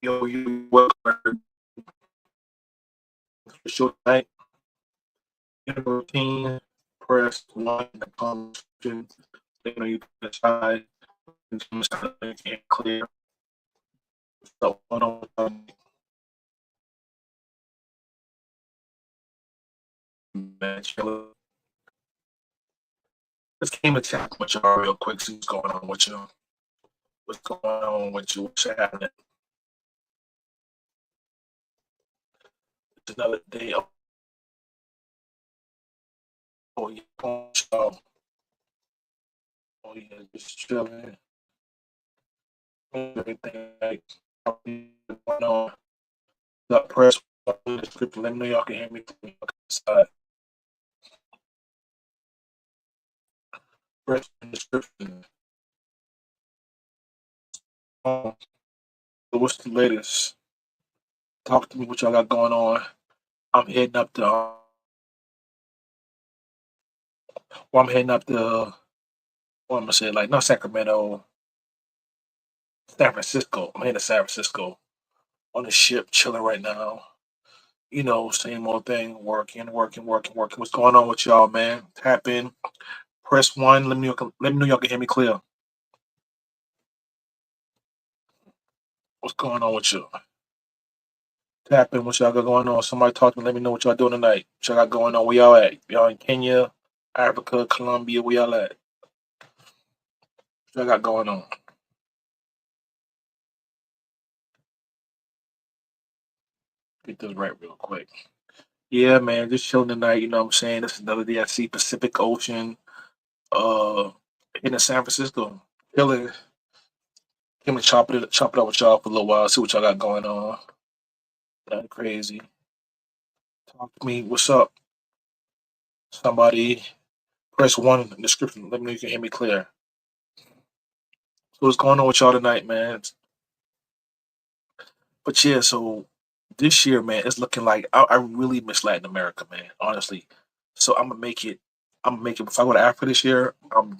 you welcome to the show tonight. In the routine, press one in the conversation. You know you can decide and clear. So Just came to chat with y'all real quick. See what's going on with you. What's going on with you? What's happening? It's another day. Oh yeah, oh yeah, just chilling. Everything like going on. The press in the description. Let me know y'all can hear me from the side. Press in the description. So what's the latest? Talk to me what y'all got going on. I'm heading up to I'm heading up to what I'm gonna say, like not Sacramento, San Francisco. I'm heading to San Francisco on the ship, chilling right now. You know, same old thing, working. What's going on with y'all, man? Tap in, press one. Let me know y'all can hear me clear. What's going on with you? Tap in, what y'all got going on? Somebody talk to me. Let me know what y'all doing tonight. What y'all got going on? Where y'all at? Y'all in Kenya, Africa, Colombia? Where y'all at? What y'all got going on? Get this right real quick. Yeah, man, just chilling tonight. You know what I'm saying? This is another day I see Pacific Ocean. Uh, in San Francisco, chilling. Came to chop it up with y'all for a little while. See what y'all got going on. Nothing crazy. Talk to me. What's up? Somebody press one in the description. Let me know you can hear me clear. So what's going on with y'all tonight, man? But yeah, so this year, man, it's looking like I really miss Latin America, man. Honestly, so I'm gonna make it. I'm gonna make it. If I go to Africa this year, I'm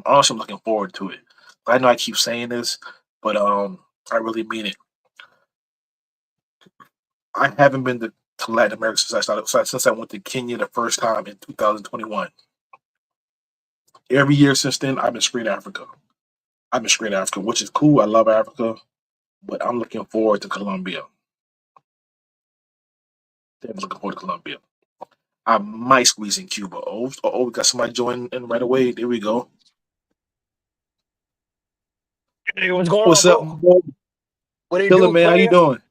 honestly looking forward to it. I know I keep saying this, but I really mean it. I haven't been to Latin America since I went to Kenya the first time in 2021. Every year since then, I've been straight Africa. I've been straight Africa, which is cool. I love Africa, but I'm looking forward to Colombia. I'm looking forward to Colombia. I might squeeze in Cuba. We got somebody joining in right away. There we go. Hey, what's going on, What's up, bro? bro? What do you Chilling, do, man. How you player? doing?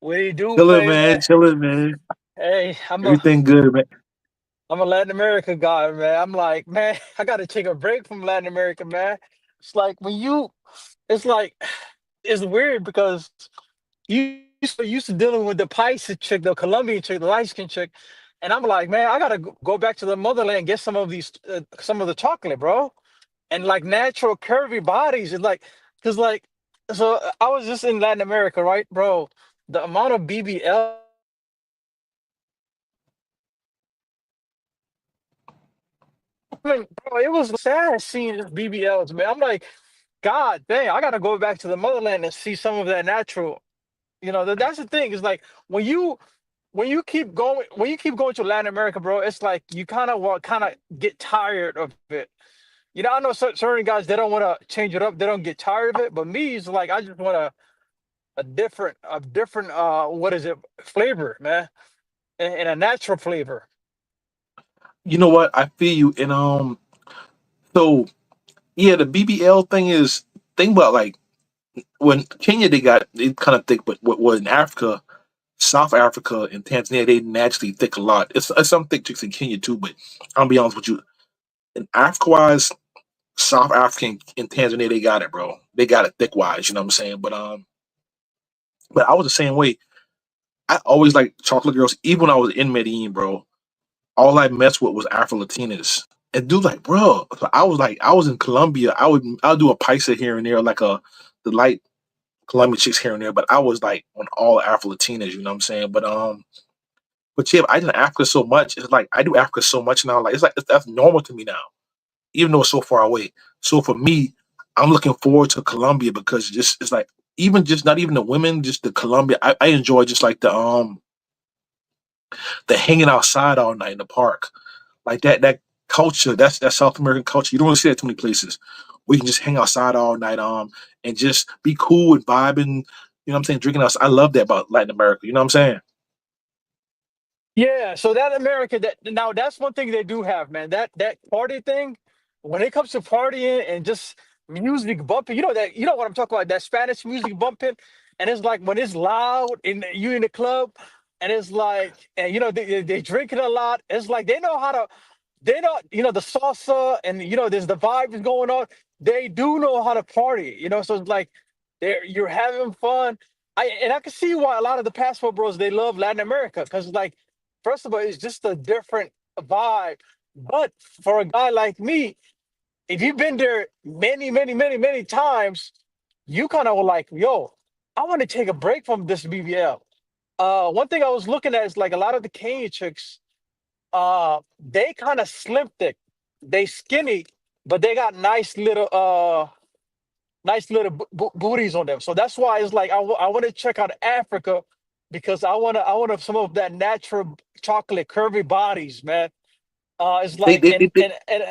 What do you do, Chilling, player, man. man? Chilling, man. Hey, Everything good, man. I'm a Latin America guy, man. I'm like, man, I gotta take a break from Latin America, man. It's like it's like it's weird because you so used to dealing with the Pisces chick, the Colombian chick, the light skin chick, and I'm like, man, I gotta go back to the motherland and get some of the chocolate, bro, and like natural curvy bodies, and like, cause like, so I was just in Latin America, right, bro? The amount of BBL. I mean, bro, it was sad seeing this BBLs, man. I'm like, God dang, I gotta go back to the motherland and see some of that natural. That's the thing. Is like when you keep going to Latin America, bro. It's like you kind of get tired of it. I know certain guys they don't want to change it up. They don't get tired of it. But me, it's like I just want a different what is it flavor, man, and a natural flavor. You know what? I feel you. And so yeah, the BBL thing is thing about like when Kenya they kind of thick, but what was in Africa, South Africa and Tanzania they naturally thick a lot. It's some thick chicks in Kenya too, but I'll be honest with you. In Africa wise, South African and Tanzania they got it, bro. They got it thick wise. You know what I'm saying? But I was the same way. I always like chocolate girls, even when I was in Medellin, bro. All I messed with was Afro Latinas. And dude, like, bro, so I was in Colombia. I'll do a paisa here and there, like the light Colombian chicks here and there, but I was like on all Afro Latinas, you know what I'm saying? But yeah, I did Africa so much. It's like I do Africa so much now. Like that's normal to me now, even though it's so far away. So for me, I'm looking forward to Colombia because just it's like even just not even the women, just the Colombia. I enjoy just like the hanging outside all night in the park, like that culture. That South American culture. You don't really see that too many places. We can just hang outside all night, and just be cool and vibing. You know what I'm saying? Drinking us. I love that about Latin America. You know what I'm saying? Yeah, so that America, that now that's one thing they do have, man. That party thing, when it comes to partying and just music bumping, you know what I'm talking about, that Spanish music bumping, and it's like when it's loud and you in the club, and it's like, and they drinking a lot. It's like they know how to, they know, the salsa, and there's the vibes going on. They do know how to party, so it's like you're having fun. I can see why a lot of the passport bros, they love Latin America, because like, first of all, it's just a different vibe. But for a guy like me, if you've been there many, many, many, many times, you kind of were like, yo, I want to take a break from this BBL. One thing I was looking at is like a lot of the Kenyan chicks, they kind of slim thick. They skinny, but they got nice little booties on them. So that's why it's like I want to check out Africa, because I want some of that natural chocolate curvy bodies, man. It's They, like, they, and they, they and and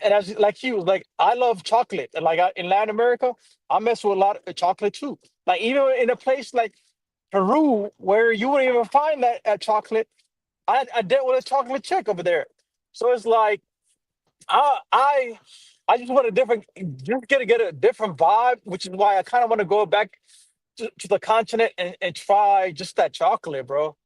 and as like you, like I love chocolate, and like in Latin America, I mess with a lot of chocolate too. Like even in a place like Peru, where you wouldn't even find that chocolate, I dealt with a chocolate chick over there. So it's like I I I just want a different, just get a different vibe, which is why I kind of want to go back to the continent and try just that chocolate, bro.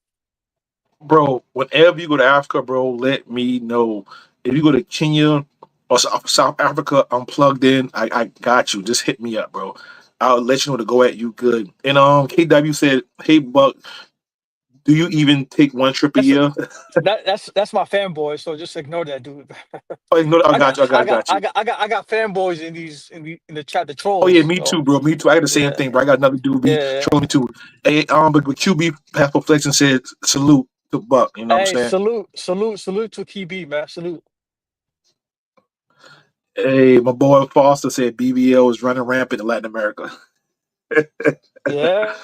bro. Whenever you go to Africa, bro, let me know. If you go to Kenya or South Africa, I'm plugged in. I got you. Just hit me up, bro. I'll let you know to go at you good. And KW said, "Hey Buck, do you even take one trip a That's year?" that's my fanboy. So just ignore that dude. Oh, no, I I got got you. I got. I I got got I you. got I got I got fanboys in the chat, the Oh yeah, trolls. me So too, bro. Me too. I got the same yeah, thing, bro. I got another dude be yeah. trolling me too. Hey, but QB Passport Flex and said salute to Buck. You know what I'm Hey, saying? salute to TB, man. Salute. Hey, my boy Foster said BBL is running rampant in Latin America. Yeah.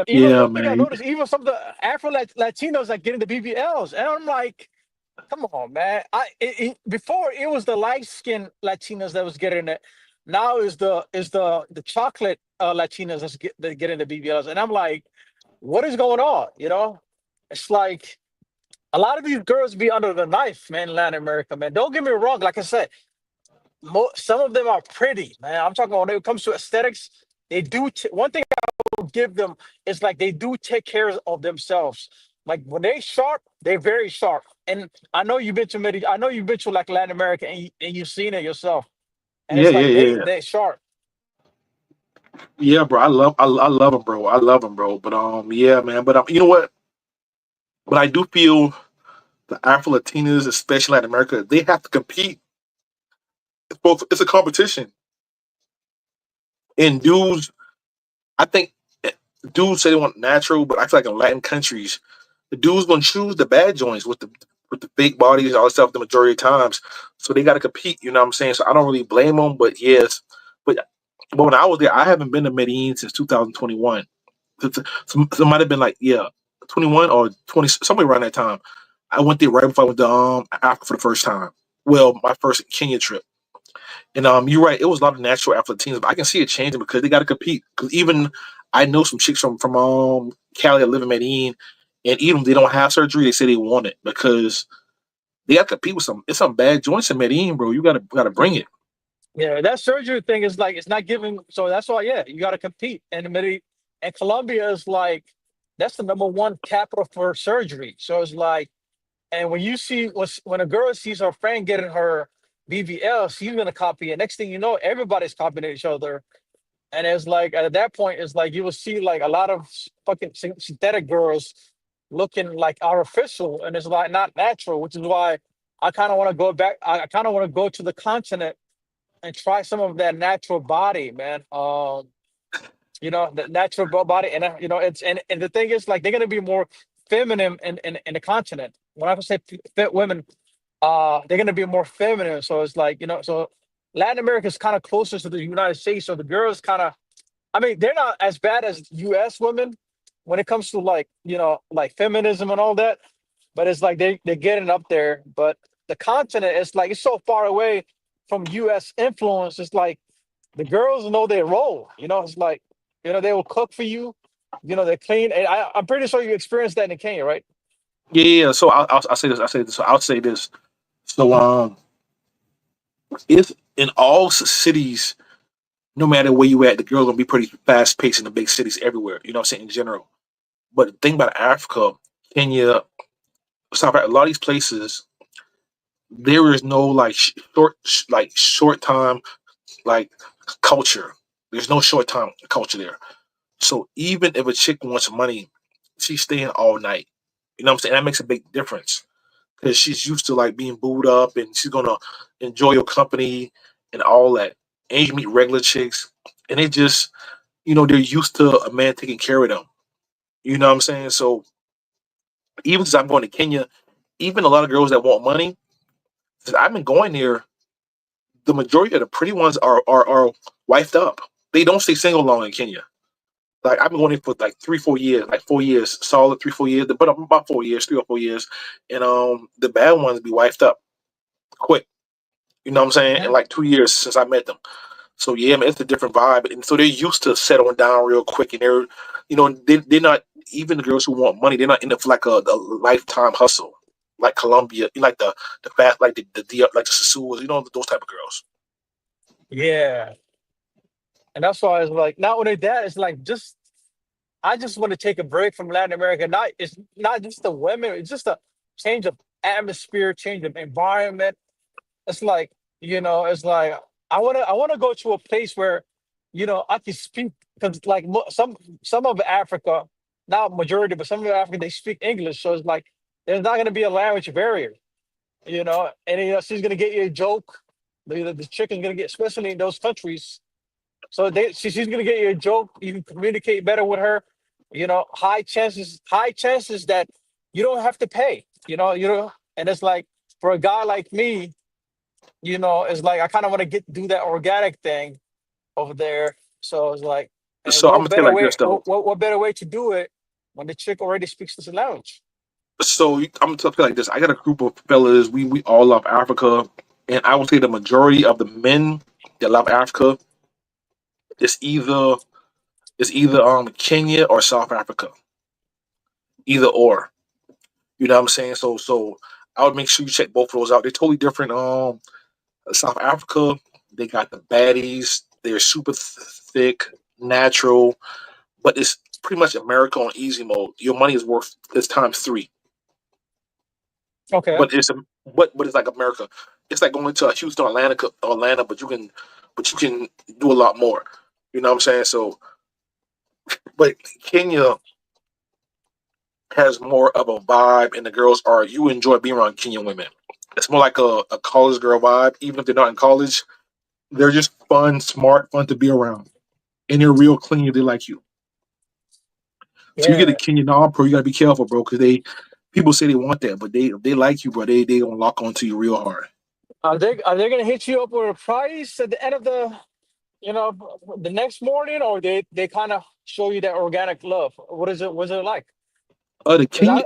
Even Yeah, one thing I man. noticed, even some of the Afro Latinos are getting the BBLs, and I'm like, come on, man. Before it was the light skinned Latinas that was getting it. Now is the chocolate Latinas that getting the BBLs, and I'm like, what is going on? It's like a lot of these girls be under the knife, man. In Latin America, man. Don't get me wrong. Like I said, some of them are pretty, man. I'm talking when it comes to aesthetics. They do. One thing I will give them is like they do take care of themselves. Like when they sharp, they're very sharp. And I know you've been to I know you've been to like Latin America, and you've seen it yourself. And Yeah, it's yeah, like they yeah. they sharp. Yeah, bro. I love him, bro. I love him, bro. But yeah, man. But you know what? But I do feel the Afro Latinas, especially Latin America, they have to compete. It's both. It's a competition, and dudes. I think dudes say they want natural, but I feel like in Latin countries, the dudes gonna choose the bad joints with the fake bodies, all that stuff. The majority of times, so they got to compete. You know what I'm saying? So I don't really blame them, but yes, but when I was there, I haven't been to Medellin since 2021. So it might have been like, yeah, 21 or 20, somewhere around that time. I went there right before I went to Africa for the first time. Well, my first Kenya trip. And you're right, it was a lot of natural Afro-Latinos, but I can see it changing because they got to compete. Because even I know some chicks from Cali that live in Medellin, and even if they don't have surgery, they say they want it because they got to compete with some. It's some bad joints in Medellin, bro. You gotta bring it. Yeah, that surgery thing is like it's not giving. So that's why, yeah, you got to compete. And Colombia is like that's the number one capital for surgery. So it's like, and when you see when a girl sees her friend getting her BBL, she's gonna copy it. Next thing you know, everybody's copying each other. And it's like at that point, it's like you will see like a lot of fucking synthetic girls looking like artificial, and it's like not natural, which is why I kind of want to go back. I kind of want to go to the continent and try some of that natural body, man. The natural body, and it's and the thing is, like they're gonna be more feminine in the continent. When I say fit women, they're gonna be more feminine. So it's like so Latin America is kind of closer to the United States, so the girls kind of I mean, they're not as bad as U.S. women when it comes to like like feminism and all that. But it's like they're getting up there. But the continent is like it's so far away from U.S. influence. It's like the girls know their role. It's like they will cook for you. They're clean. And I'm pretty sure you experienced that in Kenya, right? Yeah, yeah. So I'll say this. I say this. So I'll say this. So if in all cities, no matter where you at, the girls gonna be pretty fast paced in the big cities everywhere. You know what I'm saying in general. But the thing about Africa, Kenya, South Africa, a lot of these places, there is no like short time like culture. There's no short time culture there. So even if a chick wants money, she's staying all night. You know what I'm saying? That makes a big difference because she's used to like being booed up and she's gonna enjoy your company and all that. And you meet regular chicks and they just, they're used to a man taking care of them. You know what I'm saying? So even since I'm going to Kenya, even a lot of girls that want money, since I've been going there, the majority of the pretty ones are wifed up. They don't stay single long in Kenya. Like I've been going there for like 3, 4 years, like 4 years, solid 3, 4 years, but about 4 years, 3 or 4 years, and the bad ones be wifed up quick. You know what I'm saying? In Mhm. like 2 years since I met them. So yeah, man, it's a different vibe, and so they're used to settling down real quick, and they're not even the girls who want money. They're not in it for like a lifetime hustle, like Colombia, like the fast, like like the Sasuas, those type of girls. Yeah, and that's why it's like not only that, it's like just I just want to take a break from Latin America. Not It's not just the women; it's just a change of atmosphere, change of environment. It's like it's like I want to go to a place where I can speak because like some of Africa, not majority, but some of Africa they speak English, so it's like there's not going to be a language barrier. And she's going to get you a joke. The chick is going to get, especially in those countries. So she's going to get you a joke. You can communicate better with her. High chances that you don't have to pay. And it's like for a guy like me, it's like I kind of want to get do that organic thing over there. So it's like, and So I'm what gonna say it better like way? this though. What better way to do it when the chick already speaks this language? I'm gonna tell you like this. I got a group of fellas. We all love Africa, and I would say the majority of the men that love Africa is either Kenya or South Africa, either or. You know what I'm saying? So I would make sure you check both of those out. They're totally different. South Africa, they got the baddies. They're super thick, natural, but it's pretty much America on easy mode. Your money is worth it's times three. Okay. But it's like America. It's like going to a Houston, Atlanta, but you can do a lot more. You know what I'm saying? So, but Kenya has more of a vibe, and the girls are you enjoy being around Kenyan women. It's more like a college girl vibe, even if they're not in college. They're just fun, smart, fun to be around, and they're real clean. They like you. So you get a Yeah. Kenyan non pro, you gotta be careful, bro, because people say they want that, but they like you, bro. They gonna lock onto you real hard. Are they gonna hit you up with a price at the end of you know the next morning, or they kind of show you that organic love? What's it like? The Because Kenya,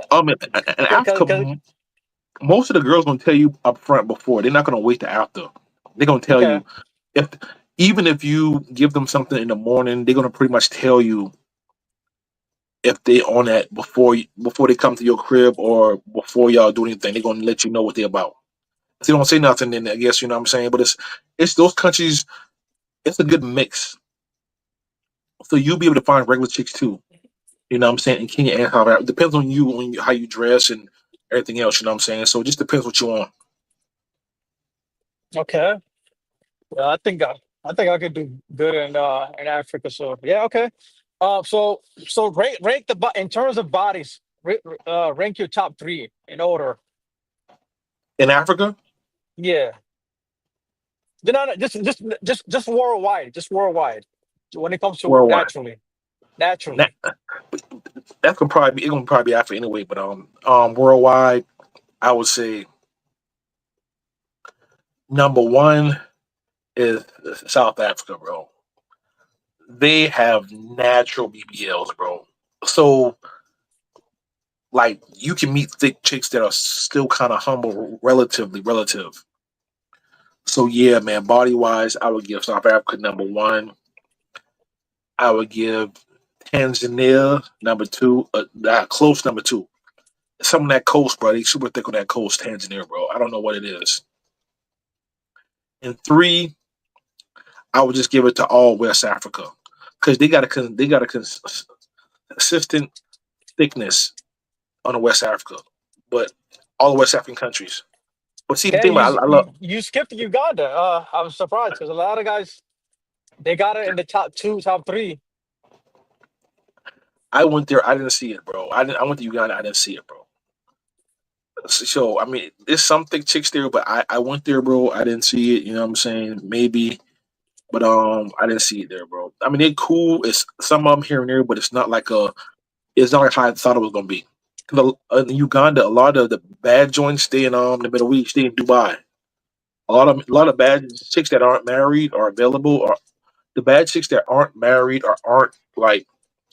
in Africa, because most of the girls gonna tell you up front before. They're not gonna wait to after. They're gonna tell okay. you if even if you give them something in the morning, they're gonna pretty much tell you if they on that before they come to your crib or before y'all do anything. They're gonna let you know what they're about. If they don't say nothing, then I guess you know what I'm saying. But it's those countries. It's a good mix. So you'll be able to find regular chicks too. You know what I'm saying? In Kenya and how it depends on you how you dress and everything else. You know what I'm saying? So it just depends what you want. Okay. Yeah, I think I could do good in Africa. So yeah, okay. So rank in terms of bodies. Rank your top three in order. In Africa, Yeah. No, no, just worldwide. Just worldwide. When it comes to worldwide. naturally, That, naturally. that's gonna probably be Africa anyway. But worldwide, I would say number one is South Africa, bro. they have natural BBLs, bro. So like you can meet thick chicks that are still kind of humble, relative. So yeah, man, body wise, I would give South Africa number one. I would give Tanzania number two, close number two. Some of that coast, bro. They super thick on that coast, Tanzania, bro. I don't know what it is. And three, I would just give it to all West Africa because they got a consistent thickness on the West Africa, but all the West African countries. But see, the Okay, thing about I love, you skipped Uganda. I was surprised because a lot of guys they got it in the top two, top three. I went there, I didn't see it, bro. I went to Uganda, I didn't see it, bro. So I mean, there's some thick chicks there, but I went there, bro. I didn't see it. You know what I'm saying? Maybe, but I didn't see it there, bro. I mean, they're cool. It's some of them here and there, but it's not like how I thought it was gonna be. 'Cause in Uganda, a lot of the bad joints stay in the Middle East, stay in Dubai. A lot of bad chicks that aren't married are available, or the bad chicks that aren't married or aren't like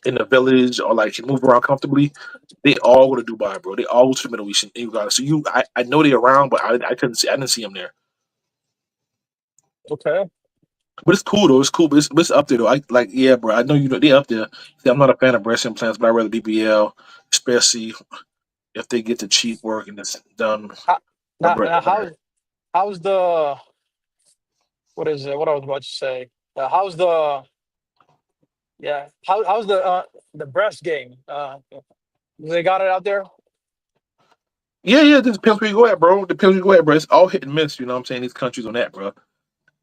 in the village or like can move around comfortably. They all go to Dubai, bro. They all go to the Middle East and Uganda. So I know they're around, but I didn't see them there. Okay, But it's cool though. It's cool, but it's up there though. I like, yeah, bro. I know you know they up there. See, I'm not a fan of breast implants, but I rather BBL, especially if they get the cheap work and it's done. how, My now brother. how's the what is it? What I was about to say? How's the yeah? How's the breast game? They got it out there. Yeah, yeah. This depends where you go at, bro. Depends where you go at, bro. It's all hit and miss. You know what I'm saying? These countries on that, bro.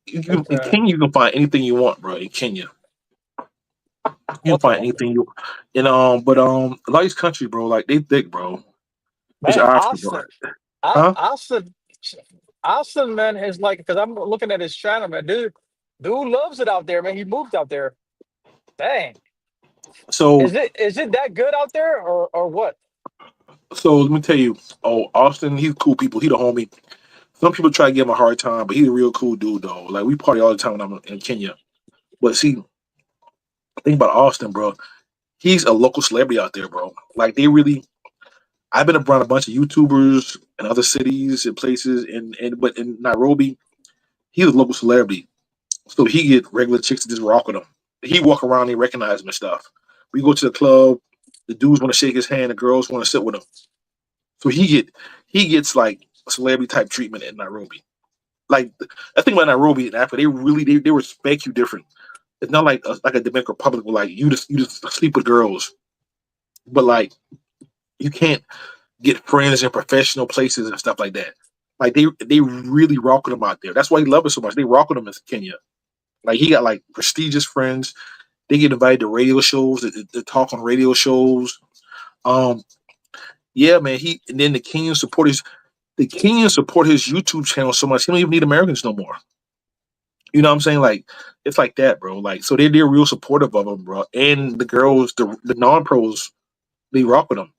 In Okay, Kenya, you can find anything you want, bro. In Kenya, you can okay, find okay. anything you. And but a lot of these countries, bro, like they thick, bro. It's Man, Africa, bro. Huh? Austin, Austin, man, is like because I'm looking at his channel, man. Dude loves it out there, man. He moved out there. Dang, So, is it that good out there or what? let me tell you. Oh, Austin, he's cool people. He the homie. Some people try to give him a hard time, but he's a real cool dude, though. Like we party all the time when I'm in Kenya. But see, think about Austin, bro. He's a local celebrity out there, bro. Like they really. I've been around a bunch of YouTubers in other cities and places, but in Nairobi, he's a local celebrity. So he get regular chicks to just rock with him. He walk around, they recognize him and stuff. We go to the club, the dudes want to shake his hand, the girls want to sit with him. So he gets like celebrity type treatment in Nairobi. Like I think about Nairobi and Africa, they respect you different. It's not like a Dominican Republic where like you just sleep with girls, but like you can't get friends in professional places and stuff like that. Like they really rock with him out there. That's why he love it so much. They rock with him in Kenya. Like he got like prestigious friends. They get invited to radio shows, to talk on radio shows. Um, yeah, man. He and then the Kenyans support his YouTube channel so much. He don't even need Americans no more. You know what I'm saying? Like it's like that, bro. Like so they're real supportive of him, bro. And the girls, the non pros, they rock with him.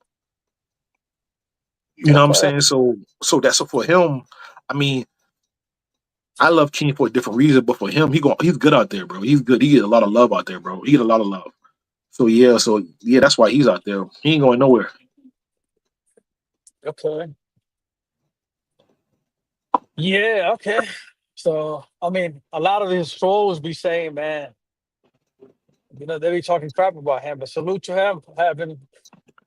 You know what I'm Okay, saying? So that's for him. I mean, I love Kenya for a different reason, but for him, he's good out there, bro. He's good. He get a lot of love out there, bro. He get a lot of love. So yeah, that's why he's out there. He ain't going nowhere. okay, yeah, okay. So I mean, a lot of these trolls be saying, man, they be talking crap about him, but salute to him having.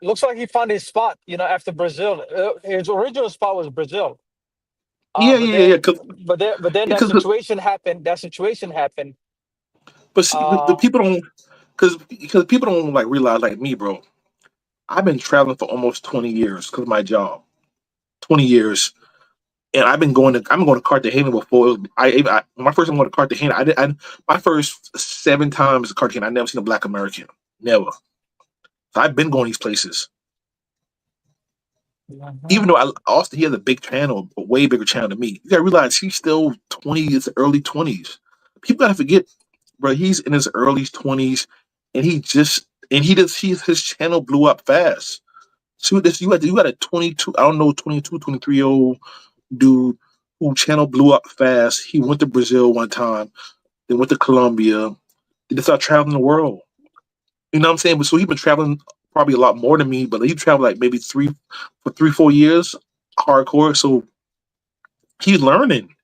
Looks like he found his spot, after Brazil. His original spot was Brazil. Yeah, But yeah, yeah. then, Cause, that because, situation happened. That situation happened. but see, the Uh, people don't, because people don't like realize like me, bro. I've been traveling for almost 20 years because of my job. 20 years, and I'm going to Cartagena before. My first time going to Cartagena. My first 7 times to Cartagena. I never seen a black American. Never. So I've been going these places. Even mhm, though Austin, he has a big channel, a way bigger channel than me. You gotta realize he's still 20, his early 20s. People gotta forget, bro, he's in his early 20s and his channel blew up fast. So you had a 22, I don't know, 22, 23 year old dude who channel blew up fast. He went to Brazil one time, then went to Colombia. They just start traveling the world. You know what I'm saying? But so he's been traveling probably a lot more than me, but he traveled like maybe 4 years hardcore. So he's learning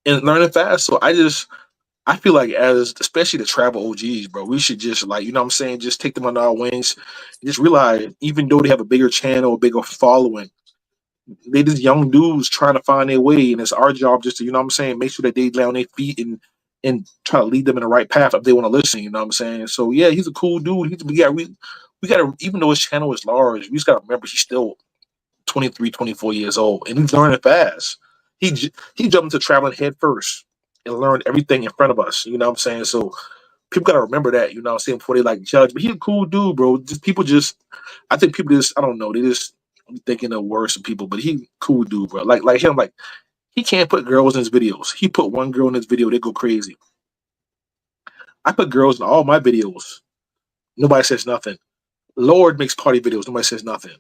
and learning fast. So I feel like as especially the travel OGs, bro, we should just like, you know what I'm saying, just take them under our wings and just realize even though they have a bigger channel, a bigger following, they just young dudes trying to find their way. And it's our job just to, you know what I'm saying, make sure that they lay on their feet and try to lead them in the right path if they want to listen, you know what I'm saying? So yeah, he's a cool dude. We gotta, even though his channel is large, we just gotta remember he's still 23, 24 years old and he's learning fast. He jumped into traveling head first and learned everything in front of us, you know what I'm saying? So people gotta remember that, you know what I'm saying, before they like judge. But he's a cool dude, bro. Just I think people just I don't know, they just be thinking the worst of people, but he cool dude, bro. Like him, like he can't put girls in his videos. He put one girl in his video, they go crazy. I put girls in all my videos. Nobody says nothing. Lord makes party videos, nobody says nothing.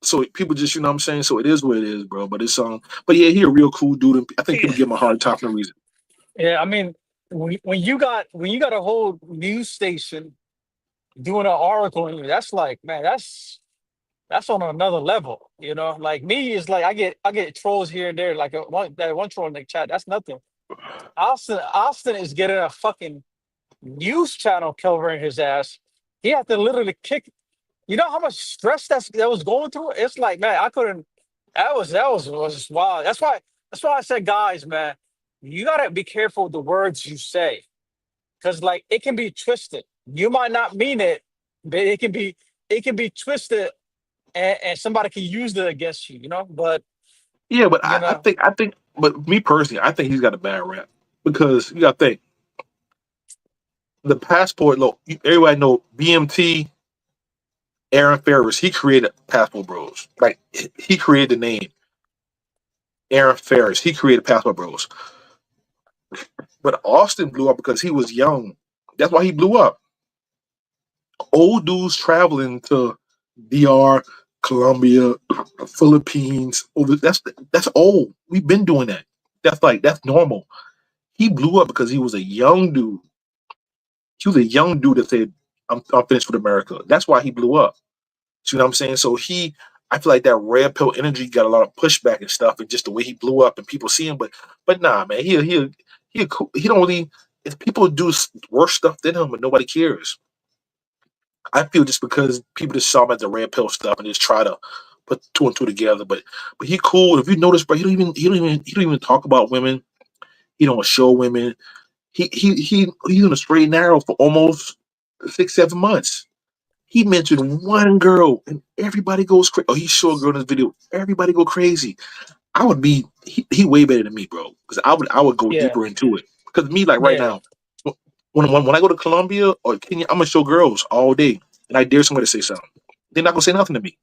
So people just, you know what I'm saying? So it is what it is, bro. But it's but yeah, he a real cool dude and I think people give him a hard time for no reason. Yeah, I mean, when you got a whole news station doing an article on you, that's like, man, that's on another level. Like me is like I get trolls here and there, like that one troll in the chat. That's nothing. Austin is getting a fucking news channel covering his ass. He had to literally kick. You know how much stress that was going through? It's like, man, I couldn't. That was wild. That's why I said, guys, man, you gotta be careful with the words you say, because like it can be twisted. You might not mean it, but it can be twisted, and somebody can use it against you. But Yeah, but you know, I think but me personally, I think he's got a bad rap. Because you gotta think, the passport look, everybody know BMT, Aaron Ferris, he created Passport Bros. Like he created the name. Aaron Ferris, he created Passport Bros. But Austin blew up because he was young. That's why he blew up. Old dudes traveling to DR, Colombia, Philippines. That's old. We've been doing that. That's normal. He blew up because he was a young dude. He was a young dude that said, I'm finished with America. That's why he blew up. See what I'm saying? So I feel like that red pill energy got a lot of pushback and stuff, and just the way he blew up and people see him. But nah, man, he don't really. If people do worse stuff than him, but nobody cares. I feel just because people just saw him at the red pill stuff and just try to put two and two together. But he cool. If you notice, bro, he don't even talk about women. He don't show women. He's on a straight and narrow for almost 6 7 months. He mentioned one girl and everybody goes crazy. Oh, he saw a girl in this video. Everybody go crazy. I would be he way better than me, bro. Because I would go yeah, deeper into it. Because me, like right yeah, now, when I go to Colombia or Kenya, I'm gonna show girls all day, and I dare somebody to say something. They're not gonna say nothing to me.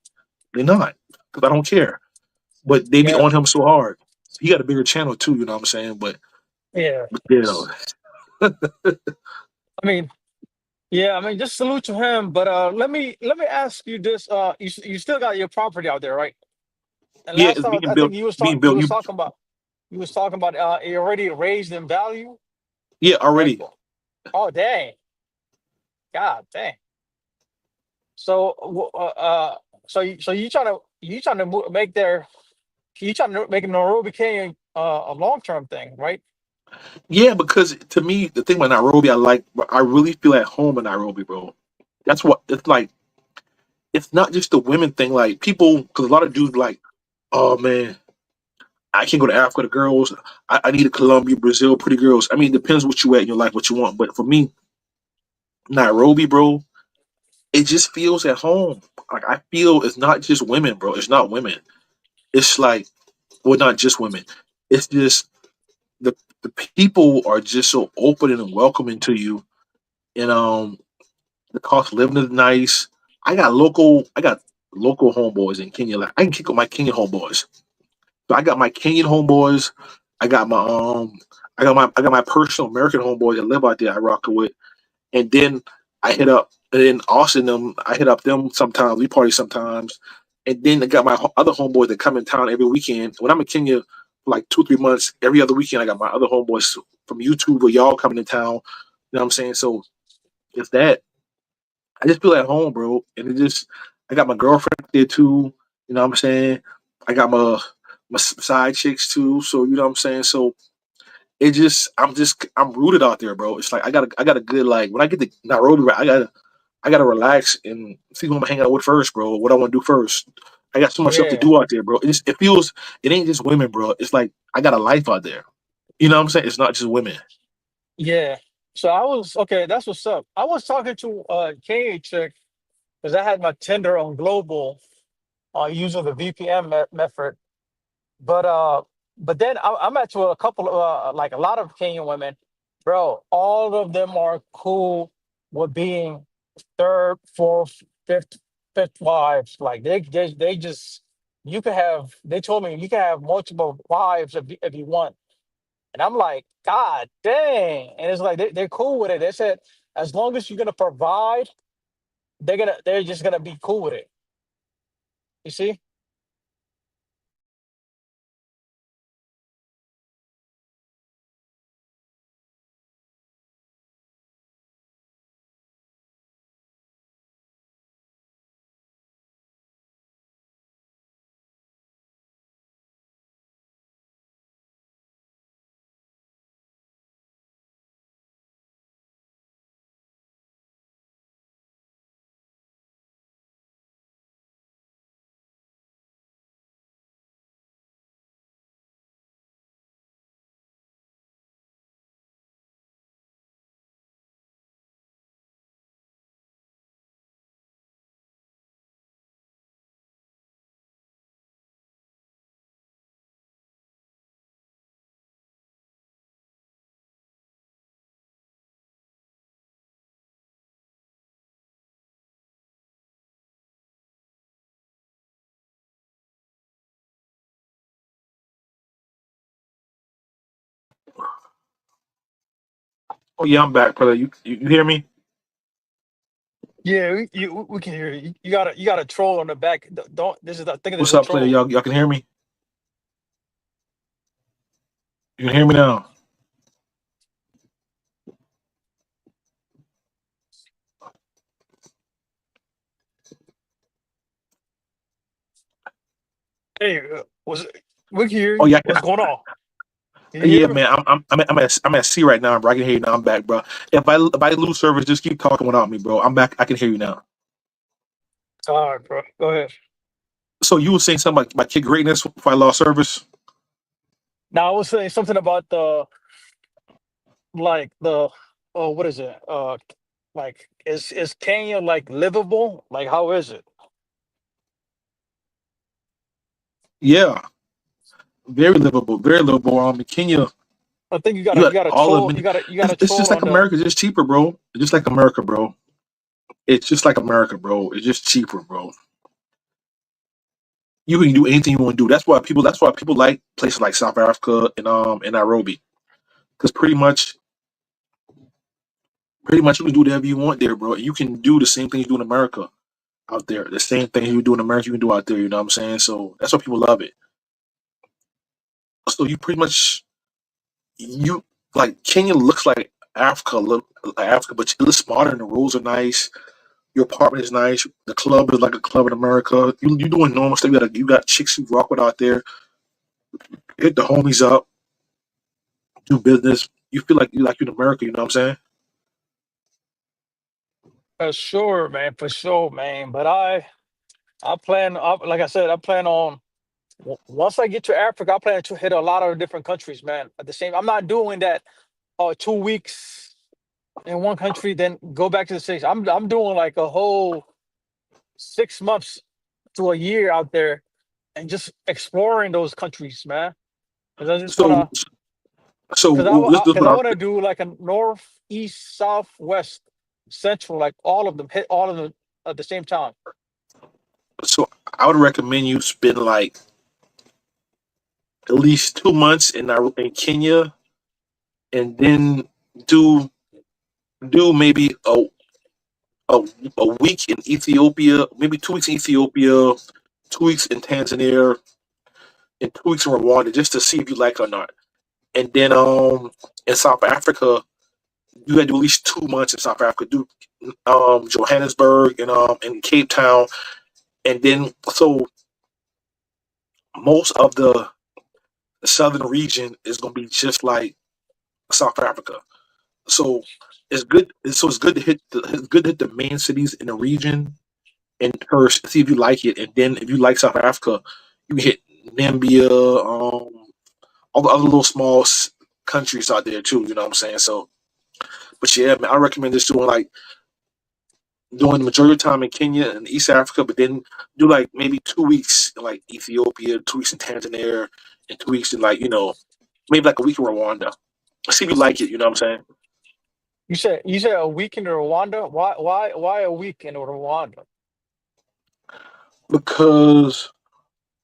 They're not, because I don't care. But they be yeah, on him so hard. He got a bigger channel too. You know what I'm saying? yeah. But you know, I mean, yeah, I mean, just salute to him. But let me ask you this: you still got your property out there, right? And yeah, last it's time being I think built. you was Being talking you built. was talking about it already raised in value. Yeah, Like, already. oh dang, god dang. So you trying to make Nairobi Kenya a long term thing, right? Yeah, because to me, the thing about Nairobi, I really feel at home in Nairobi, bro. That's what it's like. It's not just the women thing. Like people, because a lot of dudes like, oh man, I can't go to Africa. The girls, I need a Colombia, Brazil, pretty girls. I mean, it depends what you at in your life, what you want. But for me, Nairobi, bro, it just feels at home. Like I feel it's not just women, bro. It's not women. It's like, well, not just women. It's just the the people are just so open and welcoming to you, and the cost of living is nice. I got local homeboys in Kenya. Like I can kick with my Kenyan homeboys. So I got my Kenyan homeboys. I got my I got my personal American homeboys that live out there. I rock with, and then I hit up and then Austin them. I hit up them sometimes. We party sometimes, and then I got my other homeboys that come in town every weekend. When I'm in Kenya for like 2 3 months, every other weekend I got my other homeboys from YouTube or y'all coming in town. You know what I'm saying? So It's that I just feel at home, bro, and it just I got my girlfriend there too. You know what I'm saying? I got my side chicks too. So you know what I'm saying. So it just I'm rooted out there, bro. It's like I got a good like when I get to Nairobi, right, I gotta relax and see who I'm hanging out with first, bro. What I want to do first. I got so much stuff to Yeah, do out there, bro. It feels it ain't just women, bro. It's like I got a life out there. You know what I'm saying? It's not just women. yeah. So I was okay. That's what's up. I was talking to Kenya chick because I had my Tinder on global using the VPN method. But then I'm actually a couple of like a lot of Kenyan women, bro. All of them are cool with being third, fourth, fifth wives. Like they just you can have. They told me you can have multiple wives if you want, and I'm like, God dang! And it's like they're cool with it. They said as long as you're gonna provide, they're just gonna be cool with it. You see? Oh yeah, I'm back, brother. You hear me? Yeah, we can hear you. You got a troll on the back. Don't this is I think this is What's a up, player? troll. Y'all can hear me? You can hear me now? Hey, we can hear Oh you. yeah, What's going on? Can you yeah, hear me? man. I'm at sea right now, bro. I can hear you now. I'm back, bro. If I lose service, just keep talking without me, bro. I'm back. I can hear you now. All right, bro. Go ahead. So you were saying something about kid greatness if I lost service? Now I was saying something about the like the oh what is it? Like is Kenya like livable? Like how is it? Yeah, very livable, very livable. In Kenya, I think you you got got a all of troll. many. You got a It's just troll like on the. America, just cheaper, bro. It's just like America, bro. It's just like America, bro. It's just cheaper, bro. You can do anything you want to do. That's why people like places like South Africa and Nairobi because pretty much you can do whatever you want there, bro. You can do the same things you do in America out there. The same thing you do in America, you can do out there. You know what I'm saying? So that's why people love it. So you pretty much you like Kenya looks like Africa, look like Africa, but it looks modern. The rules are nice. Your apartment is nice. The club is like a club in America. You doing normal stuff. You got chicks you rock with out there. Hit the homies up, do business. You feel like you're in America. You know what I'm saying? Sure, man, for sure, man. But I plan. Like I said, I plan on once I get to Africa, I plan to hit a lot of different countries, man. At the same, I'm not doing that 2 weeks in one country, then go back to the States. I'm doing like a whole 6 months to a year out there and just exploring those countries, man. Because I just So wanna, so let's because put I our wanna do like a north, east, south, west, central, like all of them, hit all of them at the same time. so I would recommend you spend like at least 2 months in Kenya, and then do do maybe a, a week in Ethiopia, maybe 2 weeks in Ethiopia, 2 weeks in Tanzania, and 2 weeks in Rwanda, just to see if you like it or not. And then in South Africa, you had to do at least 2 months in South Africa. Do Johannesburg and Cape Town, and then so most of the southern region is going to be just like South Africa. So it's good. So it's good to hit the main cities in the region and first see if you like it, and then if you like South Africa, you can hit Namibia, all the other little small countries out there too. You know what I'm saying? So, but yeah, man, I recommend just doing the majority of the time in Kenya and East Africa, but then do like maybe 2 weeks in like Ethiopia, 2 weeks in Tanzania, and 2 weeks in maybe like a week in Rwanda. See if you like it. You know what I'm saying? You said a week in Rwanda. Why a week in Rwanda? Because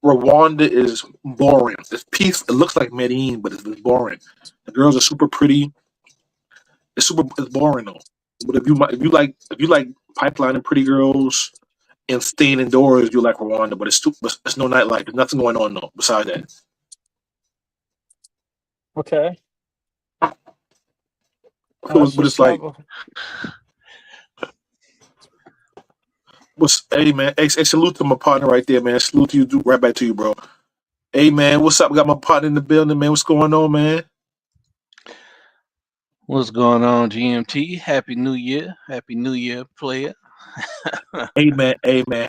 Rwanda is boring. It's peaceful. It looks like Medellin, but it's boring. The girls are super pretty. It's boring though. But if you like pipeline and pretty girls and staying indoors, you like Rwanda. But it's no nightlife. There's nothing going on though. Besides that, Okay, so that's but it's what's like, up. what's hey man? Hey, salute to my partner right there, man. Salute to you. Right back to you, bro. Hey man, what's up? Got my partner in the building, man. What's going on, man? What's going on, GMT? Happy New Year. Happy New Year, player. Hey man.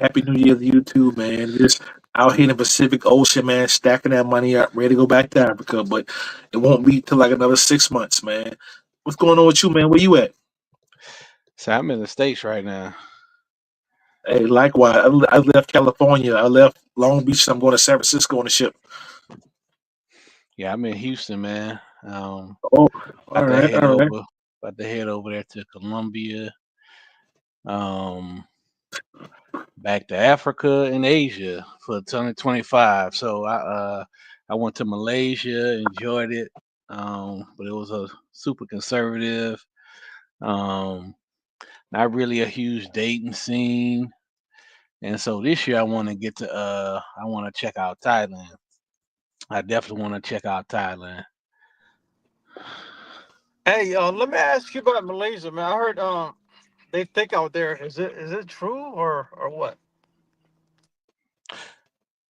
Happy New Year to you too, man. Just out here in the Pacific Ocean, man, stacking that money up, ready to go back to Africa, but it won't be till like another 6 months, man. What's going on with you, man? Where you at? So I'm in the States right now. Hey, likewise. I left California. I left Long Beach. I'm going to San Francisco on a ship. Yeah, I'm in Houston, man. Oh, all About to right, head all right. over. About to head over there to Colombia. Um, Back to Africa and Asia for 2025. So I went to Malaysia, enjoyed it. But it was a super conservative. Um, Not really a huge dating scene. And so this year I want to get to I want to check out Thailand. I definitely want to check out Thailand. Hey, let me ask you about Malaysia, man. I heard they think out there. Is it true or what?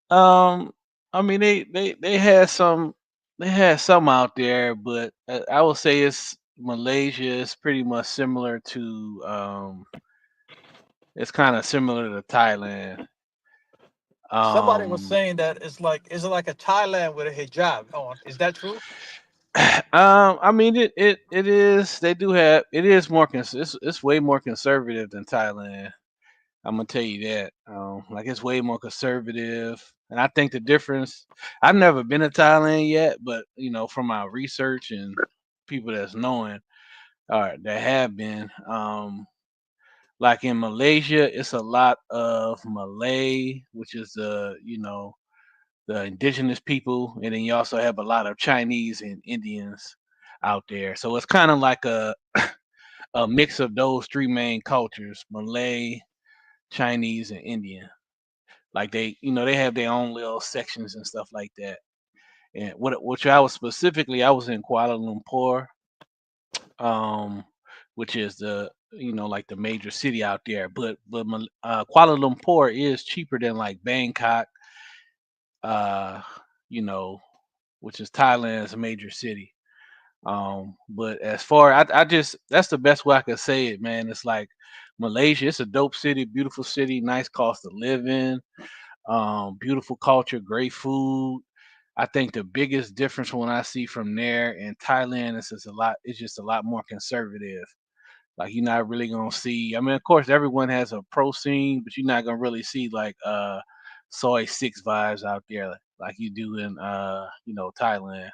Um, I mean they had some out there, but I would say it's Malaysia is pretty much similar to it's kind of similar to Thailand. Somebody was Um, saying that is it like a Thailand with a hijab on? Is that true? I mean it is they do have it is more it's way more conservative than Thailand. I'm gonna tell you that. Like it's way more conservative, and I think the difference. I've never been to Thailand yet, but you know, from my research and people that's knowing, that have been, like in Malaysia, it's a lot of Malay, which is the the indigenous people, and then you also have a lot of Chinese and Indians out there. So it's kind of like a mix of those three main cultures: Malay, Chinese, and Indian. Like they have their own little sections and stuff like that. And which I was specifically, I was in Kuala Lumpur, um, which is the like the major city out there. But Kuala Lumpur is cheaper than like Bangkok, uh, you know, which is Thailand's major city. But as far I just that's the best way I could say it, man. It's like Malaysia. It's a dope city, beautiful city, nice cost of living, beautiful culture, great food. I think the biggest difference when I see from there and Thailand is just a lot. It's just a lot more conservative. Like you're not really gonna see. I mean, of course, everyone has a pro scene, but you're not gonna really see like soy six vibes out there like you do in Thailand.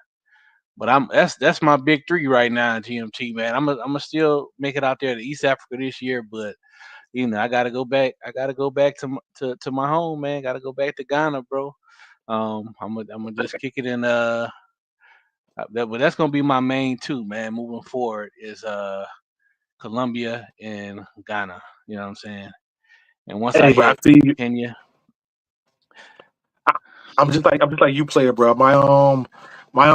But that's my big three right now, GMT man. I'm gonna still make it out there to East Africa this year, but I gotta go back. I gotta go back to my home, man. Gotta go back to Ghana, bro. I'm gonna just kick it in. But that's gonna be my main two, man. Moving forward is Colombia and Ghana. You know what I'm saying? And once I Hey, but I hit feel you. Kenya, I, I'm just like you, player, bro. My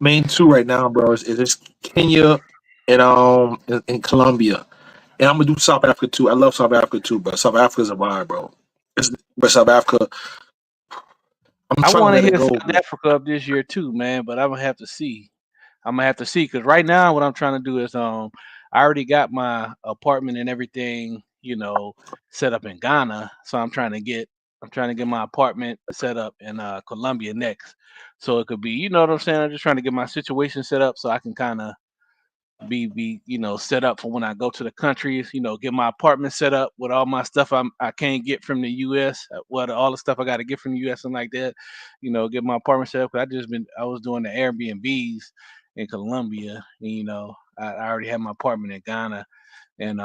main two right now, bro, is just Kenya. in Colombia, and I'm gonna do South Africa too. I love South Africa too, but South Africa's a vibe, bro. But South Africa, I'm I trying to want to let it hit go, South man. Africa up this year too, man. But I'm gonna have to see. I'm gonna have to see because right now what I'm trying to do is I already got my apartment and everything, set up in Ghana. So I'm trying to get my apartment set up in Colombia next. So it could be, you know what I'm saying? I'm just trying to get my situation set up so I can kind of be set up for when I go to the countries. Get my apartment set up with all my stuff I can't get from the U.S. What all the stuff I got to get from the U.S. and like that. Get my apartment set up. 'Cause I was doing the Airbnbs in Colombia. And, I already had my apartment in Ghana, and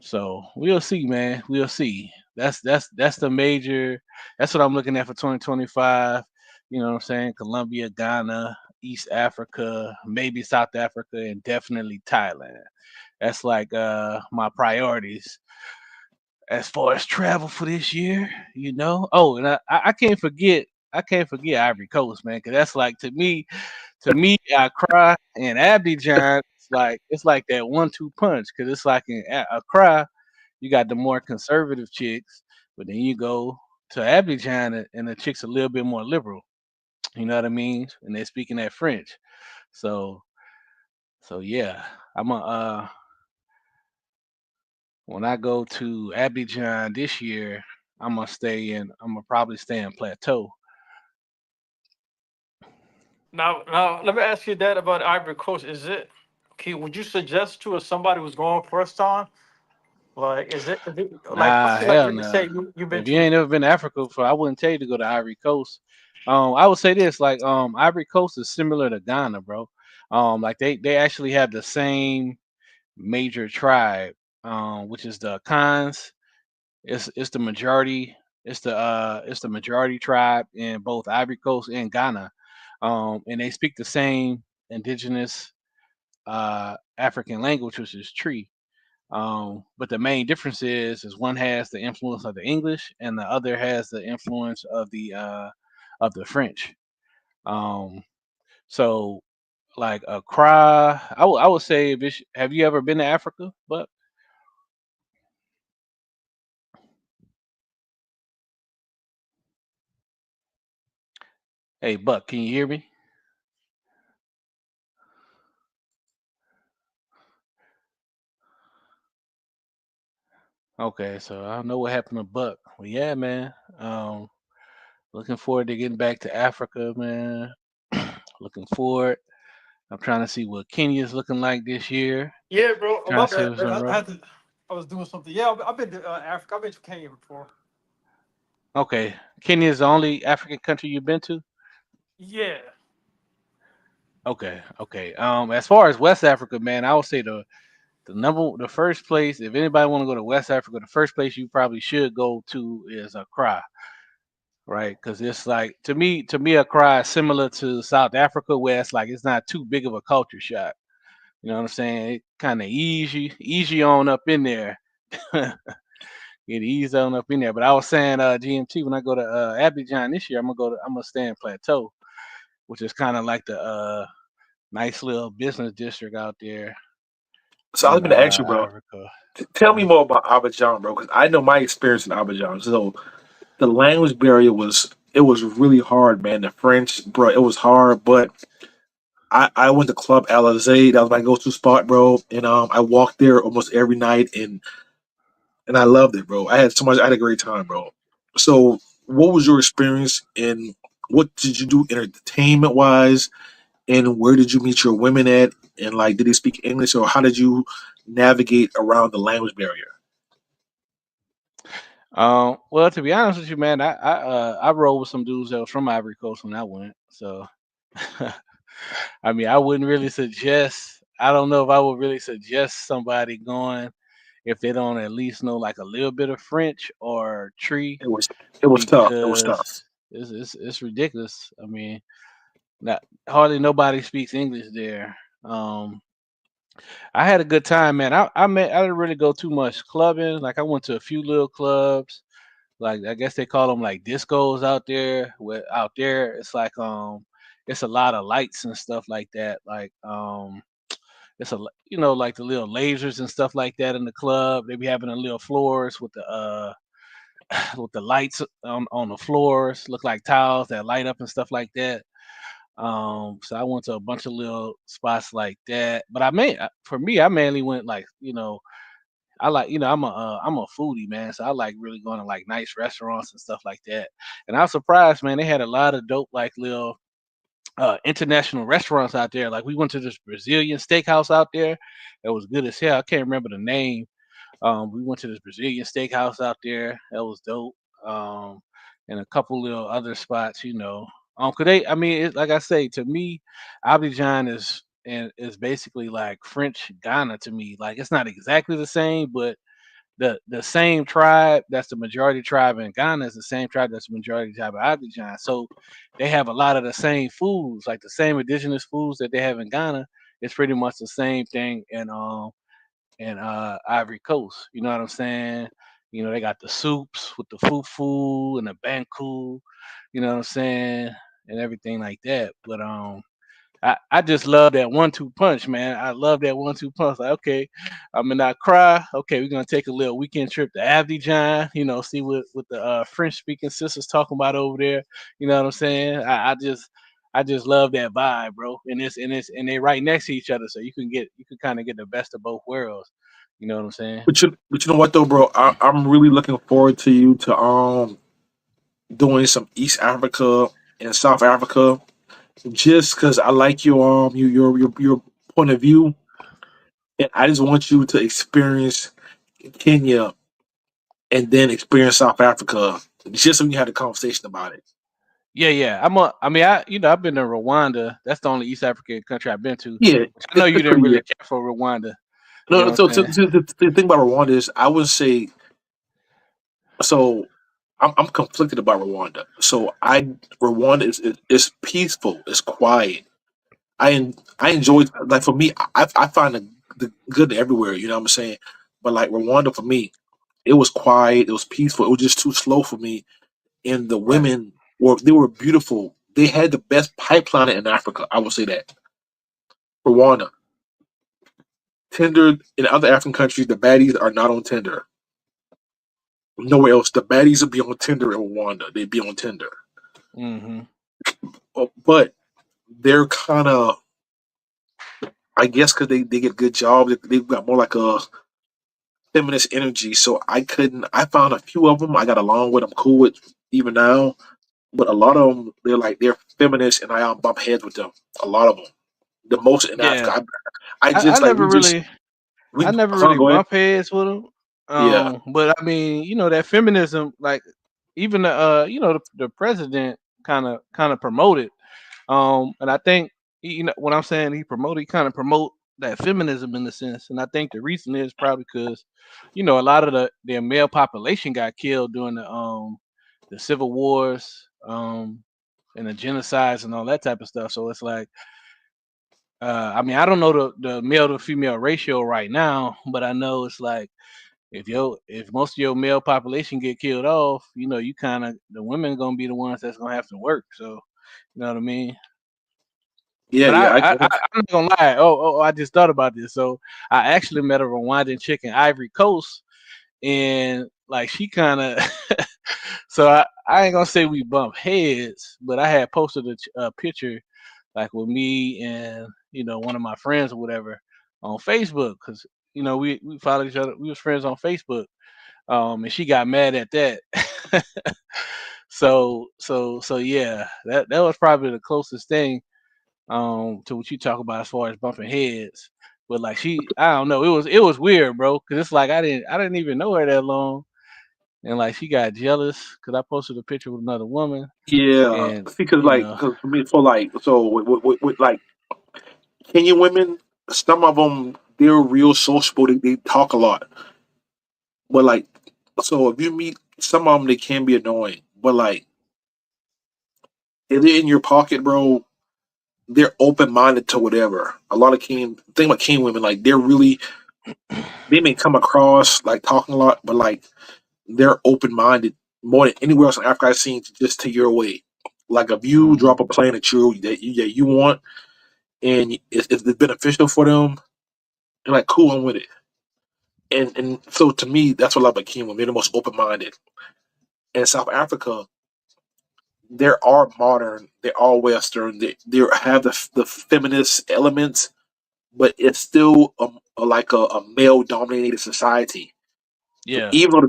so we'll see, man. We'll see. That's the major. That's what I'm looking at for 2025. You know what I'm saying? Colombia, Ghana, East Africa, maybe South Africa, and definitely Thailand. That's like my priorities as far as travel for this year. Oh, and I can't forget Ivory Coast, man, because that's like to me, Accra and Abidjan, it's like that 1-2 punch. Because it's like in Accra, you got the more conservative chicks, but then you go to Abidjan and the chicks a little bit more liberal. You know what I mean? And they're speaking that French. So so yeah, I'm a when I go to Abidjan this year, I'm gonna probably stay in Plateau. Now, let me ask you that about Ivory Coast. Is it okay? Would you suggest to somebody who's going first time? Like, is it like Nah, probably like hell you nah. say you've been If you to? ain't never been to Africa, I wouldn't tell you to go to Ivory Coast. I would say this, like, Ivory Coast is similar to Ghana, bro. Like they actually have the same major tribe, which is the Khans. It's the majority. It's the majority tribe in both Ivory Coast and Ghana, and they speak the same indigenous African language, which is Tree. But the main difference is one has the influence of the English and the other has the influence of the French. Um, so like Accra, I would say if have you ever been to Africa? But hey, Buck, can you hear me? Okay, so I don't know what happened to Buck. Well, yeah, man. Looking forward to getting back to Africa, man. Looking forward. I'm trying to see what Kenya's looking like this year. Yeah, bro. Trying About to see that, what's on the I road. had to. I was doing something. Yeah, I've been to Africa. I've been to Kenya before. Okay, Kenya is the only African country you've been to. Yeah. Okay, okay. As far as West Africa, man, I would say the first place. If anybody want to go to West Africa, the first place you probably should go to is Accra, right? Because it's like to me, Accra is similar to South Africa, where it's like it's not too big of a culture shock. You know what I'm saying? It kind of easy on up in there. Get easy on up in there. But I was saying, GMT, when I go to Abidjan this year, I'm gonna stay in Plateau, which is kind of like the nice little business district out there So I was in going to ask you, bro. Ivory Coast. Tell me Mhm. more about Abidjan, bro, because I know my experience in Abidjan. So the language barrier was really hard, man. The French, bro, it was hard, but I went to Club Alizé. That was my go-to spot, bro. And I walked there almost every night, and I loved it, bro. I had a great time, bro. So, what was your experience, and what did you do entertainment wise, and where did you meet your women at, and like, did they speak English, or how did you navigate around the language barrier? Well, to be honest with you, man, I rode with some dudes that was from Ivory Coast when I went. So, I mean, I wouldn't really suggest. I don't know if I would really suggest somebody going if they don't at least know like a little bit of French or Tree It was it was tough. It was because tough. it's ridiculous. I mean, not hardly nobody speaks English there. I had a good time, man. I didn't really go too much clubbing. Like I went to a few little clubs. Like I guess they call them like discos out there. Where out there, it's like it's a lot of lights and stuff like that. Like it's a like the little lasers and stuff like that in the club. They be having the little floors with the with the lights on the floors, look like tiles that light up and stuff like that. So I went to a bunch of little spots like that. But for me, I mainly went like I like I'm a foodie, man. So I like really going to like nice restaurants and stuff like that. And I was surprised, man. They had a lot of dope like little international restaurants out there. Like we went to this Brazilian steakhouse out there that was good as hell. I can't remember the name. We went to this Brazilian steakhouse out there. That was dope. Um, and a couple little other spots, Cause I mean, like I say, to me, Abidjan is basically like French Ghana to me. Like it's not exactly the same, but the same tribe that's the majority tribe in Ghana is the same tribe that's the majority tribe in Abidjan. So they have a lot of the same foods, like the same indigenous foods that they have in Ghana. It's pretty much the same thing in Ivory Coast. You know what I'm saying? They got the soups with the fufu and the banku, you know what I'm saying, and everything like that. But I just love that 1-2 punch, man. I love that 1-2 punch. Like, okay, I'm in that cry. Okay, we're gonna take a little weekend trip to Abidjan. See what the French speaking sisters talking about over there. You know what I'm saying? I just love that vibe, bro. And they right next to each other, so you can kind of get the best of both worlds. You know what I'm saying? But you know what though, bro? I'm really looking forward to you to doing some East Africa and South Africa, just because I like your point of view, and I just want you to experience Kenya and then experience South Africa, just so we can have a conversation about it. Yeah, yeah. I mean, I've been to Rwanda. That's the only East African country I've been to. Yeah, Which I know you it's didn't pretty really good. care for Rwanda. You No, know no. what So, I'm so, saying? so the thing about Rwanda is, I would say, so I'm conflicted about Rwanda. Rwanda is peaceful, it's quiet. I enjoy, like, for me, I find the good everywhere. You know what I'm saying? But like Rwanda for me, it was quiet, it was peaceful, it was just too slow for me. And the Right. women were beautiful. They had the best pipeline in Africa. I would say that Rwanda. Tinder in other African countries, the baddies are not on Tinder. Nowhere else, the baddies would be on Tinder in Rwanda. They'd be on Tinder. Hmm. But they're kind of, I guess, because they get good jobs. They've got more like a feminist energy. So I couldn't. I found a few of them. I got along with. I'm cool with even now. But a lot of them, they're feminists, and I bump heads with them. A lot of them. The most in Yeah. Africa. I I, I just like never really we. I never Huh, really go ahead. bump heads with them. Yeah. But I mean, that feminism, like even the president kind of promoted. And I think what I'm saying, he kind of promote that feminism in the sense. And I think the reason is probably because a lot of their male population got killed during the civil wars, and the genocides and all that type of stuff. So it's like, I mean, I don't know the male to female ratio right now, but I know it's like if most of your male population get killed off, you kind of the women gonna be the ones that's gonna have to work. So you know what I mean. Yeah. But Yeah. I'm not gonna lie. I just thought about this. So I actually met a Rwandan chick in Ivory Coast, and like she kind of. So I ain't gonna say we bump heads, but I had posted a picture like with me and one of my friends or whatever on Facebook because we followed each other. We was friends on Facebook. And she got mad at that. So yeah, that was probably the closest thing to what you talk about as far as bumping heads. But like I don't know, it was weird, bro, because it's like I didn't even know her that long, and like she got jealous because I posted a picture with another woman, Yeah. and Because you like, know, cause for me, for like, so with like Kenyan women, some of them they're real sociable. They talk a lot, but like, so if you meet some of them, they can be annoying. But like, if they're in your pocket, bro, they're open minded to whatever. A lot of Kenyan thing about Kenyan women, like they may come across like talking a lot, but like they're open minded more than anywhere else in Africa I've seen. To just to your way. Like if you hmm drop a plan that you want and it's beneficial for them, and like cool on with it. And so to me, that's what I love about Kenya. They're the most open minded. In South Africa, they are modern, they are Western, they have the feminist elements, but it's still like a male dominated society. So Yeah. even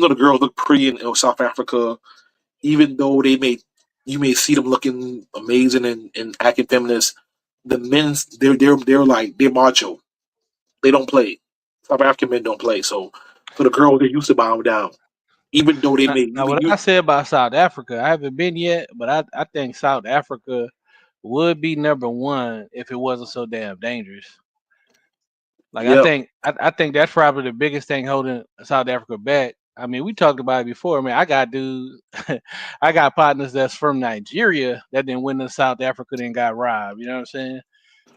though the girls look pretty in South Africa, even though they may you may see them looking amazing and acting feminist, the men's they're like they're macho. They don't play. South African men don't play. So the girls they used to bow down. Even though they Now, may now what I say about South Africa, I haven't been yet, but I think South Africa would be number one if it wasn't so damn dangerous. Like yeah I think that's probably the biggest thing holding South Africa back. I mean, we talked about it before. I mean, I got dudes, I got partners that's from Nigeria that then went to South Africa and got robbed. You know what I'm saying?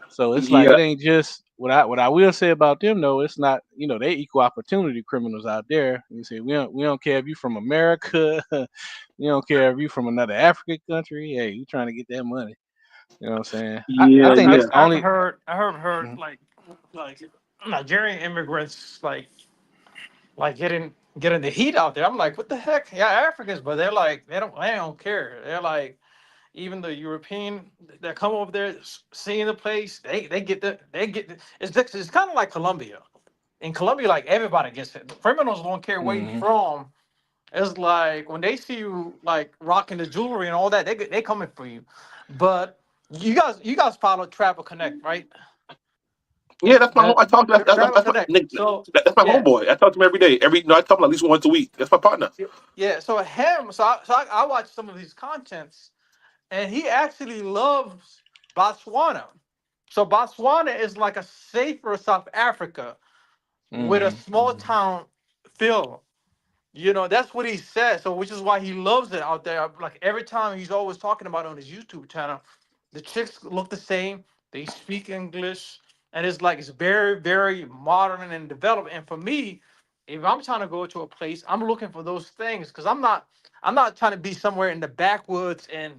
So it's like yeah it ain't just what I will say about them though. It's not they equal opportunity criminals out there. You see, we don't care if you from America, we don't care if you from another African country. Hey, you trying to get that money. You know what I'm saying? I yeah think I've that's yeah the I've only. heard I have heard Mhm. like Nigerian immigrants like getting the heat out there. I'm like, what the heck? Yeah, Africans, but they're like they don't care. They're like even the European that come over there seeing the place, it's kind of like Colombia. In Colombia, like everybody gets it. The criminals don't care where you're Mhm. from. It's like when they see you like rocking the jewelry and all that, they coming for you. But you guys follow Travel Connect, right? yeah. That's my home. That I talk. Travel Connect. So That's my yeah, homeboy. I talk to him every day. I talk to him at least once a week. That's my partner. yeah. So him, I watch some of his contents, and he actually loves Botswana. So Botswana is like a safer South Africa with a Mhm. small town feel. That's what he said. So, which is why he loves it out there. Like every time he's always talking about it on his YouTube channel, the chicks look the same. They speak English, and it's very, very modern and developed. And for me, if I'm trying to go to a place, I'm looking for those things because I'm not trying to be somewhere in the backwoods and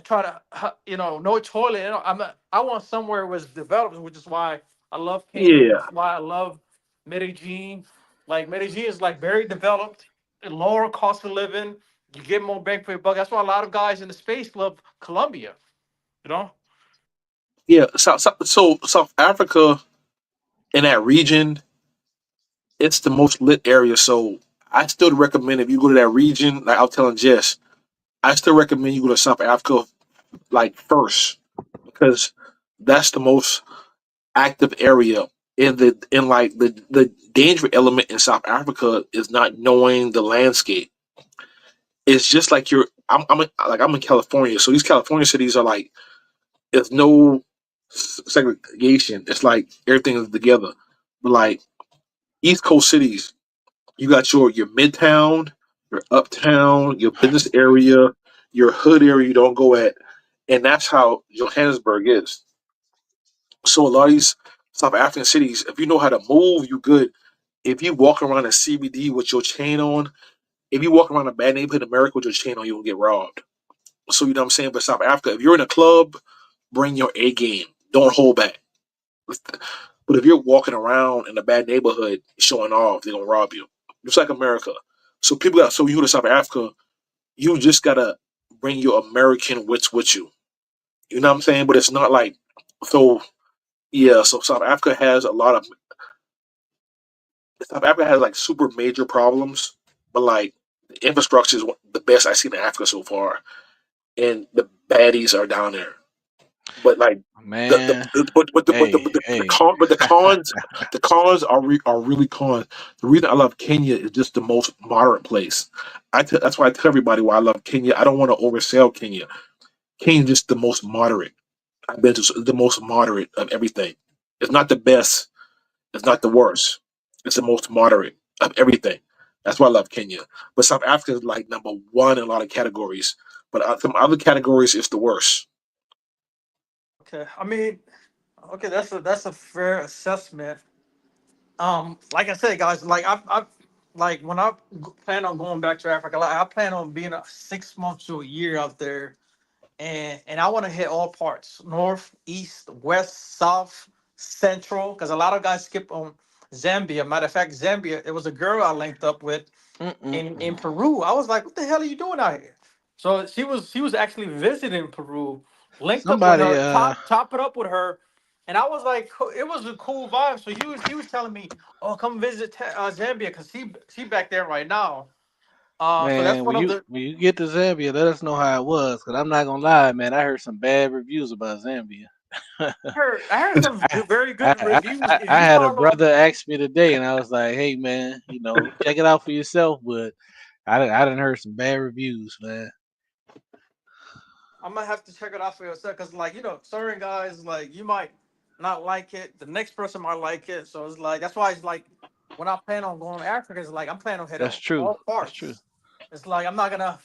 try to no toilet. I want somewhere where it's developed, which is why I love Kenya. Which Yeah, is why I love Medellin. Like Medellin is like very developed, lower cost of living. You get more bang for your buck. That's why a lot of guys in the space love Colombia. You know. yeah. So South Africa in that region, it's the most lit area. So I still recommend if you go to that region, like I was telling Jess, I still recommend you go to South Africa like first because that's the most active area. In like the danger element in South Africa is not knowing the landscape. It's just like I'm in California, so these California cities are like there's no segregation. It's like everything is together. But like East Coast cities, you got your midtown, your uptown, your business area, your hood area you don't go at, and that's how Johannesburg is. So a lot of these South African cities, if you know how to move, you good. If you walk around a CBD with your chain on, if you walk around a bad neighborhood in America with your chain on, you will get robbed. So you know what I'm saying. But South Africa, if you're in a club, bring your A game. Don't hold back. But if you're walking around in a bad neighborhood showing off, they're gonna rob you. Just like America. So you go to South Africa, you just gotta bring your American wits with you. You know what I'm saying? But it's not like so. Yeah. So South Africa has like super major problems, but like the infrastructure is the best I've seen in Africa so far, and the baddies are down there. But like Man, hey, hey. but the cons are really cons. The reason I love Kenya is just the most moderate place. That's why I tell everybody why I love Kenya. I don't want to oversell Kenya. Kenya's just the most moderate. I've been to the most moderate of everything. It's not the best. It's not the worst. It's the most moderate of everything. That's why I love Kenya. But South Africa is like number one in a lot of categories. But some other categories, it's the worst. Okay. I mean, okay, that's a fair assessment. Like I said, guys, like I've like when I plan on going back to Africa, like I plan on being a 6 months to a year out there, and I want to hit all parts: north, east, west, south, Central, because a lot of guys skip on Zambia. Matter of fact, Zambia, it was a girl I linked up with in Mm-mm-mm. Peru. I was like, "What the hell are you doing out here?" So she was actually visiting Peru. Linked up with Somebody, her, top it up with her, and I was like, it was a cool vibe. So he was telling me, "Oh, come visit Zambia, because she back there right now." So that's man, one when of you the when you get to Zambia, let us know how it was. Cause I'm not gonna lie, man. I heard some bad reviews about Zambia. I heard some I, very I, good I, reviews. I If I you had a follow, brother ask me today, and I was like, "Hey, man, check it out for yourself." But I didn't heard some bad reviews, man. I might have to check it out for yourself, because, like, certain guys, like, you might not like it. The next person might like it. So it's like, that's why it's like, when I plan on going to Africa, it's like I'm planning on hitting That's true. all That's true. parts. It's like I'm not gonna.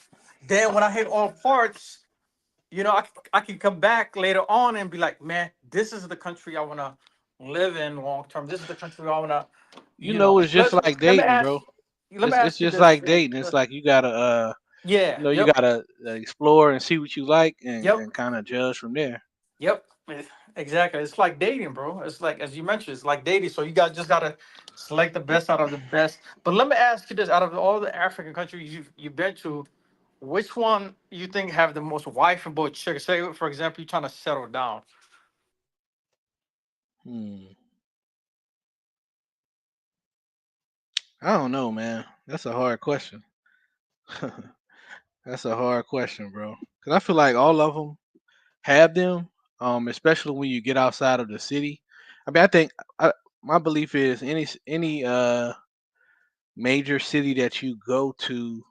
Then when I hit all parts, I can come back later on and be like, man, this is the country I wanna live in long term. This is the country I wanna, It's just Let like let me dating, bro. ask. Let me It's ask you just this. like dating. It's like you gotta Yeah. you Yep. gotta explore and see what you like Yep. and kind of judge from there. Yep, exactly. It's like dating, bro. It's like, as you mentioned, it's like dating. So you guys just gotta select the best out of the best. But let me ask you this: out of all the African countries you've been to, which one you think have the most wifeable chicks? Say, for example, you're trying to settle down. Hmm. I don't know, man. That's a hard question. That's a hard question, bro. Cause I feel like all of them have them, especially when you get outside of the city. I mean, my belief is any major city that you go to.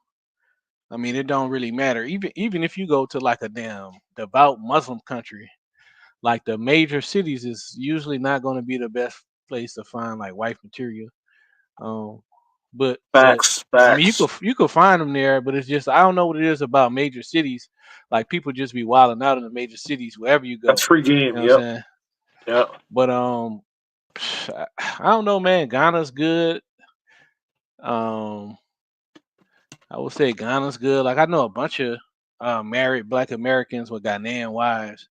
I mean, it don't really matter. Even if you go to like a damn devout Muslim country, like the major cities is usually not going to be the best place to find like wife material. Um, but Facts, I mean, facts. you could find them there, but it's just I don't know what it is about major cities. Like people just be wilding out in the major cities wherever you That's go. free You game. know what I'm Yep. saying? Yep. But I don't know, man. Ghana's good. Um, I would say Ghana's good. Like I know a bunch of married Black Americans with Ghanaian wives.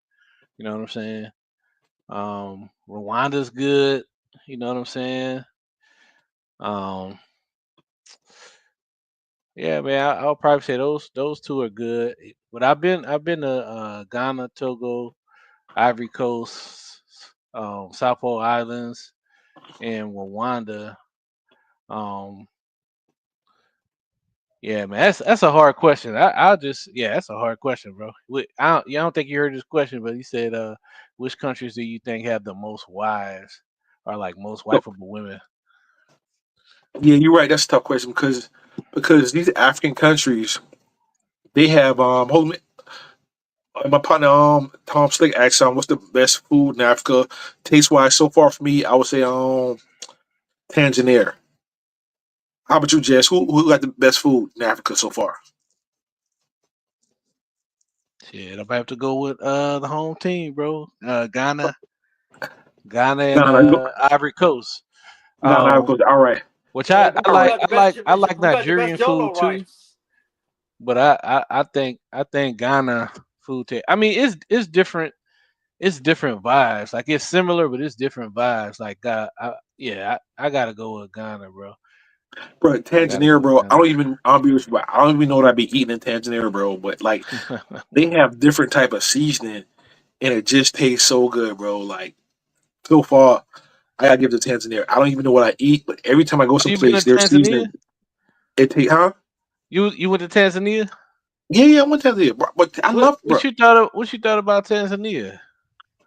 You know what I'm saying? Rwanda's good. You know what I'm saying? Um, yeah, man. I'll probably say those two are good. But I've been to Ghana, Togo, Ivory Coast, South Pole Islands, and Rwanda. Um, yeah, man, that's a hard question. I'll just yeah, that's a hard question, bro. I don't think you heard this question, but he said, which countries do you think have the most wives or like most So, wifeable women? yeah, you're right. That's a tough question because these African countries they have hold me. My partner Tom Slick asked what's the best food in Africa taste wise so far for me. I would say Tanzania. How about you, Jess? Who got the best food in Africa so far? Shit, I'm gonna have to go with the home team, bro. Ghana and Ghana. Ivory Coast. Ghana. Um, All right. which All Who right. got the best? I like Who got the best Nigerian food Jolo too, rice? but I think Ghana food. I mean, it's different. It's different vibes. Like it's similar, but it's different vibes. Like yeah, I gotta go with Ghana, bro. Bro, I gotta Tanzania, go with bro. Ghana. I'll be honest, but I don't even know what I'd be eating in Tanzania, bro. But like, they have different type of seasoning, and it just tastes so good, bro. Like so far, I gotta give it to Tanzania. I don't even know what I eat, but every time I go Oh, you been someplace, to their Tanzania? seasoning, it take, huh? You went to Tanzania? Yeah, yeah, I went to Tanzania, bro. But I love, bro. What you thought about Tanzania?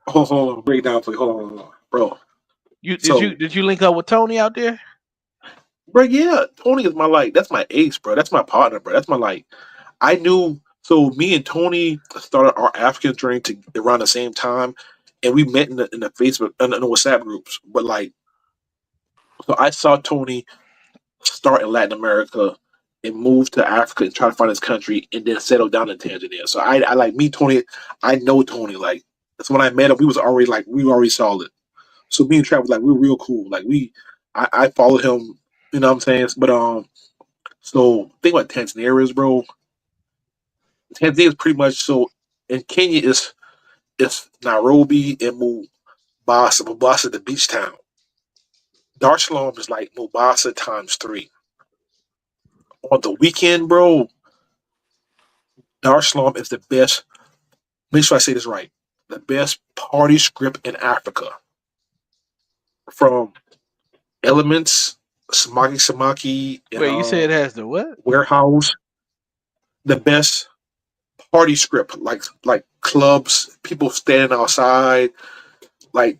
Hold on, break it down for you. Hold on, bro. You So, did you link up with Tony out there? bro, yeah, Tony is my like, that's my ace, bro. That's my partner, bro. That's my like. I knew. So me and Tony started our African journey to around the same time, and we met in the Facebook in the WhatsApp groups. But like, so I saw Tony start in Latin America and move to Africa and try to find his country, and then settle down in Tanzania. So I like me, Tony. I know Tony. Like, so when I met him, we were already solid. So me and Travis, like, we were real cool. Like I followed him. You know what I'm saying? But so thing about Tanzania is, bro. Tanzania is pretty much so. In Kenya is Nairobi and Mombasa, the beach town. Dar es Salaam is like Mombasa times three. On the weekend, bro, Dar es Salaam is the best. Make sure I say this right. The best party script in Africa. From Elements, Samaki Samaki, and Wait, you say it has the what? Warehouse. The best party script, like clubs, people standing outside. Like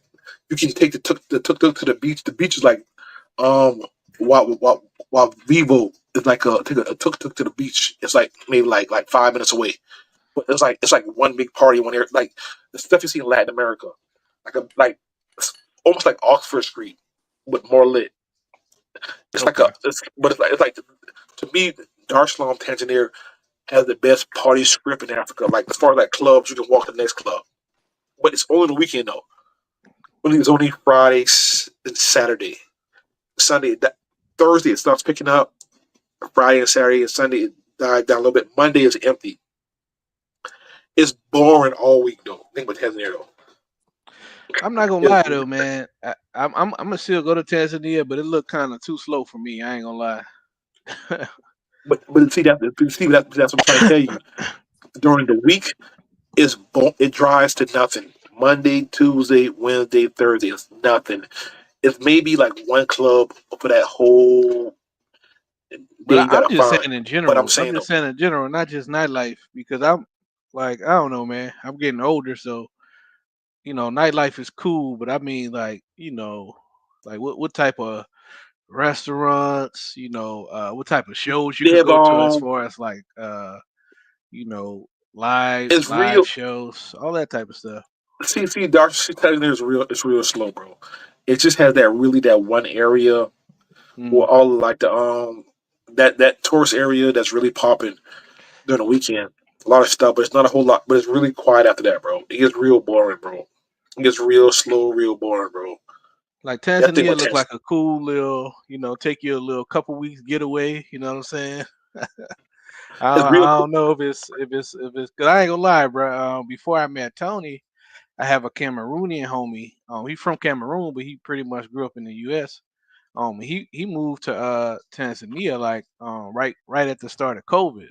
you can take the tuk tuk to the beach. The beach is like um while Vivo is like take a tuk tuk to the beach. It's like maybe like 5 minutes away. But it's like one big party one area, like the stuff you see in Latin America, like it's almost like Oxford Street, but more lit. It's like Okay. it's like to me, Dar es Salaam, Tanzania has the best party script in Africa. Like as far as like clubs, you can walk to the next club, but it's only the weekend though. It's only Friday and Saturday. Sunday, Thursday it starts picking up. Friday and Saturday and Sunday it died down a little bit. Monday is empty. It's boring all week though. Think about Tanzania though. I'm not gonna It's, lie though, man. I'm gonna still go to Tanzania, but it looked kind of too slow for me. I ain't gonna lie. but that's what I'm trying to tell you. During the week, it dries to nothing. Monday, Tuesday, Wednesday, Thursday, it's nothing. It's maybe like one club for that whole But day you I'm gotta just find. saying in But I'm general. I'm saying just though, saying in general, not just nightlife, because I'm like I don't know, man. I'm getting older, so nightlife is cool. But I mean, like like what type of restaurants, what type of shows you they could have go to as far as like you know it's live real. shows, all that type of stuff. See, Doctor C Tanzania is real. It's real slow, bro. It just has that one area where Mm. all like that tourist area that's really popping during the weekend. A lot of stuff, but it's not a whole lot. But it's really quiet after that, bro. It gets real boring, bro. It gets real slow, real boring, bro. Like That thing Tanzania with look Tanzania. like a cool little, take you a little couple weeks getaway. You know what I'm saying? It's real I cool. don't know if it's because I ain't gonna lie, bro. Before I met Tony, I have a Cameroonian homie. He from Cameroon, but he pretty much grew up in the U.S. He moved to Tanzania like right at the start of COVID,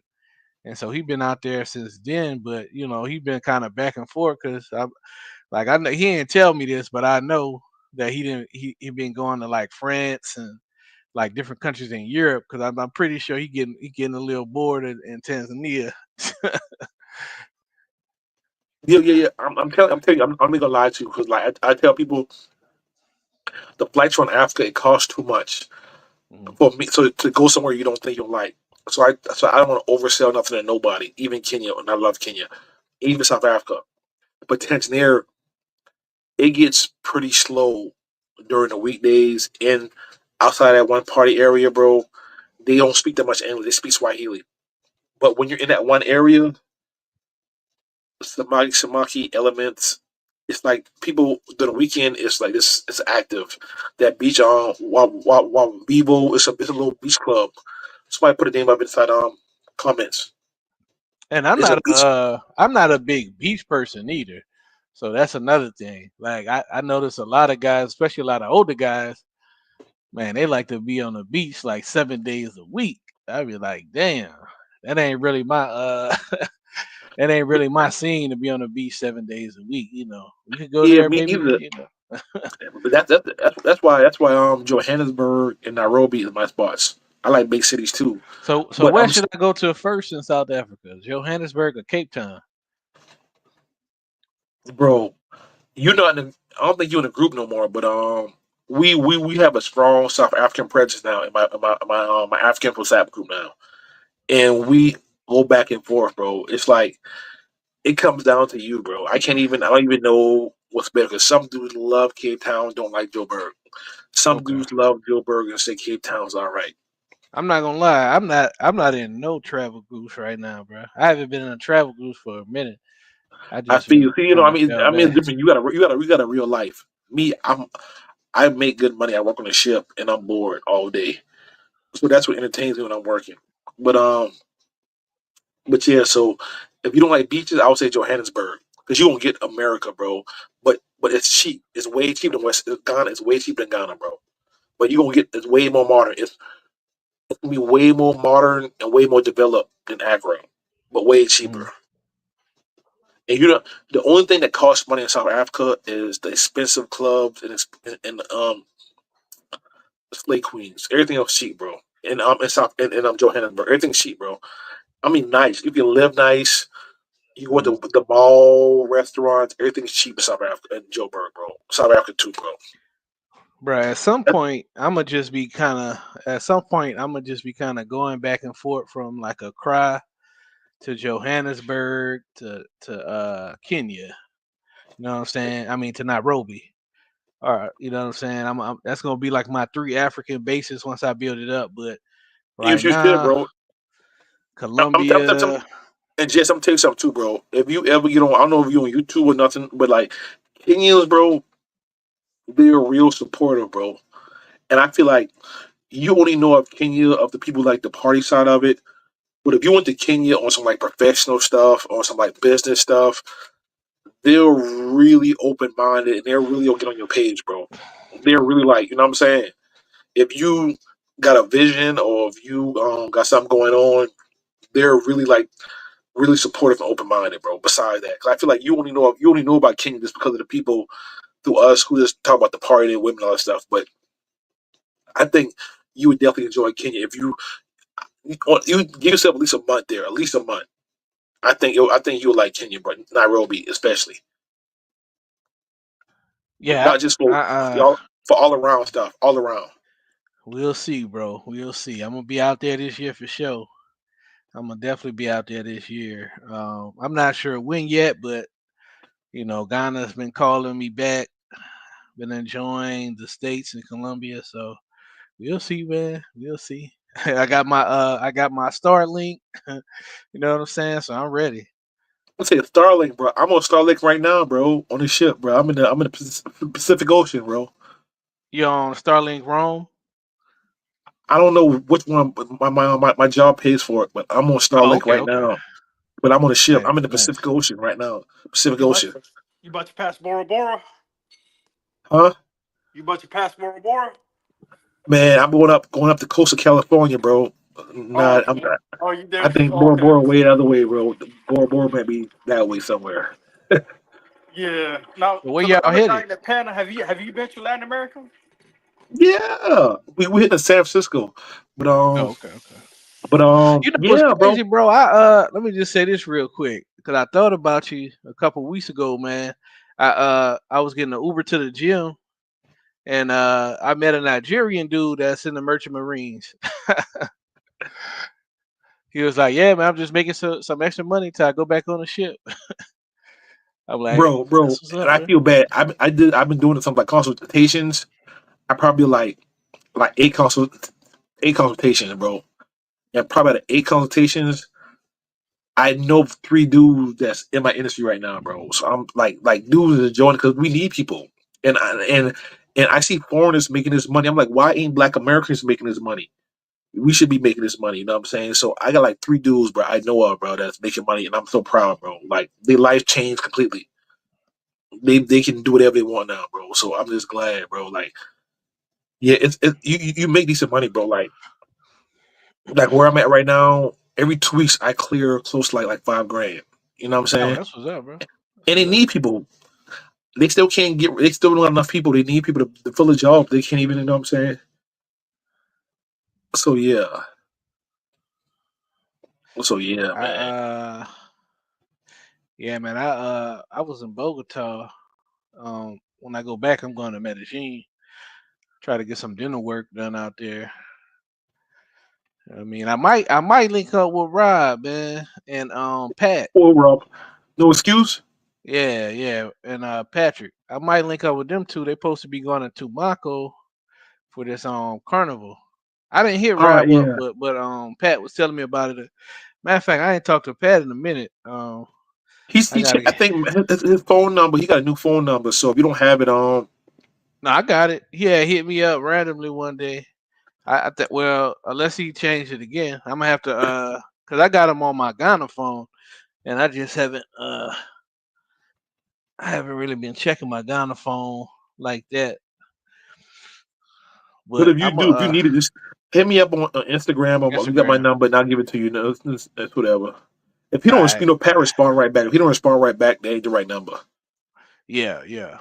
and so he been out there since then. But he been kind of back and forth because I know he didn't tell me this, but I know that he didn't he been going to like France and like different countries in Europe because I'm pretty sure he getting a little bored in Tanzania. Yeah, yeah, yeah. I'm telling you, I'm not gonna lie to you because like I tell people the flights from Africa it costs too much Mhm. for me. So to go somewhere you don't think you'll like. So I don't want to oversell nothing to nobody, even Kenya, and I love Kenya, even South Africa. But Tanzania, it gets pretty slow during the weekdays and outside that one party area, bro. They don't speak that much English. They speak Swahili. But when you're in that one area, Samaki elements. It's like people during the weekend. It's like this. It's active. That beach on while Vivo. It's a little beach club. Somebody put a name up inside comments. And I'm It's a not beach. I'm not a big beach person either. So that's another thing. Like I notice a lot of guys, especially a lot of older guys, man, they like to be on the beach like 7 days a week. I'd be like, damn, that ain't really my that ain't really my scene to be on the beach 7 days a week. We could go Yeah, there me maybe. either. But that's why Johannesburg and Nairobi is my spots. I like big cities too. So But where should I go to first in South Africa? Johannesburg or Cape Town? bro, you're not in. I don't think you're in a group no more. But we have a strong South African presence now in my African WhatsApp group now, and we go back and forth, bro. It's like it comes down to you, bro. I don't even know what's better because some dudes love Cape Town, don't like Joburg. Some Okay. dudes love Joburg and say Cape Town's all right. I'm not gonna lie. I'm not in no travel groups right now, bro. I haven't been in a travel group for a minute. I I just feel been you. See, kind of I fell mean, it's back. different. You got a real life. Me, I make good money. I work on a ship and I'm bored all day. So that's what entertains me when I'm working. But but yeah. So if you don't like beaches, I would say Johannesburg because you won't get America, bro. but it's cheap. It's way cheaper than West Ghana. It's way cheaper than Ghana, bro. But you gonna get it's way more modern. It's gonna be way more modern and way more developed than Accra, but way cheaper. Mm. And you know, the only thing that costs money in South Africa is the expensive clubs and slay queens. Everything else cheap, bro. And in South and Johannesburg, everything's cheap, bro. I mean, nice. You can live nice. You go to Mm. the mall, restaurants, everything's cheap in South Africa and Joburg, bro. South Africa too, bro. Bro, at some That- point, I'm gonna just be kind of. At some point, I'm gonna just be kind of going back and forth from like Accra to Johannesburg to Kenya. You know what I'm saying? I mean to Nairobi. All right, you know what I'm saying? That's gonna be like my 3 African bases once I build it up. But right If you should, now, bro. I'm Colombia. and Jess, I'm gonna tell you something too, bro. If you ever get on, I don't know if you on YouTube or nothing, but like Kenyans, bro, they're real supportive, bro. And I feel like you only know of Kenya of the people like the party side of it. But if you went to Kenya on some like professional stuff or some like business stuff, they're really open minded and they're really gonna get on your page, bro. They're really like, you know what I'm saying? If you got a vision or if you got something going on, they're really like really supportive and open minded, bro. Besides that, 'cause I feel like you only know about Kenya just because of the people through us who just talk about the party and women and all that stuff. But I think you would definitely enjoy Kenya if you give yourself at least a month there, at least a month. I think you'll like Kenya, but Nairobi especially, Yeah, not just I, for y'all for all around stuff, all around. we'll see, bro. We'll see. I'm gonna be out there this year for sure. I'm gonna definitely be out there this year. I'm not sure when yet, but Ghana's been calling me back. Been enjoying the states and Colombia, so we'll see, man. We'll see. I got my Starlink. You know what I'm saying? So I'm ready. Let's say Starlink, bro. I'm on Starlink right now, bro, on the ship, bro. I'm in the Pacific Ocean, bro. You on Starlink Rome? I don't know which one my job pays for it, but I'm on Oh, Starlink okay, right okay. now. But I'm on a ship. Nice, I'm in the nice. Pacific Ocean right now. Pacific You about Ocean, to, you about to pass Bora Bora? huh? You about to pass Bora Bora? Man, I'm going up the coast of California, bro. Oh, Not, I'm okay. not. Oh, you I there? think Oh, Bora okay. Bora way the other way, bro. Bora Bora might be that way somewhere. Yeah. Now, So where to the y'all other guy headed? in the panel, have you been to Latin America? Yeah, we hit in San Francisco, but Oh, okay, okay. What's yeah, bro. crazy, bro? I let me just say this real quick because I thought about you a couple weeks ago, man. I was getting an Uber to the gym and I met a Nigerian dude that's in the Merchant Marines. He was like, "Yeah, man, I'm just making some extra money till I go back on the ship." I'm like, Bro, "That's what's and up, I bro." feel bad. I've been doing some like consultations. I probably like eight consultations, bro. And probably out of eight consultations, I know three dudes that's in my industry right now, bro. So I'm like dudes are joining because we need people. And I see foreigners making this money. I'm like, why ain't Black Americans making this money? We should be making this money. You know what I'm saying? So I got like three dudes, bro. I know of, bro, that's making money, and I'm so proud, bro. Like their life changed completely. They can do whatever they want now, bro. So I'm just glad, bro. Like, yeah, you make decent money, bro. Like where I'm at right now, every 2 weeks I clear close to like 5 grand. You know what I'm Oh, saying? that's what's up, bro. That's And they what's up. need people. They still can't get. They still don't have enough people. They need people to fill a job. They can't even. You know what I'm saying? So yeah. So yeah, I man. yeah, man. I was in Bogota. When I go back, I'm going to Medellin. Try to get some dinner work done out there. I mean, I might link up with Rob, man, and Pat. Poor Rob. No excuse. Yeah, yeah, and Patrick. I might link up with them two. They supposed to be going to Tumaco for this carnival. I didn't hit All right. Rob up, Yeah. but Pat was telling me about it. Matter of fact, I ain't talked to Pat in a minute. I gotta I get. think his phone number. He got a new phone number. So if you don't have it No, I got it. Yeah, hit me up randomly one day. I think well, unless he changed it again, I'm gonna have to cause I got him on my Ghana phone and I just haven't I haven't really been checking my Ghana phone like that, But but if you I'm a do, if you need it, just hit me up on Instagram. Or you got my Instagram. number, and I'll give it to you. No, it's whatever. If he All don't, right. Pat respond right back. If he don't respond right back, that ain't the right number. Yeah, yeah.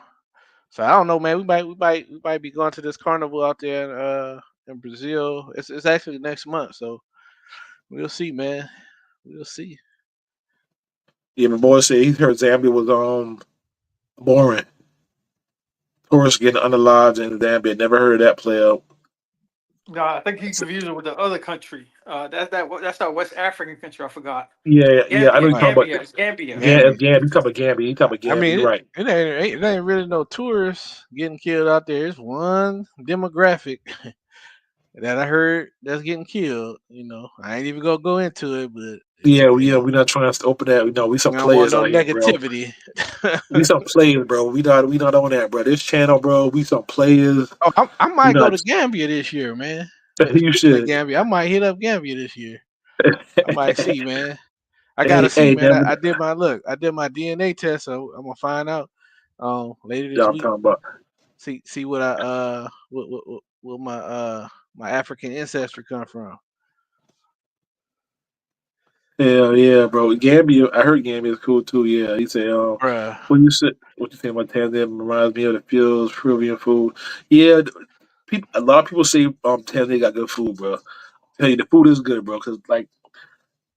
So I don't know, man. We might be going to this carnival out there in Brazil. It's actually next month, so we'll see, man. We'll see. Yeah, my boy said he heard Zambia was boring. Tourists getting unalived in Zambia. Never heard of that play out. No, I think he confused it with the other country. That's that West African country. I forgot. Yeah, yeah. I know Gambia, you're talking Right. about. Gambia, it's Gambia. Gambia. Gambia. You talking about Gambia. You talking about I Gambia. mean, You're right. it ain't really no tourists getting killed out there. It's one demographic that I heard that's getting killed. I ain't even gonna go into it, but Yeah, yeah. hey, We're not trying to open that. We we some don't want players no out here, bro. negativity. We some players, bro. We not on that, bro. This channel, bro. We some players. Oh, I We might go not. to Gambia this year, man. You Speaking of should. Gambia, I might hit up Gambia this year. I might see, man. I gotta Hey, see, hey, man. never. I did my look. I did my DNA test, so I'm gonna find out later this Y'all week. talking about? See what I what my African ancestry come from, Hell yeah, bro. Gambia. I heard Gambia is cool too. Yeah, he said, bruh. what you say about Tanzania reminds me of the fields, Peruvian food. Yeah, people. A lot of people say Tanzania got good food, bro. Tell you the food is good, bro. Cause like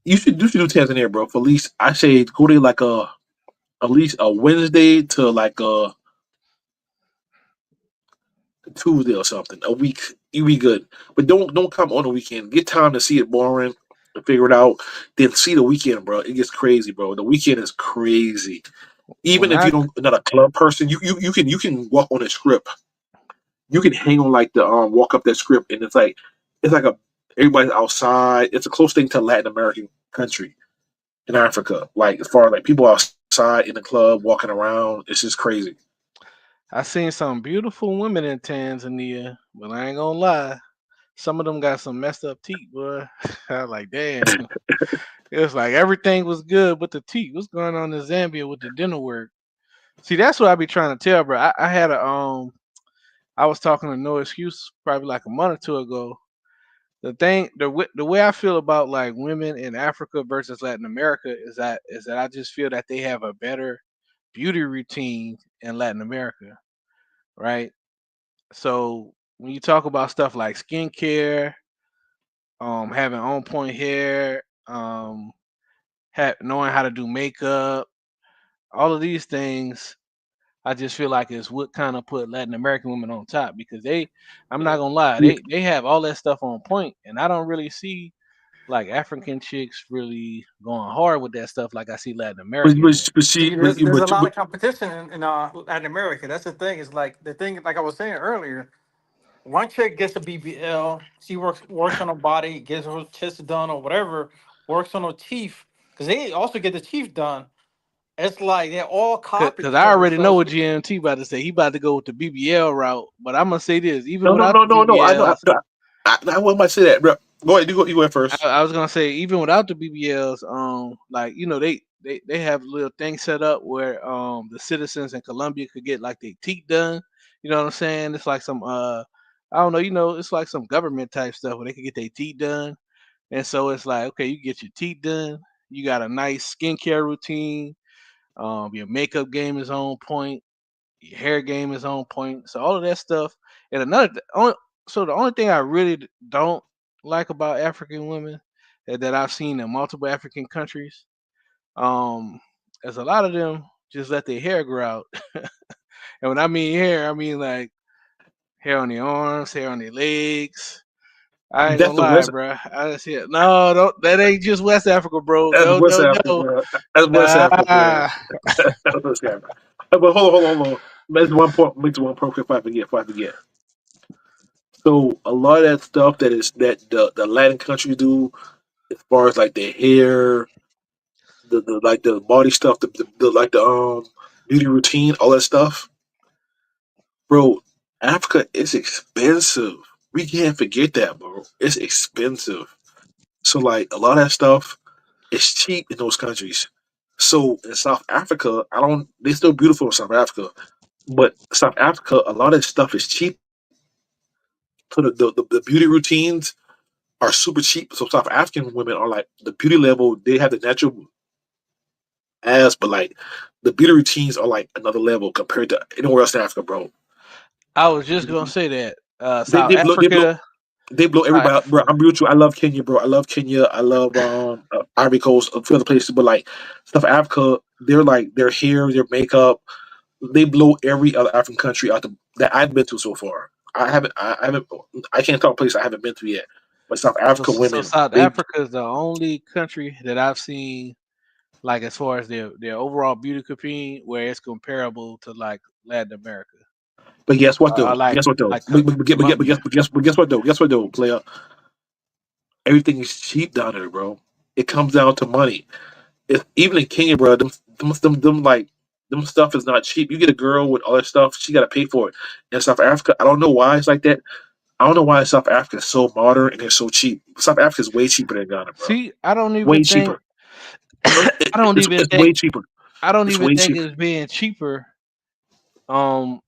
you should do Tanzania, bro. For at least I say go there like at least a Wednesday to like a Tuesday or something. A week, you be good. But don't come on the weekend. Get time to see it boring and figure it out. Then see the weekend, bro. It gets crazy, bro. The weekend is crazy. Even When if you I don't not a club person, you can walk on a strip. You can hang on like the walk up that strip, and it's like a everybody's outside. It's a close thing to Latin American country in Africa. Like as far as like people outside in the club walking around, it's just crazy. I seen some beautiful women in Tanzania, but I ain't gonna lie, some of them got some messed up teeth, boy. I was like, damn. It was like everything was good, but the teeth. What's going on in Zambia with the dental work? See, that's what I be trying to tell, bro. I had a I was talking to No Excuse probably like a month or two ago. The way I feel about like women in Africa versus Latin America is that I just feel that they have a better beauty routine in Latin America, right? So when you talk about stuff like skincare, having on point hair, knowing how to do makeup, all of these things, I just feel like it's what kind of put Latin American women on top because I'm not gonna lie, Yeah, they have all that stuff on point, and I don't really see like African chicks really going hard with that stuff like I see Latin but American but, women. but see, See, there's a lot but of competition in Latin America. That's the thing. It's like the thing, like I was saying earlier. One chick gets a BBL. She works on her body, gets her chest done or whatever. Works on her teeth because they also get the teeth done. It's like they all copy Cause each I other. already So know it's, what GMT about to say. He about to go with the BBL route, but I'm gonna say this: even no, no, without no, the no, no. I know. BBLs, I wouldn't might say that, bro. Go ahead. You go ahead first. I was gonna say even without the BBLs, like they have a little thing set up where the citizens in Colombia could get like their teeth done. You know what I'm saying? It's like some I don't know, it's like some government type stuff where they could get their teeth done. And so it's like, okay, you get your teeth done, you got a nice skincare routine, your makeup game is on point, your hair game is on point. So all of that stuff. And so the only thing I really don't like about African women that I've seen in multiple African countries, um, is a lot of them just let their hair grow out. And when I mean hair, I mean like hair on their arms, hair on their legs. I ain't That's gonna the lie, West. bro. I just hear no, don't. That ain't just West Africa, bro. That's No, West no, Africa, no. bro. That's West Africa, bro. Nah. That's West Africa. But hold on. That's one point. Make one point. If I forget, So a lot of that stuff that the Latin countries do, as far as like the hair, the like the body stuff, the like the beauty routine, all that stuff, bro. Africa is expensive. We can't forget that, bro. It's expensive. So like a lot of that stuff is cheap in those countries. So in South Africa, I don't. They still beautiful in South Africa, but South Africa, a lot of stuff is cheap. So the beauty routines are super cheap. So South African women are like the beauty level. They have the natural ass, but like the beauty routines are like another level compared to anywhere else in Africa, bro. I was just gonna say that They South they blow they blow Africa, they blow South everybody out, bro. I'm mutual. I love Kenya, bro. I love Kenya. I love Ivory Coast, a few other places, but like South Africa, they're like their hair, their makeup, they blow every other African country out that I've been to so far. I haven't, I can't talk a place I haven't been to yet. But South Africa so women, South they, Africa is the only country that I've seen, like as far as their overall beauty competing, where it's comparable to like Latin America, but guess what or though? like Guess what though? like Colombia. But guess what though? Guess what though, player? Everything is cheap down there, bro. It comes down to money. Even in Kenya, bro, them like them stuff is not cheap. You get a girl with all that stuff, she got to pay for it. In South Africa, I don't know why it's like that. I don't know why South Africa is so modern and it's so cheap. South Africa is way cheaper than Ghana, bro. See, I don't even Way think cheaper. It, I don't even it's think way cheaper. I don't It's even way think cheaper. it's being cheaper. Um,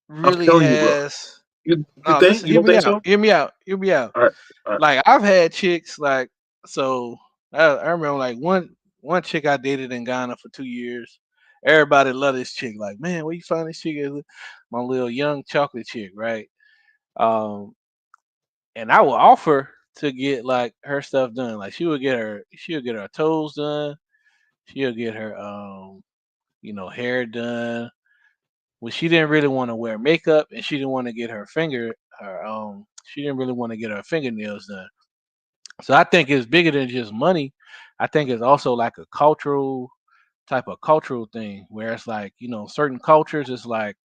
I'm really telling you, bro. has You no. think? Listen, You hear don't me think out. so? Hear me out. Hear me out. All right, all right. Like I've had chicks like so. I remember like one chick I dated in Ghana for 2 years. Everybody loved this chick. Like, man, where you find this chick? My little young chocolate chick, right? Um, and I would offer to get like her stuff done. Like she'll get her toes done. She'll get her hair done. Well, she didn't really want to wear makeup, and she didn't want to get she didn't really want to get her fingernails done. So I think it's bigger than just money. I think it's also like a cultural thing where it's like, certain cultures it's like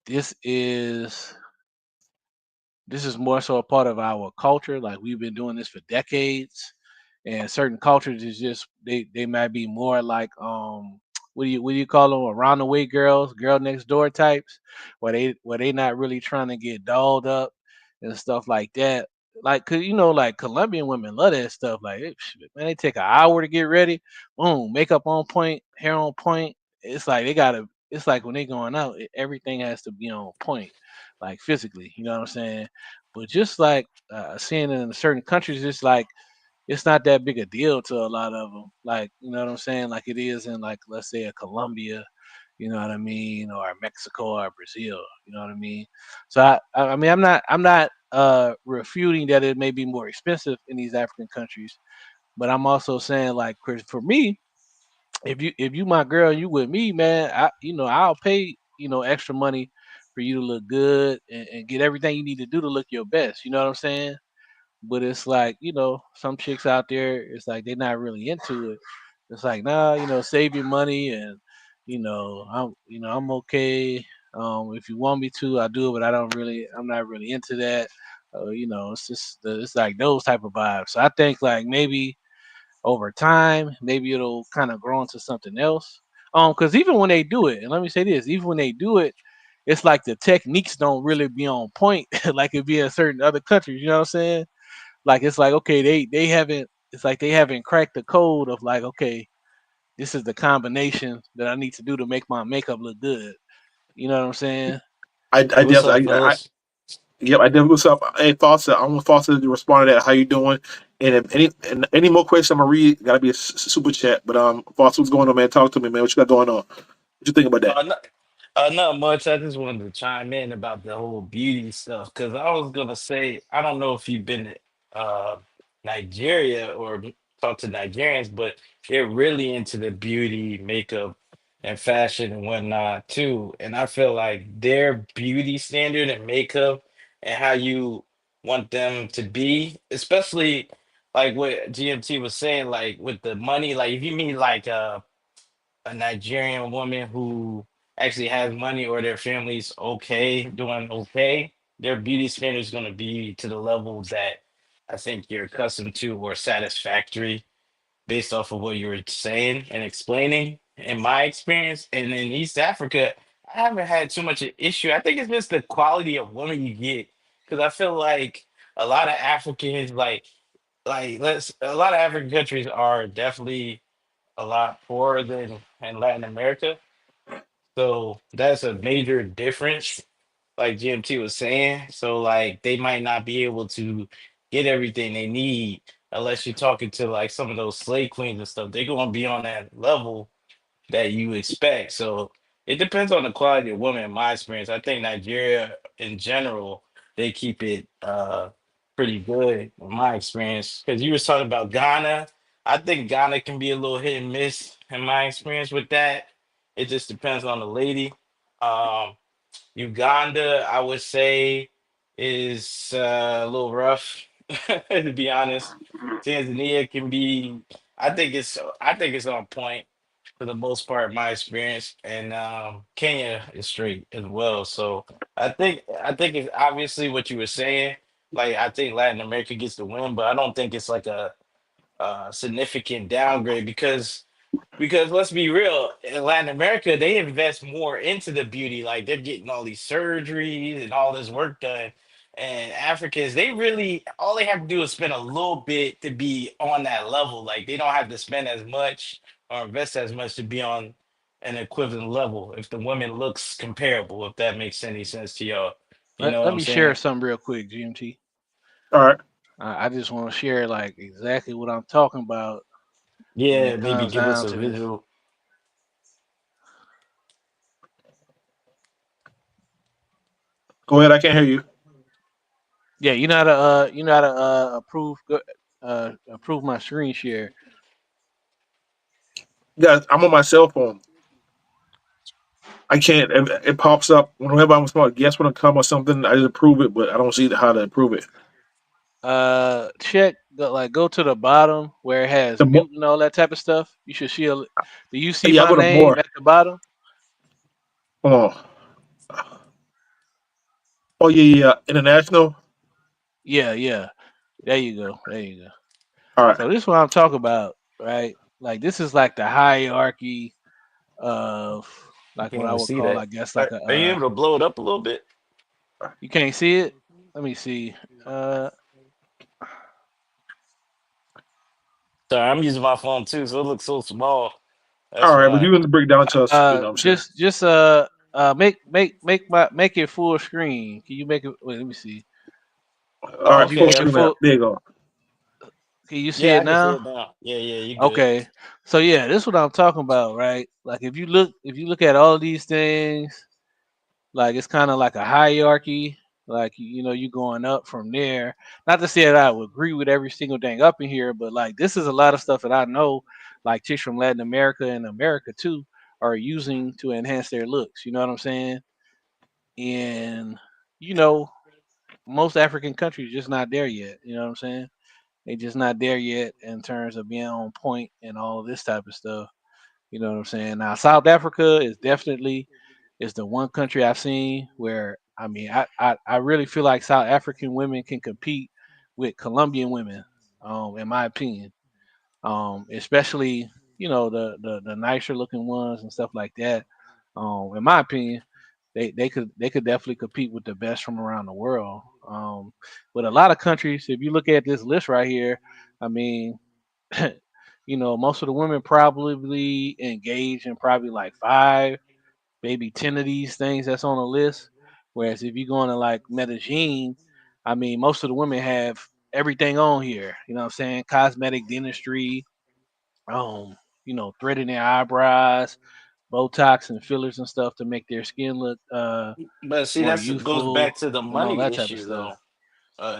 this is this is more so a part of our culture. Like we've been doing this for decades, and certain cultures is just they might be more like what do you call them, around the way girls, girl next door types, where they not really trying to get dolled up and stuff like that. Like, 'cause, like Colombian women love that stuff. Like, man, they take an hour to get ready, boom, makeup on point, hair on point. It's like they gotta. It's like when they going out, everything has to be on point, like physically. You know what I'm saying? But just like seeing it in certain countries, it's like it's not that big a deal to a lot of them. Like, you know what I'm saying? Like it is in, like, let's say a Colombia, you know what I mean, or Mexico or Brazil, you know what I mean. So I mean I'm not refuting that it may be more expensive in these African countries, but I'm also saying like for me, if you my girl, you with me, man, I'll pay extra money for you to look good and get everything you need to do to look your best. You know what I'm saying? But it's like, some chicks out there, it's like they're not really into it. It's like, nah, save your money and I'm okay. If you want me to, I do, but I'm not really into that. It's just it's like those type of vibes. So I think like maybe over time, maybe it'll kind of grow into something else. Because even when they do it, and let me say this, even when they do it, it's like the techniques don't really be on point like it be in certain other countries. You know what I'm saying? Like it's like, okay, they haven't. It's like they haven't cracked the code of like, okay, this is the combination that I need to do to make my makeup look good. You know what I'm saying? I Hey, what's guess up, I fellas? yep, I definitely what's up. Hey Foster, I want Foster to respond to that. How you doing? And if any more questions I'm gonna read, gotta be a super chat. But Foster, what's going on, man? Talk to me, man. What you got going on? What you think about that? No, not much. I just wanted to chime in about the whole beauty stuff because I was gonna say I don't know if you've been to Nigeria or talked to Nigerians, but they're really into the beauty, makeup, and fashion and whatnot too. And I feel like their beauty standard and makeup and how you want them to be, especially like what GMT was saying, like with the money, like if you mean like a Nigerian woman who actually has money or their family's okay, doing okay, their beauty standard is going to be to the level that I think you're accustomed to or satisfactory based off of what you were saying and explaining. In my experience, and in East Africa, I haven't had too much an issue. I think it's just the quality of woman you get because I feel like a lot of Africans, like let's a lot of African countries are definitely a lot poorer than in Latin America. So that's a major difference, like GMT was saying. So like they might not be able to get everything they need unless you're talking to like some of those slave queens and stuff. They're gonna be on that level that you expect. So it depends on the quality of woman in my experience. I think Nigeria in general, they keep it pretty good in my experience. Because you was talking about Ghana. I think Ghana can be a little hit and miss in my experience with that. It just depends on the lady. Um, Uganda, I would say, is a little rough, to be honest. Tanzania can be. I think it's on point for the most part, in my experience, and Kenya is straight as well. So I think it's obviously what you were saying. Like I think Latin America gets the win, but I don't think it's like a significant downgrade because let's be real, in Latin America, they invest more into the beauty. Like they're getting all these surgeries and all this work done. And Africans, they really all they have to do is spend a little bit to be on that level. Like they don't have to spend as much or invest as much to be on an equivalent level if the woman looks comparable, if that makes any sense to y'all. You know what Let I'm me share saying? something real quick, GMT. All right, I just want to share like exactly what I'm talking about when Yeah, it maybe comes give us down a to this. visual. go ahead. I can't hear you. Yeah, you know how to approve my screen share. Guys, I'm on my cell phone. I can't. It pops up whenever I'm smart. Guess when it come or something. I just approve it, but I don't see how to approve it. Check go to the bottom where it has The more, mute and all that type of stuff. You should see do you see yeah, I my go to name more. at the bottom? Hold on. Oh yeah, yeah, yeah. International. Yeah, yeah. There you go. There you go. All right. So this is what I'm talking about, right? Like this is like the hierarchy of like Can't what I even would see call, that. I guess, like a Are you able to blow it up a little bit? you can't see it. Let me see. Uh, Sorry, I'm using my phone too, so it looks so small. That's All right. But why. you can break down to us. You know what I'm saying? just make it full screen. Can you make it? Wait, let me see. All Oh, right. Did you Full okay. make it screen now. full? There you go. Can you see Yeah, it I can see now? it now. Yeah, yeah, you good. Okay. So yeah, this is what I'm talking about, right? Like if you look at all these things, like it's kind of like a hierarchy. Like you know, you going up from there. Not to say that I would agree with every single thing up in here, but like this is a lot of stuff that I know, like chicks from Latin America and America too, are using to enhance their looks. You know what I'm saying? And you know, most African countries just not there yet. You know what I'm saying? They just not there yet in terms of being on point and all of this type of stuff. You know what I'm saying? Now South Africa is definitely is the one country I've seen where I mean I really feel like South African women can compete with Colombian women, in my opinion. Especially, you know, the nicer looking ones and stuff like that. In my opinion, they could definitely compete with the best from around the world. With a lot of countries, if you look at this list right here, I mean, you know, most of the women probably engage in probably like five, maybe 10 of these things that's on the list. Whereas if you go into like Medellin, I mean, most of the women have everything on here. You know what I'm saying? Cosmetic dentistry, um, you know, threading their eyebrows, Botox and fillers and stuff to make their skin look But see, more that's goes back youthful to the and all money that type of issue stuff. though.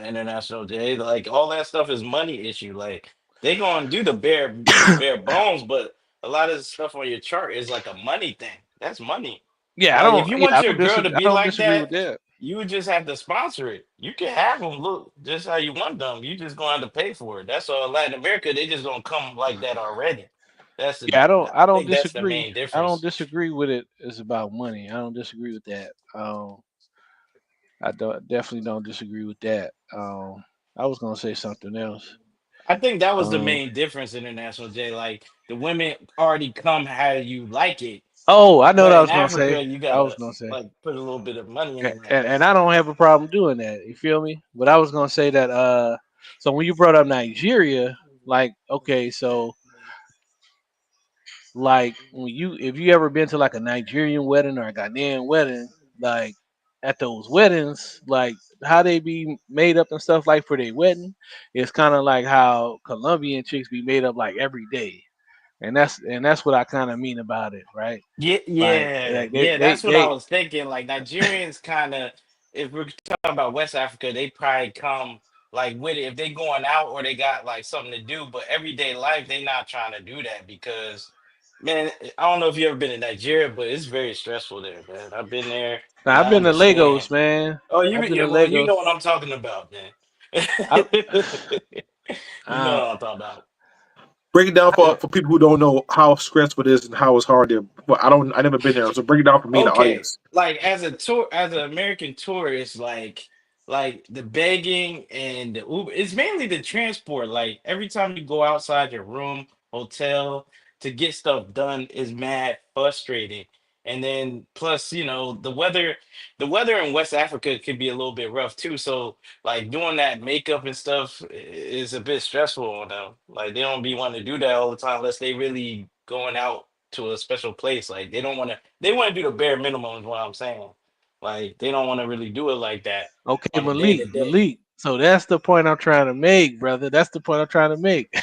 International Day, like all that stuff is money issue. Like they gonna do the bare bones, but a lot of the stuff on your chart is like a money thing. That's money. Like if you want your girl to I be don't like disagree with that, that. you would just have to sponsor it. You can have them look just how you want them. You just gonna have to pay for it. That's all. Latin America, they just gonna come like that already. That's the. Yeah, I I don't think that's the disagree. main I don't difference. disagree with it. It's about money. I don't disagree with that. Definitely don't disagree with that. I was gonna say something else. I think that was the Um, main difference, International J. Like the women already come how you like it, oh, I know what but I in was gonna say. Africa, you I was gotta gonna say, like put a little bit of money in there. and I don't have a problem doing that. You feel me? But I was gonna say that. So when you brought up Nigeria, like, okay, so like when you if you ever been to like a Nigerian wedding or a Ghanaian wedding, like at those weddings, like how they be made up and stuff like for their wedding, it's kind of like how Colombian chicks be made up like every day, and that's what I kind of mean about it, right? Yeah, yeah, Like yeah. That's what I they was thinking. Like Nigerians, kind of, if we're talking about West Africa, they probably come like with it if they going out or they got like something to do. But everyday life, they not trying to do that because, man, I don't know if you ever been to Nigeria, but it's very stressful there, man. I've been there Now and I've I been to understand. Lagos, man. Oh, I've been yeah, to well, you know Lagos. what I'm talking about, man. I You know uh, what I'm talking about. Break it down I for people who don't know how stressful it is and how it's hard there. Well, I never been there, so break it down for me and the Okay, audience. like as an American tourist, like the begging and the Uber, it's mainly the transport. Like every time you go outside your room, hotel to get stuff done is mad frustrating. And then plus, the weather in West Africa could be a little bit rough too. So like doing that makeup and stuff is a bit stressful on them. Like they don't be wanting to do that all the time unless they really going out to a special place. Like they want to do the bare minimum is what I'm saying. Like they don't want to really do it like that okay, on a day to Malik, day. Malik. So that's the point I'm trying to make, brother. That's the point I'm trying to make.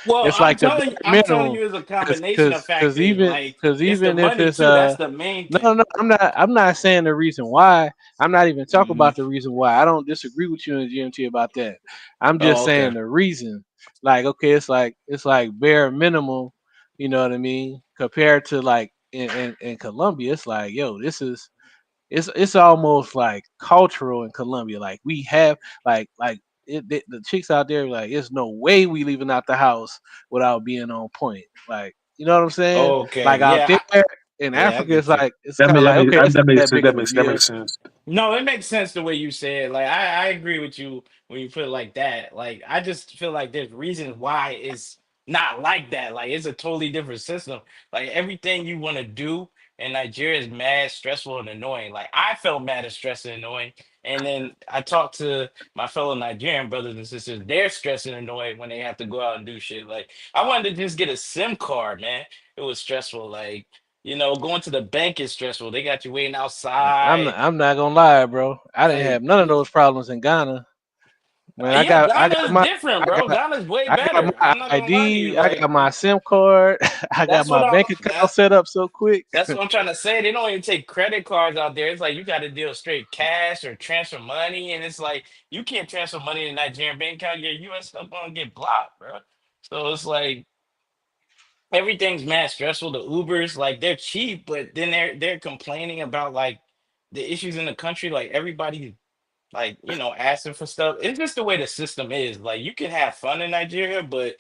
Well, It's I'm like the telling you, bare I'm telling minimum, you, it's a cause combination of cause cause factors. even Like cause it's the even if money it's too. That's the main no, thing. no, I'm not saying the reason why. I'm not even talking Hmm. about the reason why. I don't disagree with you and GMT about that. I'm just Oh, saying okay. the reason. Like, okay, it's like bare minimum, you know what I mean? Compared to like in Colombia, it's like, yo, this is it's almost like cultural in Colombia. Like we have the chicks out there like there's no way we leaving out the house without being on point. Like you know what I'm saying? Okay. Like out Yeah. there in Yeah, I Africa, it's get you. like it's kind of like okay, it's That not makes that sense. big of a That deal. makes sense. No, it makes sense the way you say it. Like I agree with you when you put it like that. Like I just feel like there's reasons why it's not like that. Like it's a totally different system. Like everything you want to do in Nigeria is mad stressful and annoying. Like I felt mad and stressed and annoying. And then I talked to my fellow Nigerian brothers and sisters. They're stressed and annoyed when they have to go out and do shit. Like I wanted to just get a SIM card, man. It was stressful. Like going to the bank is stressful. They got you waiting outside. I'm not gonna lie, bro. I didn't have Like, none of those problems in Ghana. Man, yeah, I Ghana got is my different, I bro. got Ghana's way I got better. my I'm not gonna lie to you. ID, I Like, got my SIM card, I got that's my what bank I'm. account set up so quick. That's what I'm trying to say. They don't even take credit cards out there. It's like you got to deal straight cash or transfer money, and it's like you can't transfer money in Nigerian bank account. Your U.S. stuff gonna get blocked, bro. So it's like everything's mad stressful. The Ubers, like they're cheap, but then they're complaining about like the issues in the country. Like everybody like asking for stuff. It's just the way the system is. Like you can have fun in Nigeria, but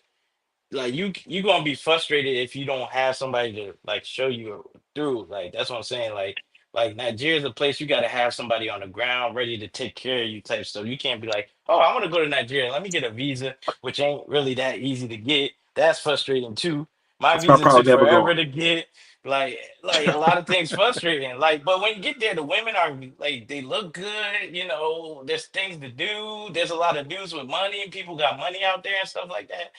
like you gonna be frustrated if you don't have somebody to like show you through. Like that's what I'm saying. Like Nigeria's a place you gotta have somebody on the ground ready to take care of you type stuff. You can't be like, oh, I want to go to Nigeria. Let me get a visa, which ain't really that easy to get. That's frustrating too. My That's why I visa took probably never go. forever to get. Like a lot of things frustrating. Like, but when you get there, the women are like they look good. There's things to do. There's a lot of dudes with money. People got money out there and stuff like that.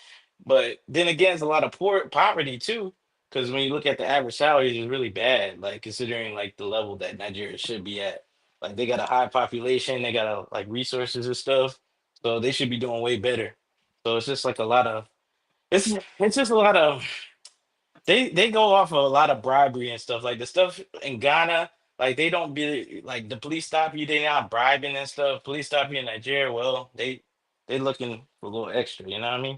But then again, it's a lot of poverty too, because when you look at the average salaries, it's really bad. Like considering like the level that Nigeria should be at. Like they got a high population, they got like resources and stuff, so they should be doing way better. So it's just like a lot of it's just a lot of they go off of a lot of bribery and stuff. Like the stuff in Ghana, like they don't be like the police stop you, they not bribing and stuff. Police stop you in Nigeria, well, they looking for a little extra. You know what I mean?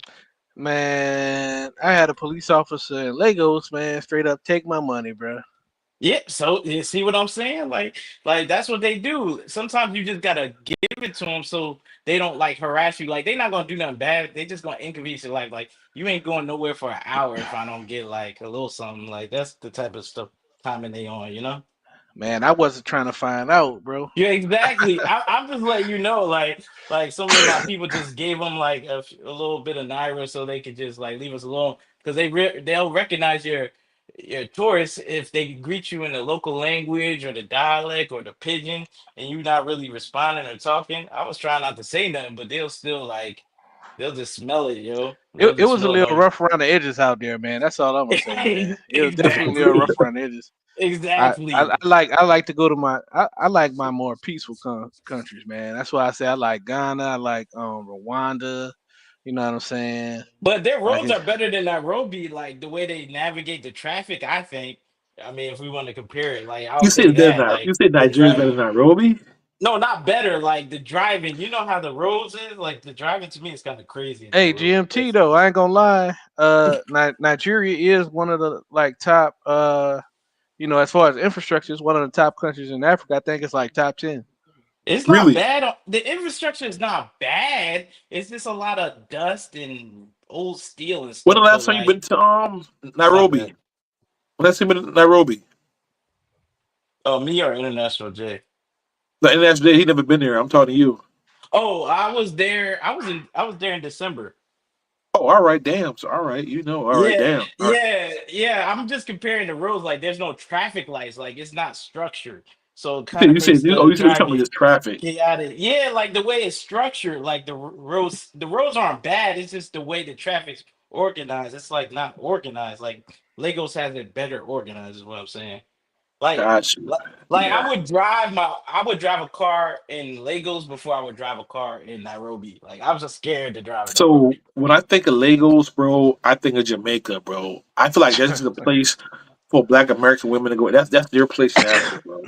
Man, I had a police officer in Lagos, man, straight up take my money, bro. Yeah, so you see what I'm saying? Like that's what they do. Sometimes you just gotta give it to them so they don't like harass you. Like they not gonna do nothing bad. They just gonna inconvenience your life. Like you ain't going nowhere for an hour if I don't get like a little something. Like that's the type of stuff timing they on. Man, I wasn't trying to find out, bro. Yeah, exactly. I'm just letting you know, like so many of my people just gave them like a little bit of naira so they could just like leave us alone because they'll recognize your tourists if they greet you in the local language or the dialect or the pidgin and you not really responding or talking. I was trying not to say nothing, but they'll still like They'll just smell it, yo. It, They'll it just was a smell it little from rough around the edges out there, man. That's all I'm gonna say, man. It was definitely a little rough exactly, around the edges. I exactly. like to go to I like my more peaceful countries, man. That's why I say I like Ghana, I like Rwanda. You know what I'm saying? But their Like roads it's are better than Nairobi. Like the way they navigate the traffic, I think. I mean, if we want to compare it, like I'll You say said better that. than Like you said the Nigeria's drive. better than Nairobi. No, not better. Like the driving. You know how the roads is. Like the driving to me is kind of crazy in hey Nairobi. GMT though, I ain't gonna lie. Nigeria is one of the like top as far as infrastructure, it's one of the top countries in Africa. I think it's like top 10. It's not Really? bad. The infrastructure is not bad. It's just a lot of dust and old steel and When the stuff. But last time you like, been to it's not Nairobi? bad. When last time you been to Nairobi? Oh, me or International J? The international day, he never been there. I'm talking to you. Oh, I was there. I was there in December. Oh, all right, damn. So all right, you know, all right, Yeah, damn. All right. yeah. I'm just comparing the roads. Like, there's no traffic lights. Like, it's not structured, so it You said kind of you said makes oh the you said you're talking about driving just traffic. chaotic. Yeah, like the way it's structured. Like the roads aren't bad. It's just the way the traffic's organized. It's like not organized. Like Lagos has it better organized. Is what I'm saying. Like, Gotcha. li- like Yeah. I would drive a car in Lagos before I would drive a car in Nairobi. Like, I was just scared to drive in So Nairobi. when I think of Lagos, bro, I think of Jamaica, bro. I feel like that's just a place for Black American women to go. That's their place in Africa, bro.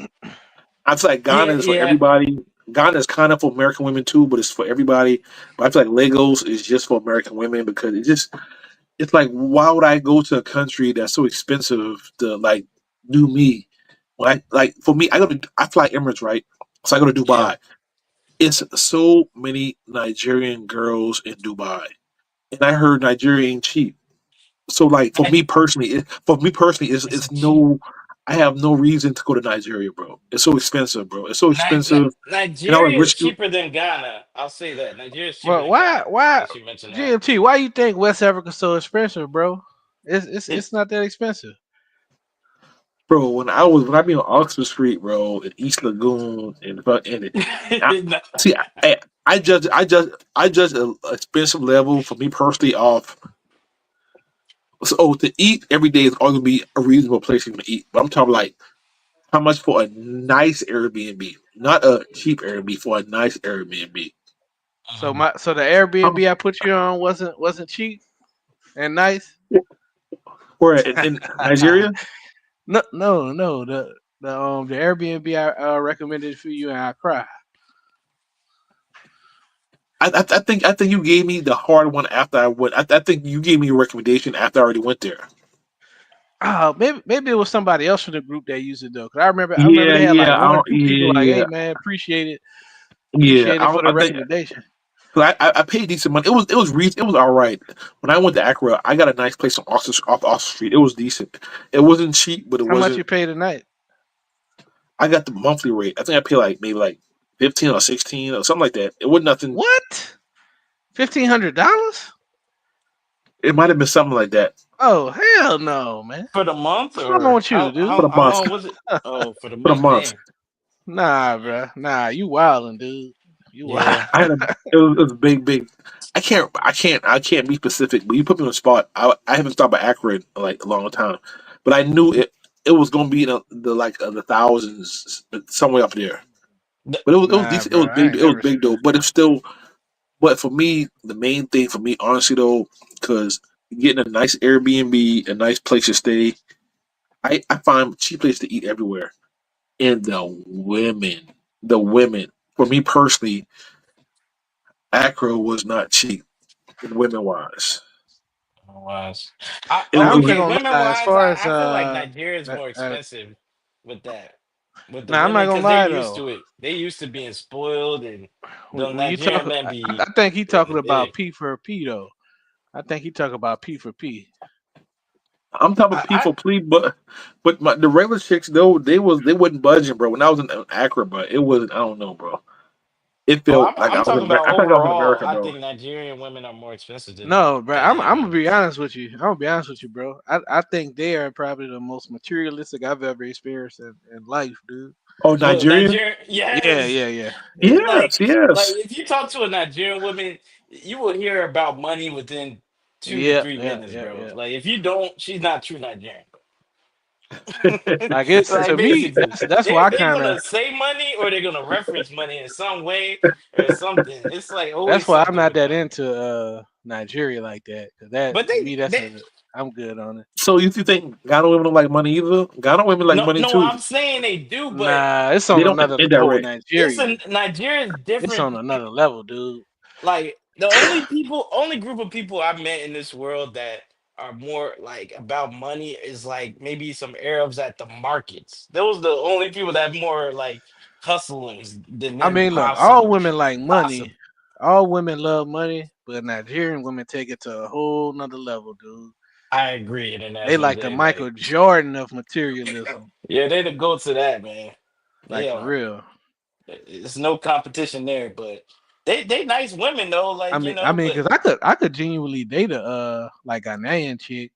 I feel like Ghana Yeah, is for yeah. everybody. Ghana is kind of for American women too, but it's for everybody. But I feel like Lagos is just for American women because it's like why would I go to a country that's so expensive to like do me? Like for me, I fly Emirates, right? So I go to Yeah. Dubai. It's so many Nigerian girls in Dubai, and I heard Nigeria ain't cheap. So like for me personally, it's It's cheap. no. I have no reason to go to Nigeria, bro. It's so expensive, bro. It's so expensive, and all the Nigeria is rich people, cheaper than Ghana. I'll say that. Nigeria is cheaper Well, than Ghana. why Since you mentioned that, GMT? Why you think West Africa's so expensive, bro? it, It's not that expensive. bro. When I be on Oxford Street, bro, in East Lagoon, I, see, I judge a expensive level for me personally off. So to eat every day is always gonna be a reasonable place for you to eat. But I'm talking like how much for a nice Airbnb, not a cheap Airbnb, for a nice Airbnb. So the Um, Airbnb I put you on wasn't cheap and nice. where in Nigeria, No. The Airbnb I recommended for you in Accra. I think you gave me the hard one after I went. I think you gave me a recommendation after I already went there. Oh, maybe it was somebody else from the group that used it though. Cause I remember Yeah, they had yeah, like one or two people like, yeah, "Hey man, yeah. appreciate it for the I think recommendation." 'cause I paid decent money. It was all right. When I went to Accra, I got a nice place on off Oxford Street. It was decent. It wasn't cheap, but it How much you wasn't. pay tonight? I got the monthly rate. I think I paid like maybe like 15 or 16 or something like that. It wasn't nothing. What? $1,500? It might have been something like that Oh hell no, man! for the month What's wrong or with you, dude? for the how month. long was it? Oh, for the For the month. month. Damn. Nah, bruh. Nah, you wildin', dude. You wild. Yeah. I had a it was big. I can't be specific, but you put me on the spot. I haven't thought about Accra in like a long time, but I knew it was gonna be in the thousands, somewhere up there. Th- But it was Nah, decent. bro. I ain't It was never big seen though. that. But it's still. But for me, the main thing for me, honestly though, because getting a nice Airbnb, a nice place to stay, I find cheap place to eat everywhere. And the women, for me personally, Accra was not cheap, women wise. Was Now I'm not okay? It gonna Women lie. As wise, far as I feel like Nigeria is more uh expensive with that with the now I'm not women gonna because they're lie used though. to it. They used to being spoiled, and the When you talk, Nigerian men I be think he talking about big. P for P though. I think he talking about P for P. I'm talking about I people, please, but the regular chicks though they wasn't budging, bro. When I was in Accra, bro, it wasn't. I don't know, bro. It oh, felt like I'm talking about I felt like I was in overall. America, I bro. think Nigerian women are more expensive than No, bro. Ghanaian I'm gonna women. be honest with you. I'm gonna be honest with you, bro. I think they are probably the most materialistic I've ever experienced in life, dude. Oh, Look, Nigerian. Nigerian, Yeah, yes. yeah, yeah, yeah. Yes, Like yes. if you talk to a Nigerian woman, you will hear about money within two to Yeah, three yeah, minutes, yeah, bro. yeah. Like if you don't, she's not true Nigerian. Like it's Like to me, basically, that's why I they're kind of gonna say money or they're gonna reference money in some way or something. It's like that's always why I'm something not with that them. into Nigeria like that. Cause that But to me, that's they a I'm good on it. So you think Ghana women don't like money either? Ghana women like no money no, too. I'm saying they do, but Nah, it's They on don't another admit that, level with right? it's Nigeria. a Nigeria's It's different. on another level, dude. Like the only group of people I've met in this world that are more like about money is like maybe some Arabs at the markets. Those the only people that more like hustlings than I them mean, look, all possible. women like money. Possible. All women love money, but Nigerian women take it to a whole nother level, dude. I agree, and They that's what like the they Michael like. Jordan of materialism, Yeah, they the go to that, man. like for Yeah, real. it's no competition there, but they nice women though, like Cause but I could genuinely date a like a Ghanaian chick.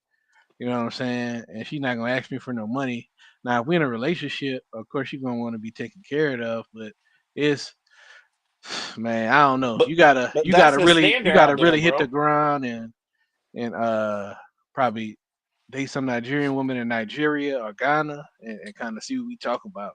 You know what I'm saying? And she's not gonna ask me for no money. Now, if we're in a relationship, of course she's gonna want to be taken care of. But it's man, I don't know. but but You that's gotta the standard out gotta there, really hit the bro. ground and probably date some Nigerian woman in Nigeria or Ghana and kind of see what we talk about.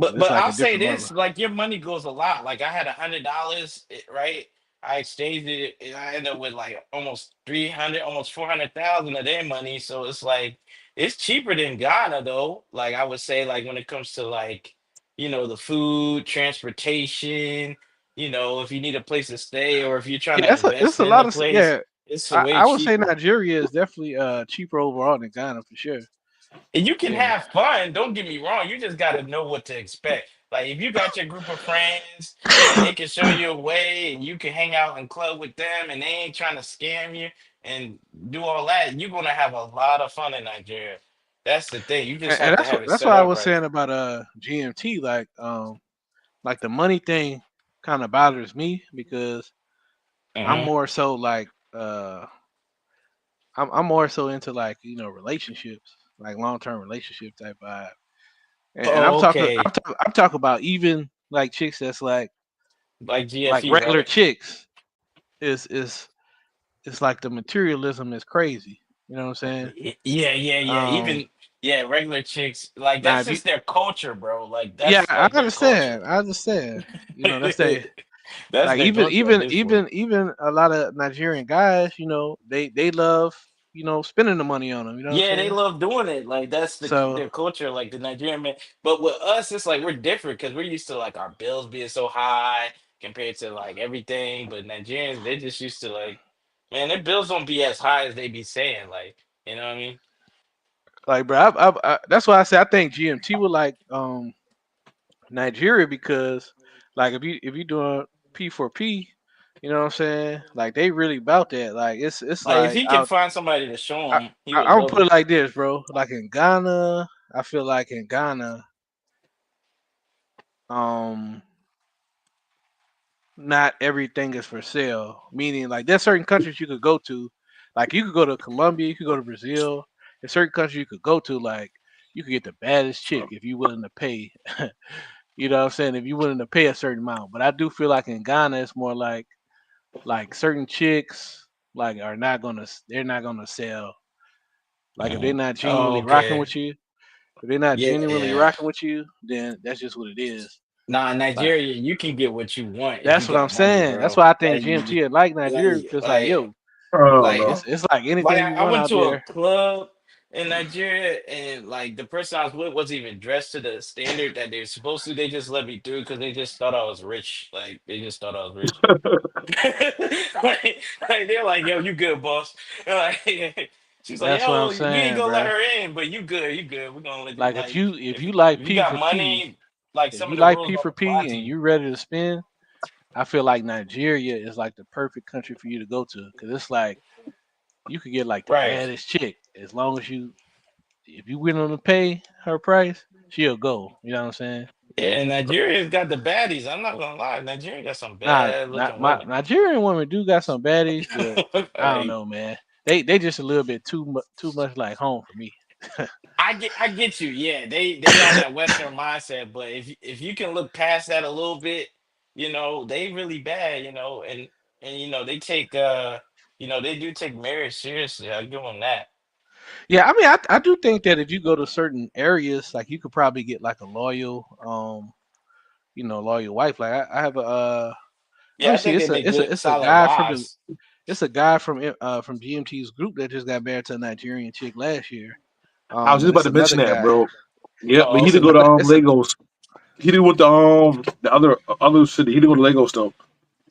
Cause it's But like I'll a say different level. this: like your money goes a lot. Like I had $100, right? I exchanged it, and I ended up with like almost 300, almost 400,000 of their money. So it's like it's cheaper than Ghana, though. Like I would say, like when it comes to like the food, transportation. If you need a place to stay or if you're trying Yeah, to it's invest a in lot a of place, yeah. it's way I would say cheaper. Nigeria is definitely cheaper overall than Ghana for sure. And you can Yeah. have fun. Don't get me wrong. You just got to know what to expect. Like if you got your group of friends and they can show you a way and you can hang out and club with them and they ain't trying to scam you and do all that, you're gonna have a lot of fun in Nigeria. That's the thing. You just And have to have it that's set why I up was right. saying about GMT like the money thing kind of bothers me because I'm Hmm. more so like I'm more so into like relationships like long term relationship type vibe and Oh, okay. I'm talking about even like chicks that's Like like GFE, regular right? chicks is it's like the materialism is crazy. You know what I'm saying? Yeah. Um, Even regular chicks like now that's if you just their culture, bro. Like yeah, that's like their culture. I understand. You know that's they That's like their culture at this point. even a lot of Nigerian guys, they love spending the money on them. You know what Yeah, I'm they saying? love doing it. Like that's So their culture, like the Nigerian man. But with us, it's like we're different because we're used to like our bills being so high compared to like everything. But Nigerians, they just used to like, man, their bills don't be as high as they be saying. Like, you know what I mean? like, bro, that's why I say I think GMT would like Nigeria because like if you doing P4P, you know what I'm saying? Like they really about that. Like it's Like if like he can find somebody to show him, he would I'm gonna love put it. it like this, bro. Like in Ghana, I feel like in Ghana, um, not everything is for sale. Meaning, like there's certain countries you could go to, like you could go to Colombia, you could go to Brazil. There's certain countries you could go to, like you could get the baddest chick if you're willing to pay. You know what I'm saying? If you're willing to pay a certain amount. But I do feel like in Ghana, it's more like certain chicks like they're not gonna sell. Like if they're Mhm. not Oh, genuinely rocking okay. with you, if they're not genuinely Yeah. rocking with you, then that's just what it is. Nah, in Like Nigeria, you can get what you want if you that's what I'm got money, saying. That's bro. why I think Like, GMT and like Nigeria like, because like like, yo, Oh like. no. it's like Like anything you I want went out to a there. club in Nigeria, and like the person I was with wasn't even dressed to the standard that they're supposed to. They just let me through because they just thought I was rich. Like they just thought I was rich. Like they're like, "Yo, you good, boss?" And like she's like, That's what I'm "Yo, we ain't saying, gonna let bro. her in, but you good, you good. We're gonna let you." Like Like if if you like if you P got for P, money, like if some you of the like rules P don't for apply P to and you. you ready to spend, I feel like Nigeria is like the perfect country for you to go to because it's like you could get like the Right. baddest chick as long as if you willing to pay her price, she'll go. You know what I'm saying? Yeah, and Nigeria's got the baddies. I'm not gonna lie, Nigeria got some Nah, bad not looking my women. Nigerian women do got some baddies, but I don't Like know, man. They just a little bit too much like home for me. I get you. Yeah, they on that Western mindset, but if you can look past that a little bit, they really bad, and they take they do take marriage seriously. I give them that. Yeah, I mean, I do think that if you go to certain areas, like you could probably get like a loyal, loyal wife. Like I have a, let Yeah, me I see, think they it's make a, it's a, good it's a solid guy from the, wives. it's a guy from GMT's group that just got married to a Nigerian chick last year. I was just And about it's to mention another that, guy. bro. Yep, but he Oh, It's did go okay. to another. It's a. Lagos. He did with the other city. He did go to Lagos though.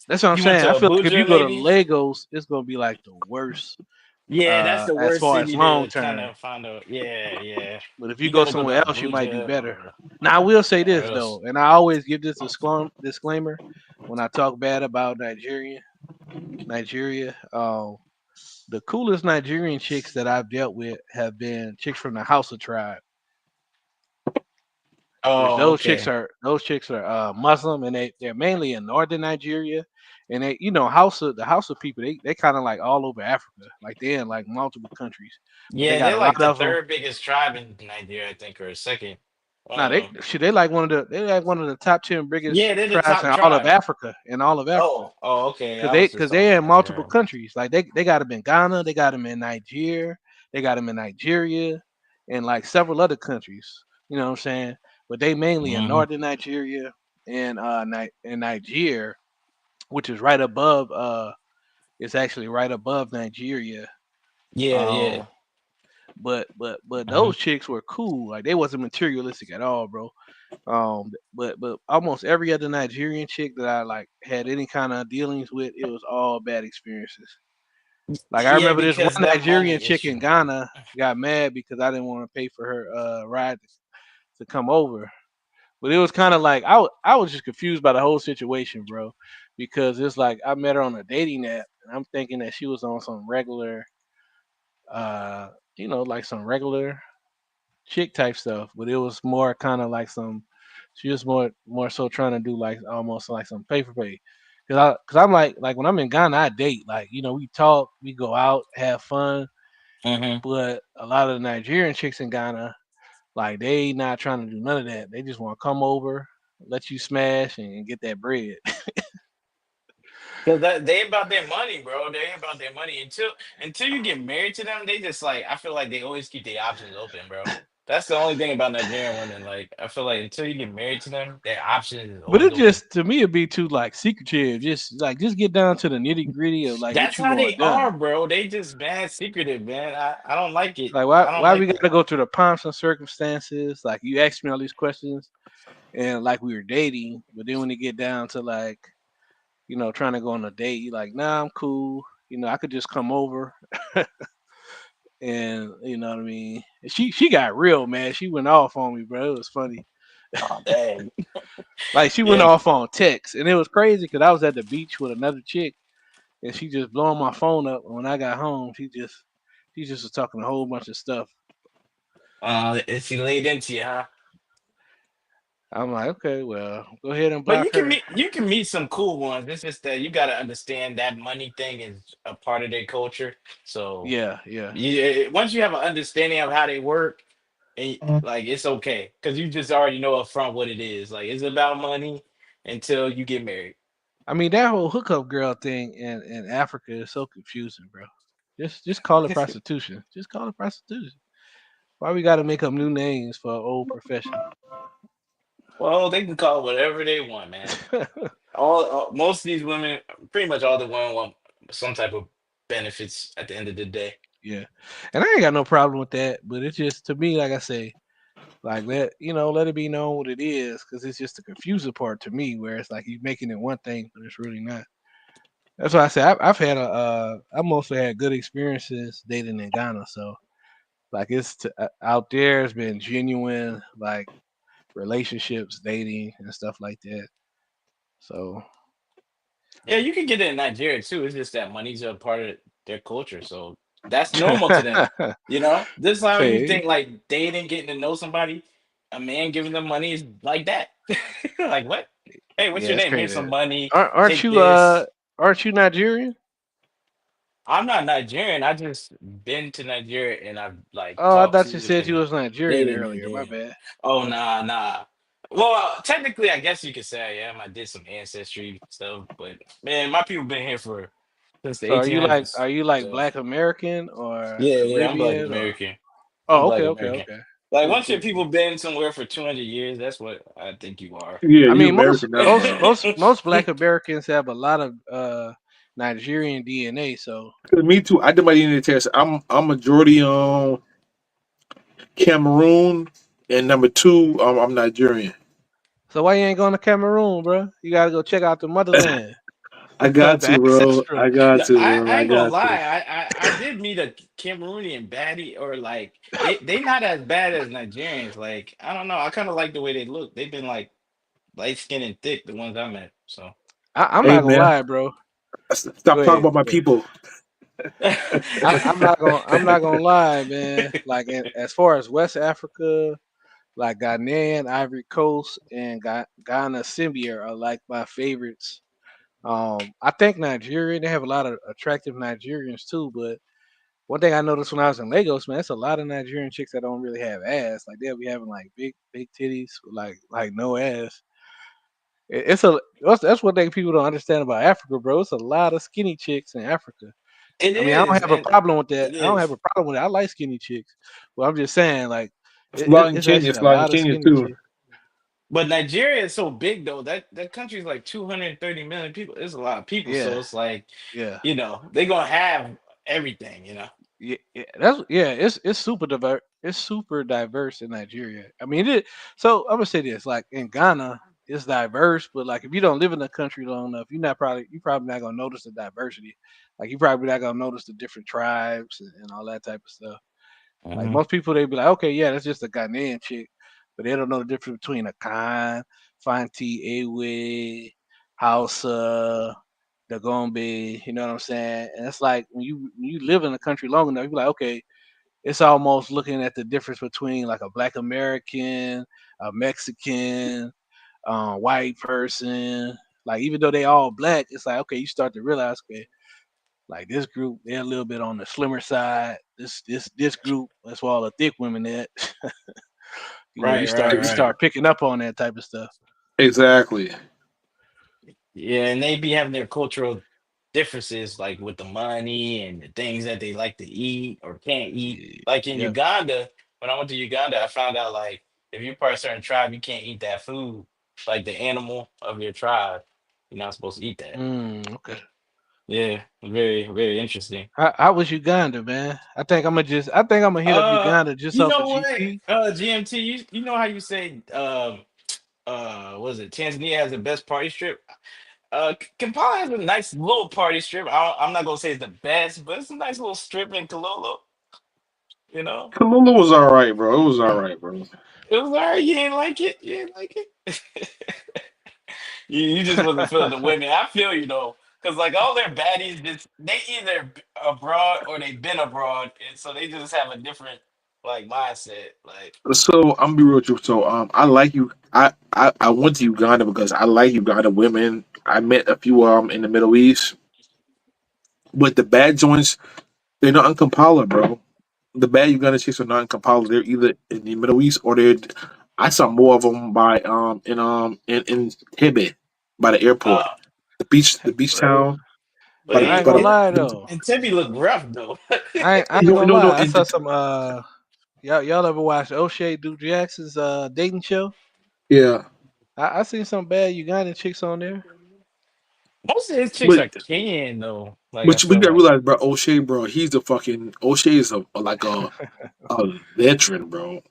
That's what I'm You went saying. I to feel like if you Abuja, go to maybe? Lagos, it's gonna be like the worst, Yeah, that's the as worst far as city long to kind term. of find a. Yeah, yeah. But if you You go got to go to somewhere else, you might do Abuja better. or Now I will say or this else. though, and I always give this disclaimer when I talk bad about Nigeria. The coolest Nigerian chicks that I've dealt with have been chicks from the Hausa tribe, which Oh, okay. those chicks are Muslim, and they're mainly in northern Nigeria, and the Hausa people, they kind of like all over Africa, like they're in like multiple countries, but they Yeah, got they're a like lot the of them. third biggest tribe in Nigeria, I think, or second. One Now of they them. shit, they like one of the top 10 biggest Yeah, they're the tribes top in all of tribe. Africa, Oh, okay. because I was just talking they're in about multiple Nigeria. countries. Like they got them in Ghana, they got them in Nigeria, they got them in Nigeria, and like several other countries. You know what I'm saying? But they mainly in Hmm. northern Nigeria and in Nigeria, which is right above it's actually right above Nigeria. Yeah, yeah. Um, but Hmm. those chicks were cool. Like they wasn't materialistic at all, bro. But almost every other Nigerian chick that I like had any kind of dealings with, it was all bad experiences. Like I Yeah, remember this one because that Nigerian money chick issue, in man. Ghana got mad because I didn't want to pay for her ride to come over. But it was kind of like I was just confused by the whole situation, bro, because it's like I met her on a dating app, and I'm thinking that she was on some regular, uh, like some regular chick type stuff, but it was more kind of like some. She was more so trying to do like almost like some pay for pay. Cause I'm like when I'm in Ghana, I date. Like we talk, we go out, have fun. Hmm. But a lot of the Nigerian chicks in Ghana, like they not trying to do none of that. They just want to come over, let you smash, and get that bread. Because that they about their money, bro. They about their money until you get married to them. They just like I feel like they always keep their options open, bro. That's the only thing about Nigerian women. Like I feel like until you get married to them, their options is But always it open. just to me it'd be too like secretive. Just get down to the nitty gritty of like what That's you how they want are, done. bro. They just mad secretive, man. I don't like it. Like why I don't why we like that. gotta go through the pomps and circumstances? Like you asked me all these questions and like we were dating, but then when it get down to like, trying to go on a date, you like, nah, I'm cool. I could just come over and you know what I mean. And she got real mad. She went off on me, bro. It was funny. Oh dang. Like she went Yeah. off on text, and it was crazy because I was at the beach with another chick, and she just blowing my phone up. And when I got home, she just was talking a whole bunch of stuff. Is he laid into you, huh? I'm like, okay, well, go ahead and But block her. you can meet some cool ones. It's just that you got to understand that money thing is a part of their culture. So Yeah, yeah. once you have an understanding of how they work, and like it's okay because you just already know up front what it is. Like it's about money until you get married. I mean, that whole hookup girl thing in Africa is so confusing, bro. Just call it prostitution. Just call it prostitution. Why we got to make up new names for an old profession? Well, they can call it whatever they want, man. Most of these women, pretty much all the women want some type of benefits at the end of the day. Yeah, and I ain't got no problem with that. But it's just to me, like I say, like let it be known what it is, because it's just the confusing part to me, where it's like you making it one thing, but it's really not. That's why I say I've had I mostly had good experiences dating in Ghana, so like out there, it's been genuine like relationships, dating, and stuff like that. So Yeah, you can get it in Nigeria too. It's just that money's a part of their culture, so that's normal to them. This is how you say think like dating, getting to know somebody, a man giving them money is like that. Like what? Hey, what's yeah, your it's name? Here's crazy. some money. Aren't Take you this. aren't you Nigerian? I'm not Nigerian. I just been to Nigeria and I've like Oh, I talked thought you to said you and was Nigerian dated earlier. My Nigerian. bad. Oh nah nah. Well, technically, I guess you could say I am. I did some ancestry stuff, but man, my people been here for since the So are 1800s. you like So Black American or yeah, yeah, I'm Black Caribbean or? American. I'm Oh, Black okay, okay, American. okay. Like Cool, once your cool, people cool. been somewhere for 200 years, that's what I think you are. Yeah, I you mean, American now, bro. most Black Americans have a lot of Nigerian DNA. So 'Cause me too. I did my DNA test. I'm majority Cameroon, and number two, I'm Nigerian. why you ain't going to Cameroon, bro? You gotta go check out the motherland, I got the to, bro. ancestral. I got No, to, bro. I I ain't gonna got to. lie. I did meet a Cameroonian baddie, or like they not as bad as Nigerians. Like I don't know. I kind of like the way they look. They've been like light skinned and thick, the ones I met. So I'm Hey, not gonna man, lie, bro. Go stop talking ahead. about my Go ahead. people. I'm not gonna lie, man. Like as far as West Africa, like Ghanaian, Ivory Coast, and Ghana, Zambia are like my favorites. I think Nigeria, they have a lot of attractive Nigerians too. But one thing I noticed when I was in Lagos, man, it's a lot of Nigerian chicks that don't really have ass. Like they'll be having like big titties, like no ass. It's that's one thing people don't understand about Africa, bro. It's a lot of skinny chicks in Africa. it I mean, I don't is, have a and problem with that. it I don't have is. a problem with it. I like skinny chicks. But I'm just saying, like, it's actually It's a a lot in lot of Kenya skinny too. chicks. But Nigeria is so big though. That country's like 230 million people. It's a lot of people. So Yeah, it's like, yeah. they gonna have everything. It's super diverse. It's super diverse in Nigeria. I mean, so I'm gonna say this: like in Ghana, it's diverse, but like if you don't live in the country long enough, you probably not gonna notice the diversity. Like you probably not gonna notice the different tribes and all that type of stuff. Like Hmm. most people, they be like, okay, yeah, that's just a Ghanaian chick, but they don't know the difference between a Khan, Fanti, Ewe, Hausa, Dagombe. You know what I'm saying? And it's like when you live in the country long enough, you be like, okay, it's almost looking at the difference between like a Black American, a Mexican, white person. Like even though they all black, it's like okay, you start to realize, okay, like this group, they're a little bit on the slimmer side. This group, that's where all the thick women at. Right, right, You right. start picking up on that type of stuff. Exactly. Yeah, and they be having their cultural differences, like with the money and the things that they like to eat or can't eat. Like in Yep. Uganda, when I went to Uganda, I found out like if you're part of a certain tribe, you can't eat that food, like the animal of your tribe. You're not supposed to eat that. Okay. Yeah, very, very interesting. How was Uganda, man? I think I'm gonna hit up Uganda just You off of know what? GP. GMT, you know how you say was it Tanzania has the best party strip? Kampala has a nice little party strip. I'm not gonna say it's the best, but it's a nice little strip in Kalolo. You know, Kalula was all right, bro. It was all right, bro. it was alright. You ain't like it. You ain't like it. You just wasn't feeling the women. I feel you though, because like all their baddies, just they either abroad or they've been abroad, and so they just have a different like mindset. Like, So I'm be real with you. So I like you. I went to Uganda because I like Uganda women. I met a few in the Middle East, but the bad joints they're not in Kampala, bro. The bad Uganda chicks are not in Kampala. They're either in the Middle East or they're. I saw more of them by in Tibet by the airport, uh, the beach Right. town but by I the ain't by gonna the. lie though. and Timmy look rough though. I ain't gonna No, lie. I and saw some y'all ever watch O'Shea Duke Jackson's dating show? yeah, I seen some bad Ugandan chicks on there. Most of his chicks but are Kenyan though. Like I but we feel gotta like. realize, bro. O'Shea, bro. He's the fucking O'Shea is like a veteran, bro.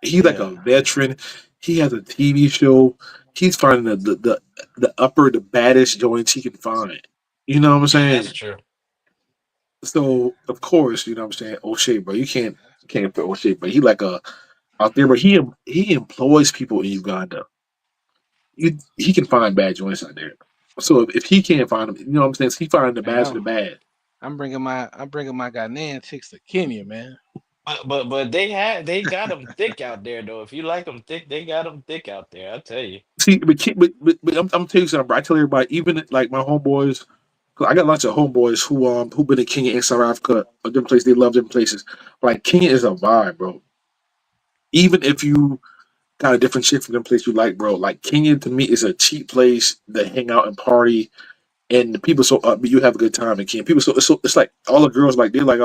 He's like a Yeah. veteran. He has a TV show. He's finding the baddest joints he can find. You know what I'm Yeah, that's saying? true. So of course, you know what I'm saying. O'Shea, bro. You can't put O'Shea, but he like a out there, but he employs people in Uganda. He can find bad joints out there. So if he can't find them, you know what I'm saying? So he finding the Man, bad of the bad. I'm bringing my Ghanaian chicks to Kenya, man. But they got them thick out there though. If you like them thick, they got them thick out there. I tell you. See, but I'm telling you something, bro. I tell everybody, even like my homeboys. I got lots of homeboys who been in Kenya and South Africa, different places. They love different places. Like Kenya is a vibe, bro. Even if you got a different shit from them place you like, bro. Like Kenya to me is a cheap place to hang out and party, and the people so upbeat. You have a good time in Kenya. People it's like all the girls like they're like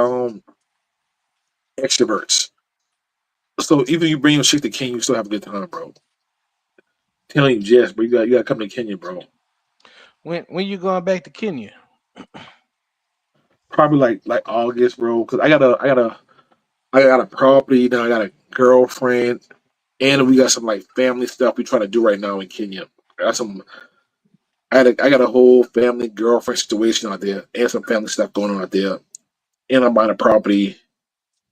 extroverts. So even you bring your shit to Kenya, you still have a good time, bro. Telling you, Jess, bro, you got to come to Kenya, bro. When you going back to Kenya? Probably like August, bro. Because I got a property now. I got a girlfriend, and we got some like family stuff we trying to do right now in Kenya. I got some. I got a whole family girlfriend situation out there, and some family stuff going on out there. And I'm buying a property,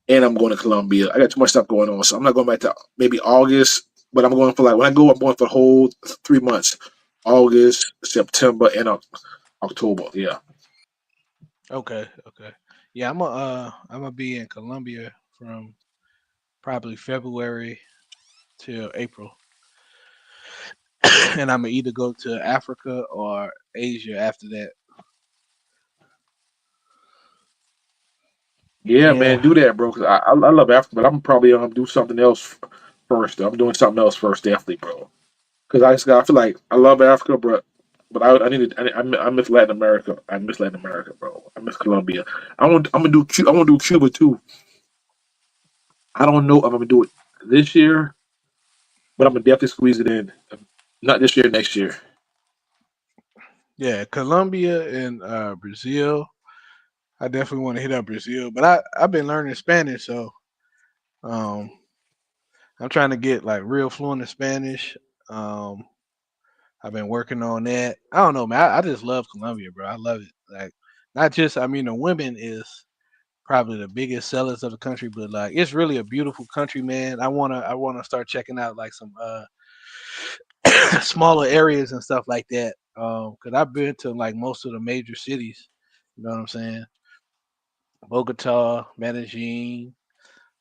and I'm going to Colombia. I got too much stuff going on, so I'm not going back to maybe August. But I'm going for like when I go, I'm going for the whole 3 months: August, September, and October. Yeah. Okay, okay. Yeah, I'm gonna be in Colombia from probably February till April, and I'm gonna either go to Africa or Asia after that. Yeah, man, Yeah, do that, bro. Cause I love Africa, but I'm probably do something else first. I'm doing something else first, definitely, bro. Because I feel like I love Africa, but I need to, I miss Latin America. I miss Latin America, bro. I miss Colombia. I'm gonna do I want to do Cuba too. I don't know if I'm gonna do it this year, but I'm gonna definitely squeeze it in. Not this year, next year. yeah, Colombia and Brazil. I definitely want to hit up Brazil, but I've been learning Spanish, so um, I'm trying to get like real fluent in Spanish. Um, I've been working on that. I don't know, man. I just love Colombia, bro. I love it. Like, not just, I mean, the women is probably the biggest sellers of the country, but like, it's really a beautiful country, man. I wanna start checking out like some smaller areas and stuff like that. Cause I've been to like most of the major cities. You know what I'm saying? Bogota, Medellin.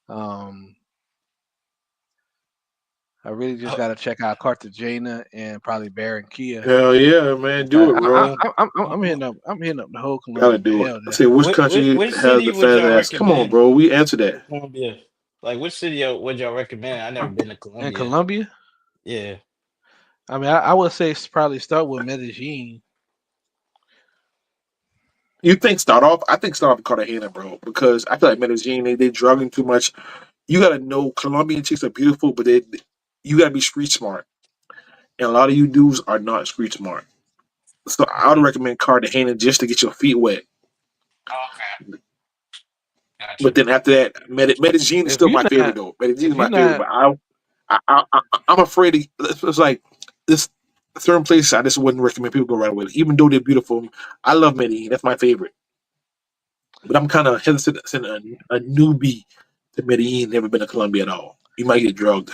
Um, I really just Oh, got to check out Cartagena and probably Barranquilla. Hell yeah, man, do But it, bro. I'm hitting up. I'm hitting up the whole Gotta Colombia, man. do it. Hell I yeah. say, which country which has city the would fat y'all ass? Come on, recommend bro. We answer in that. Colombia? Like, which city would y'all recommend? I never been to In Colombia. Colombia, Yeah. I mean, I would say probably start with Medellin. You think start off? I think start off with Cartagena, bro, because I feel like Medellin they drugging too much. You gotta know Colombian chicks are beautiful, but you gotta be street smart, and a lot of you dudes are not street smart. So I would Okay. recommend Cartagena just to get your feet wet. Okay. But Gotcha. then after that, Medellin is If still you my favorite not, though. Medellin is if you my favorite, not, but I'm afraid it's like this certain places I just wouldn't recommend people go right away, even though they're beautiful. I love Medellin; that's my favorite. But I'm kind of hesitant to send a newbie to Medellin, never been to Colombia at all. You might get drugged.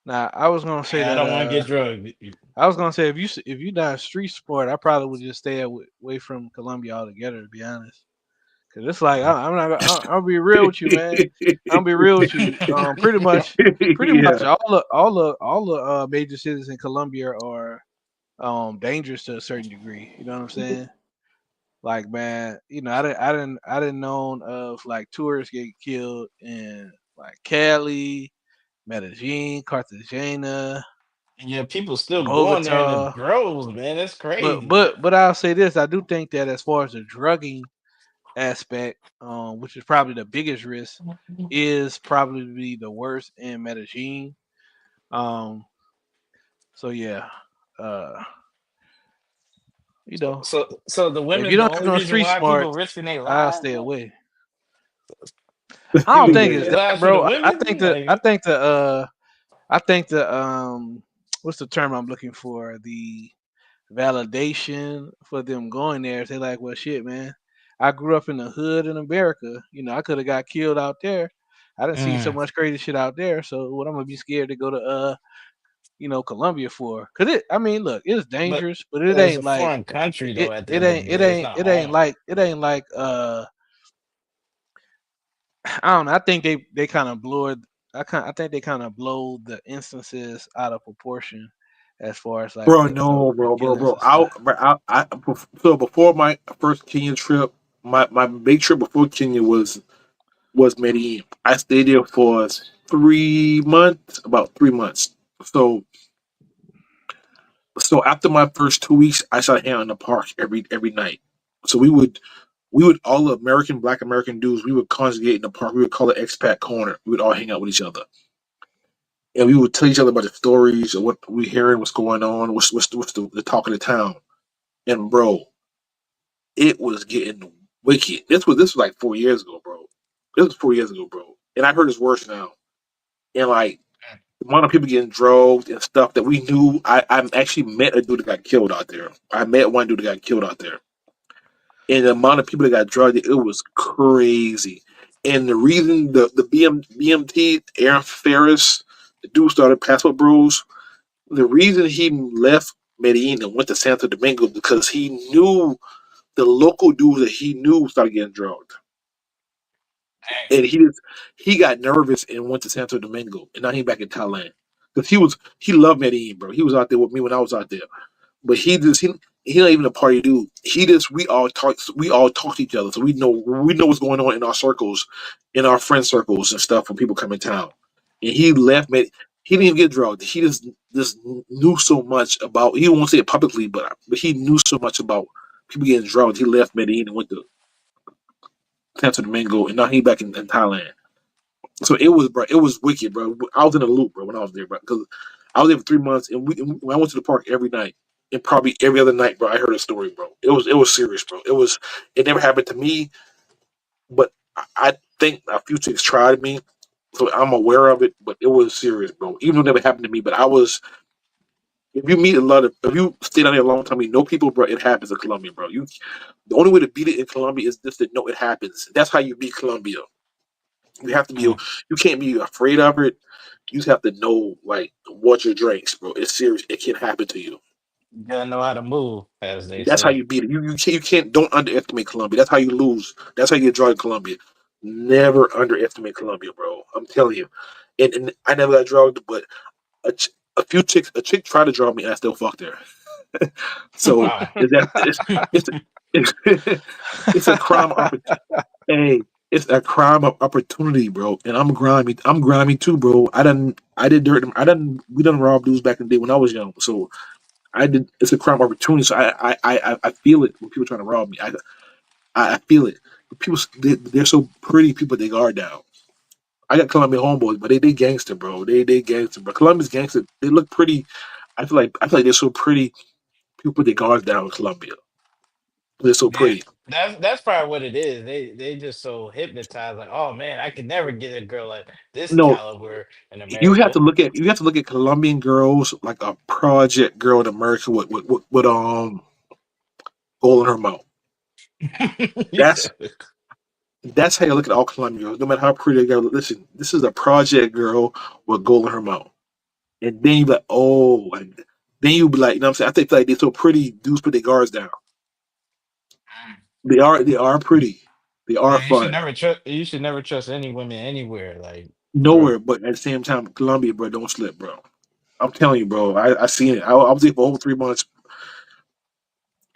now I was gonna say Yeah, I that. don't want to get drugged. I was gonna say if you not street sport, I probably would just stay away from Colombia altogether. To be honest. Cause it's like I'm not. I'll be real with you, man. I'll be real with you. Pretty much Yeah. all the major cities in Colombia are dangerous to a certain degree. You know what I'm saying? Like, man, I didn't known of like tourists get killed in like Cali, Medellin, Cartagena, And yeah, people still going there in the Bogota. droves, man. That's But crazy. but but I'll say this: I do think that as far as the drugging aspect, which is probably the biggest risk, is probably the worst in Medellin. Um, so yeah, uh, you know, So the if you women's the don't have only no reason street why people smarts, risking their I'll lives, stay bro? away. I don't think it's Their that, lives for the bro. I women? think the I Like, think the I think the what's the term I'm looking for? The validation for them going there. They like, well, shit, man. I grew up in the hood in America. I could have got killed out there. I didn't see so mm. much crazy shit out there. So what I'm gonna be scared to go to Colombia for? Cause I mean, look, it's But dangerous, but it it's ain't a like foreign country it. though. At the It end of the ain't. It day, it's ain't. not It ain't home. like. It ain't like. I don't know. I think they kind of blew it. I think they kind of blow the instances out of proportion as far as like Bro, no, the killings bro. and stuff. So before my first Kenya trip, my big trip before Kenya was Medellin. I stayed there for 3 months, about 3 months. So so after my first 2 weeks, I started hanging out in the park every night. So we would all the American Black American dudes, we would congregate in the park. We would call it expat corner. We would all hang out with each other, and we would tell each other about the stories of what we hearing, what's going on, what's the talk of the town. And bro, it was getting wicked. This was like 4 years ago, bro. This was 4 years ago, bro. And I heard it's worse now. And like the amount of people getting drugged and stuff that we knew. I actually met a dude that got killed out there. I met one dude that got killed out there. And the amount of people that got drugged, it was crazy. And the reason the BMT, Aaron Ferris, the dude started Passport Bros, the reason he left Medellin and went to Santo Domingo because he knew the local dudes that he knew started getting drugged. Dang. And he got nervous and went to Santo Domingo, and now he back in Thailand because he loved Medellin, bro. He was out there with me when I was out there, but he not even a party dude. He just we all talk to each other, so we know what's going on in our circles, in our friend circles and stuff when people come in town. And he left me. He didn't even get drugged. He just knew so much about. He won't say it publicly, but he knew so much about people getting drugged. He left Medellin and went to Santo Domingo, and now he back in Thailand. So it was, bro. It was wicked, bro. I was in a loop, bro, when I was there, bro, because I was there for 3 months, and I went to the park every night, and probably every other night, bro. I heard a story, bro. It was serious, bro. It never happened to me, but I think a few chicks tried me, so I'm aware of it. But it was serious, bro. Even though it never happened to me, but I was. If you stay down there a long time, you know people, bro. It happens in Colombia, bro. The only way to beat it in Colombia is just to know it happens. That's how you beat Colombia. You have to be. Mm. You can't be afraid of it. You just have to know, like, what your drinks, bro. It's serious. It can happen to you. You gotta know how to move, as they That's how say. you beat it. You can't. Don't underestimate Colombia. That's how you lose. That's how you get drugged in Colombia. Never underestimate Colombia, bro. I'm telling you. And I never got drugged, but a few chicks, a chick tried to drug me, and I still fucked her. So Wow. is that it's it's, it's a crime opportunity. Hey, it's a crime of opportunity, bro. And I'm grimy. I'm grimy too, bro. I did dirt. We done rob dudes back in the day when I was young. So I did. It's a crime of opportunity. So I feel it when people trying to rob me. I feel it. People, they're so pretty. People, they guard down. I got Colombian homeboys, but they gangster, bro. They gangster, bro. Colombia's gangster. They look pretty. I feel like they're so pretty. People put their guards down in Colombia. They're so Yeah, pretty. that's probably what it is. They just so hypnotized, like, oh man, I could never get a girl like this No, caliber in you have to America. look at Colombian girls like a project girl in America with gold in her mouth. You That's said, that's how you look at all Colombian girls. No matter how pretty they go, listen, this is a project girl with gold in her mouth. And then you be like, oh, like, then you be like, you know what I'm saying? I think like they're so pretty, dudes put their guards down. They are pretty. They are man, fun. you should never trust any women anywhere, like, bro. Nowhere, but at the same time, Colombia, bro, don't slip, bro. I'm telling you, bro. I seen it. I was there for over 3 months.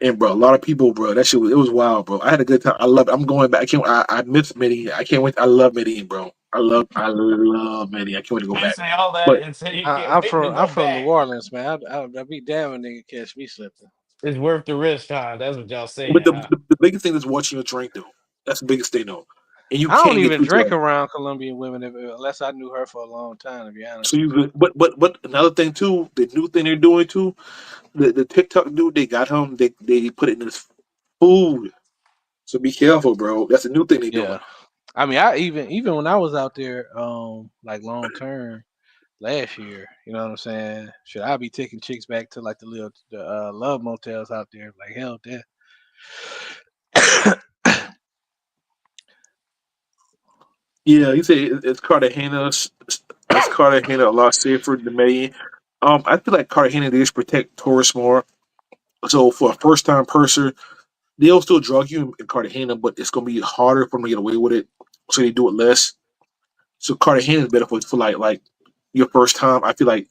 And bro, a lot of people, bro, that shit it was wild, bro. I had a good time. I love it. I'm going back. I miss Medellin. I can't wait. I love Medellin, bro. I love Medellin. I can't wait to go You back. say all that But and say you I, can't I'm wait to from go I'm from New back. Orleans, man. I'd be damn if nigga catch me slipping. It's worth the risk, huh? That's what y'all but saying, the, huh? the, the biggest thing is watching your drink though. That's the biggest thing though. And you I don't can't get even too drink drunk. around Colombian women unless I knew her for a long time. To be honest So with you. but another thing too, the new thing they're doing too, the TikTok dude they got him. They put it in his food. So be careful, bro. That's a new thing they're doing. Yeah. I mean, I even when I was out there, like long term last year, you know what I'm saying? Should I be taking chicks back to like the love motels out there? Like hell, yeah. Yeah, you say it's Cartagena. It's Cartagena a lot safer than Medellin. I feel like Cartagena they just protect tourists more. So for a first time person, they'll still drug you in Cartagena, but it's gonna be harder for them to get away with it. So they do it less. So Cartagena is better for like your first time. I feel like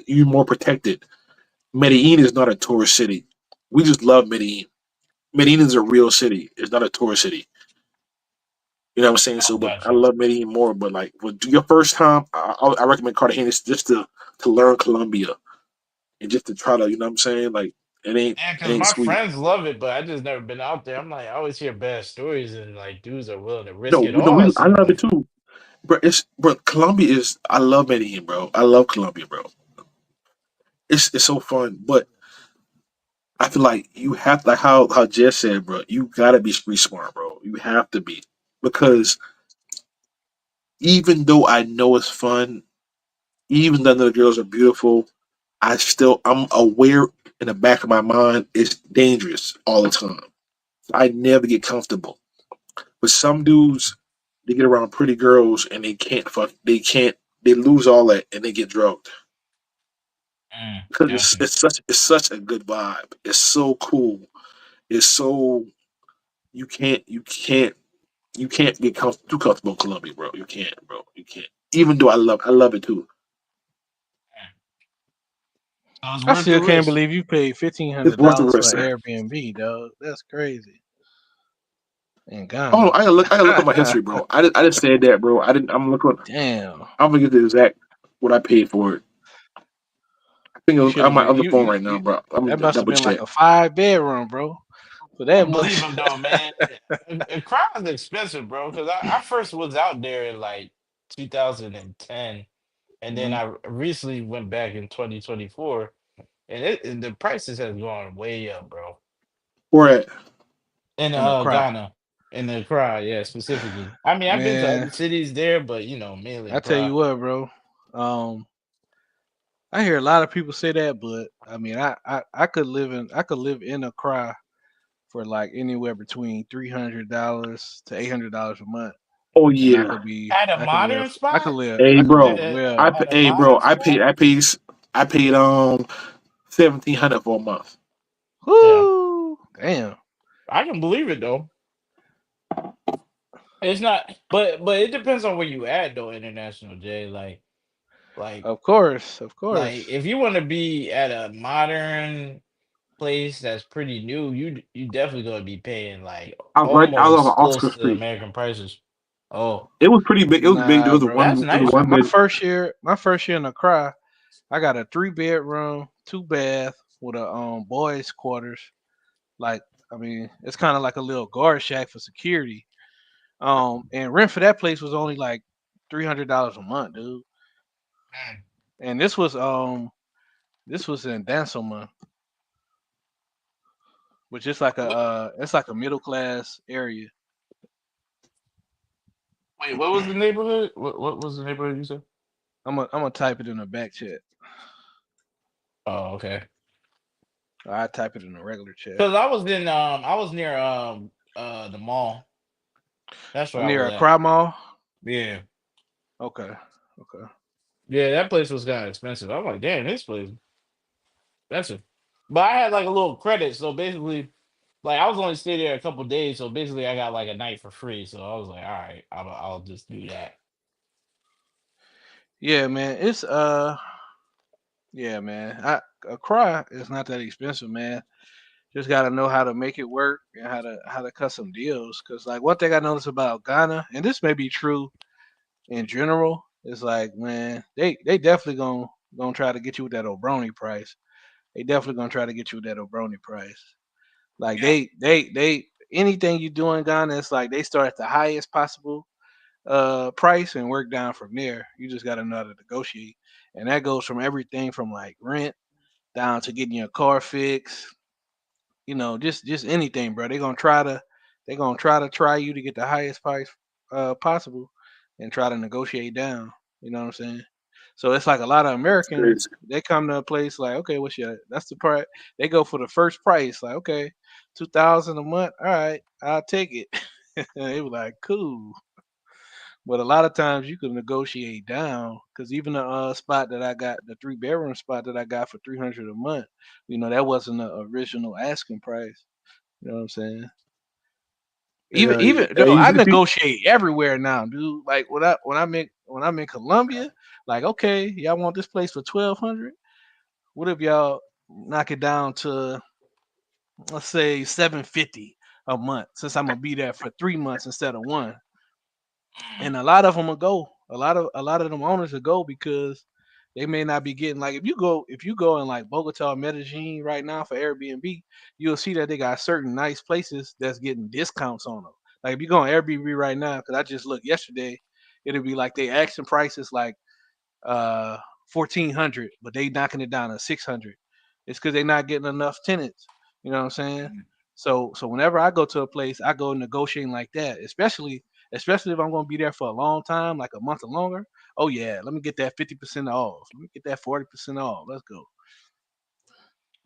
you're more protected. Medellin is not a tourist city. We just love Medellin. Medellin is a real city. It's not a tourist city. You know what I'm saying? So, Oh, but I gotcha. love Medellin more. But like, when your first time, I recommend Cartagena just to learn Colombia and just to try to, you know what I'm saying? Like, Yeah, it because ain't my sweet. friends love it, but I just never been out there. I'm like, I always hear bad stories, and like dudes are willing to risk No, it no, all. It I seems love it like. too. Bro, Colombia is. I love Medellin, bro. I love Colombia, bro. It's so fun, but I feel like you have like how Jess said, bro. You gotta be street smart, bro. You have to be because even though I know it's fun, even though the girls are beautiful, I'm aware in the back of my mind it's dangerous all the time. I never get comfortable. But some dudes, they get around pretty girls and they lose all that and they get drugged because Gotcha. it's such a good vibe. It's so cool. It's so you can't you can't you can't get too comfortable in Colombia, bro. You can't, bro. You can't. Even though I love it too. So it's I worth the still can't risk. believe you paid fifteen It's hundred worth the dollars for risk. Airbnb, dog. That's crazy. In Oh, Ghana. I gotta look at my history, bro. I just said that, bro. I didn't. I'm looking. Damn. I'm gonna get the exact what I paid for it. I think You I'm should have on my been other phone right now, you bro. I'm that gonna must have double been like check. a 5 bedroom, bro. For I that believe much. him though, man. A crowd is expensive, bro. Because I first was out there in like 2010, and then Mhm. I recently went back in 2024, and the prices has gone way up, bro. Where at? In In the crowd. Ghana, in the crowd, yeah, specifically. I mean, I've been to Man, other cities there, but mainly I tell Accra. you what, bro. Um, I hear a lot of people say that, but I mean, I could live in a cry for like anywhere between $300 to $800 a month, Oh and yeah. At a modern spot, Hey, I could live bro. well. at a Hey, bro. modern spot. I paid 1,700 for a month. Yeah, Whoo! Damn. I can believe it though. It's not, but it depends on where you at though. International J, like Of course, of like course. if you want to be at a modern place that's pretty new, you definitely gonna be paying like I was on almost Oscar close to Street. American prices. Oh, It was pretty big. It was big. There Nah, was bro. that's it was nice. one bed. My first year in Accra, I got a 3 bedroom, 2 bath with a boys quarters. Like, I mean, it's kind of like a little guard shack for security. And rent for that place was only like $300 a month, dude. Mm. And this was in Dansoma, which is like What, it's like a middle class area. wait, what was the neighborhood? What was the neighborhood you said? I'm gonna type it in the back chat. Oh, okay. I type it in the regular chat. Because I was near the mall. That's where I Near was a at. Cry Mall. Yeah. Okay, okay. Yeah, that place was kind of expensive. I'm like, damn, this place is expensive. But I had like a little credit, so basically, like I was only staying there a couple days, so basically I got like a night for free. So I was like, all right, I'll just do that. Yeah, man. Yeah, man. A cry is not that expensive, man. Just gotta know how to make it work and how to cut some deals. Cause like one thing I noticed about Ghana, and this may be true in general, is like man, they definitely gonna try to get you with that Obroni price. They definitely gonna try to get you with that Obroni price. Like Yeah. they anything you do in Ghana, it's like they start at the highest possible price and work down from there. You just gotta know how to negotiate. And that goes from everything from like rent down to getting your car fixed, just anything, bro. They're gonna try you to get the highest price possible and try to negotiate down. You know what I'm saying? So it's like a lot of It's Americans, crazy. they come to a place like, okay, what's your that's the price. They go for the first price, like, okay, 2,000 a month. All right, I'll take it. They were like, cool. But a lot of times you can negotiate down because even the spot that I got, the 3 bedroom spot that I got for 300 a month, that wasn't the original asking price. You know what I'm saying? Even Yeah. even Hey, though you I see the people? negotiate everywhere now, dude. Like when I'm in Colombia, like okay, y'all want this place for 1,200? What if y'all knock it down to, let's say, 750 a month, since I'm gonna be there for 3 months instead of one. And a lot of them will go. A lot of them owners will go because they may not be getting, like, if you go in like Bogota or Medellin right now for Airbnb, you'll see that they got certain nice places that's getting discounts on them. Like if you go on Airbnb right now, because I just looked yesterday, it'll be like they asking prices like uh 1,400, but they knocking it down to 600. It's because they're not getting enough tenants. You know what I'm saying? So whenever I go to a place, I go negotiating like that, especially if I'm gonna be there for a long time, like a month or longer. Oh yeah, let me get that 50% off. Let me get that 40% off. Let's go.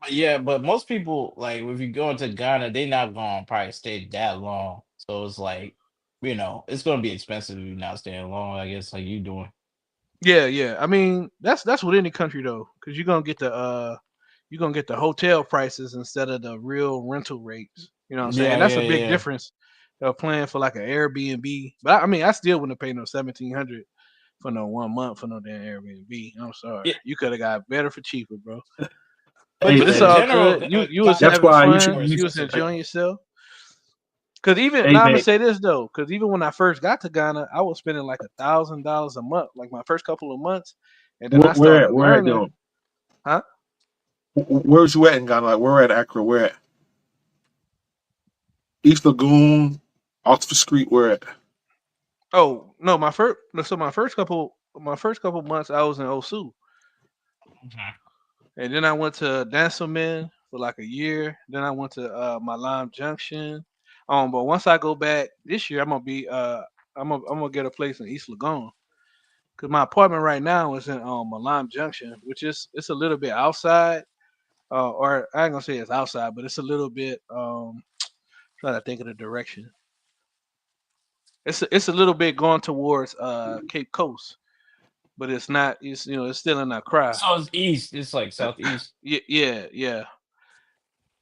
Yeah, but most people like if you go into Ghana, they not gonna probably stay that long. So it's like, it's gonna be expensive if you're not staying long. I guess like you doing. Yeah, yeah. I mean, that's with any country though, because you're gonna get the hotel prices instead of the real rental rates. You know what I'm saying? Yeah, That's yeah, a big yeah. difference. Playing for like an Airbnb, but I still wouldn't pay no 1,700 for no 1 month for no damn Airbnb. I'm sorry, Yeah, you could have got better for cheaper, bro. but Hey, But it's man. all general good. You was That's Ghana having why is you fun. should. more You You was expensive, right? enjoying yourself. Cause even Hey, now I'm gonna man. say this though, cause even when I first got to Ghana, I was spending like $1,000 a month, like my first couple of months, and then I Where started at? Where at learning. though? Huh? Where's you at in Ghana? Like where at Accra? Where at? East Lagoon, Oxford Street. Where at? Oh no, my first couple months I was in Osu, Okay. and then I went to Dancelman for like a year. Then I went to Malam Junction. But once I go back this year, I'm gonna get a place in East Lagoon. Cause my apartment right now is in Malam Junction, which is it's a little bit outside. Or I ain't gonna say it's outside, but it's a little bit. Trying to think of the direction. It's a little bit going towards Cape Coast, but it's not. It's still in Accra. So it's east. It's like southeast. Yeah, yeah, yeah.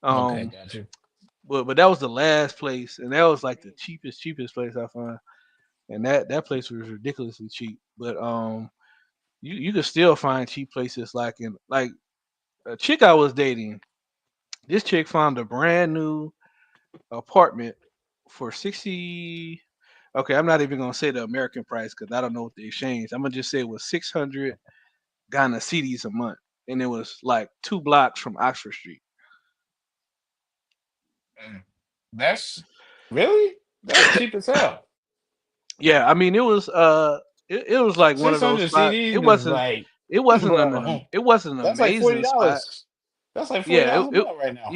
Okay, Um, got you. but that was the last place, and that was like the cheapest place I found, and that place was ridiculously cheap. But you could still find cheap places like in like a chick I was dating. This chick found a brand new apartment for 60. Okay, I'm not even gonna say the American price because I don't know what the exchange. I'm gonna just say it was 600 Ghana cedis a month, and it was like 2 blocks from Oxford Street. Mm. That's really that's cheap as hell. Yeah, I mean it was like one of Six those hundred spots. CDs is like, bro. It wasn't an That's like forty amazing spot. dollars. That's like forty Yeah, dollars a month right now.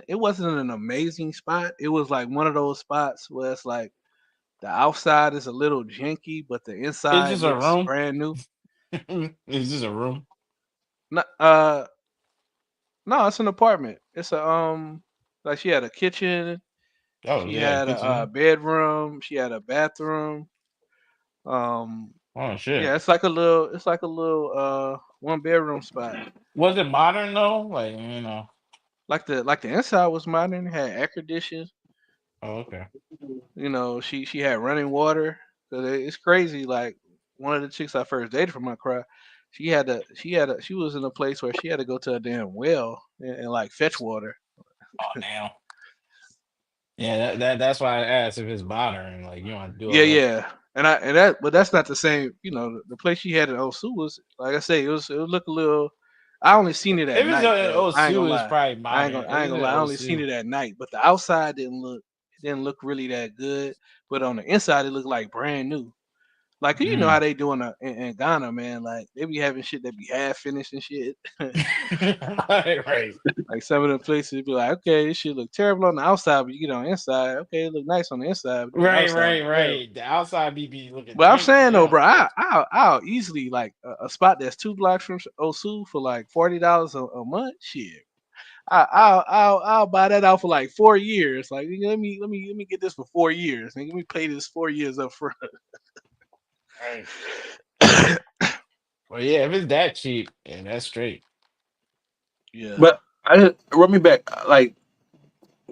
it wasn't an amazing spot. It was like one of those spots where it's like the outside is a little janky, but the It's inside just a looks room. brand new. It's just a room. No, no, it's an apartment. It's a like she had a kitchen, Oh she yeah, had a, kitchen. bedroom, she had a bathroom. Um, Oh yeah, shit. it's like a little 1 bedroom spot. Was it modern though? Like. Like the inside was modern, had air conditioning. Oh, okay. She had running water. So it's crazy. Like one of the chicks I first dated from my crowd, she was in a place where she had to go to a damn well and like fetch water. Oh damn. Yeah, that's why I asked if it's modern. Like you want to do Yeah, all that. yeah. But that's not the same. The place she had in Osu was, like I say, it would look a little. I only seen it at If it's night in though. I ain't gonna OSU, it's lie. probably I ain't modern. gonna If I ain't it's gonna in lie. I only seen OSU, it at night, but the outside didn't look really that good. But on the inside, it looked like brand new. Like you know mm. how they doing in Ghana, man. Like they be having shit that be half finished and shit. right, right, Like some of the places be like, okay, this shit look terrible on the outside, but you get on the inside, okay, it look nice on the inside, but then the right, outside right, look terrible. right. The outside be looking But I'm janky. saying though, Yeah, bro, I'll easily like a spot that's 2 blocks from Osu for like $40 a month. Shit, I'll buy that out for like 4 years. Like let me get this for 4 years. Let me pay this 4 years up front. right. Well, yeah, if it's that cheap, yeah, that's straight. Yeah. But I run me back. Like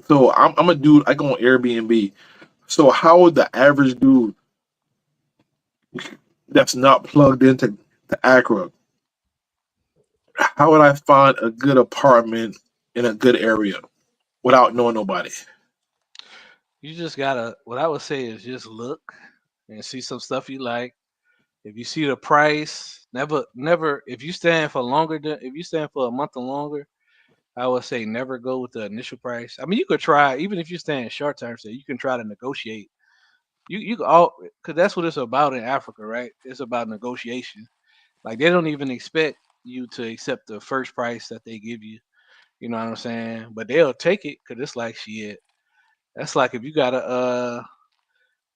so, I'm a dude. I go on Airbnb. So how would the average dude that's not plugged into the Accra How would I find a good apartment in a good area without knowing nobody? You just gotta. What I would say is just look and see some stuff you like. If you see the price, never. If you stand for longer than, if you stand for a month or longer, I would say never go with the initial price. I mean, you could try, even if you stand short term, so you can try to negotiate. You can all, because that's what it's about in Africa, right? It's about negotiation. Like they don't even expect you to accept the first price that they give you. You know what I'm saying? But they'll take it because it's like shit. That's like if you got a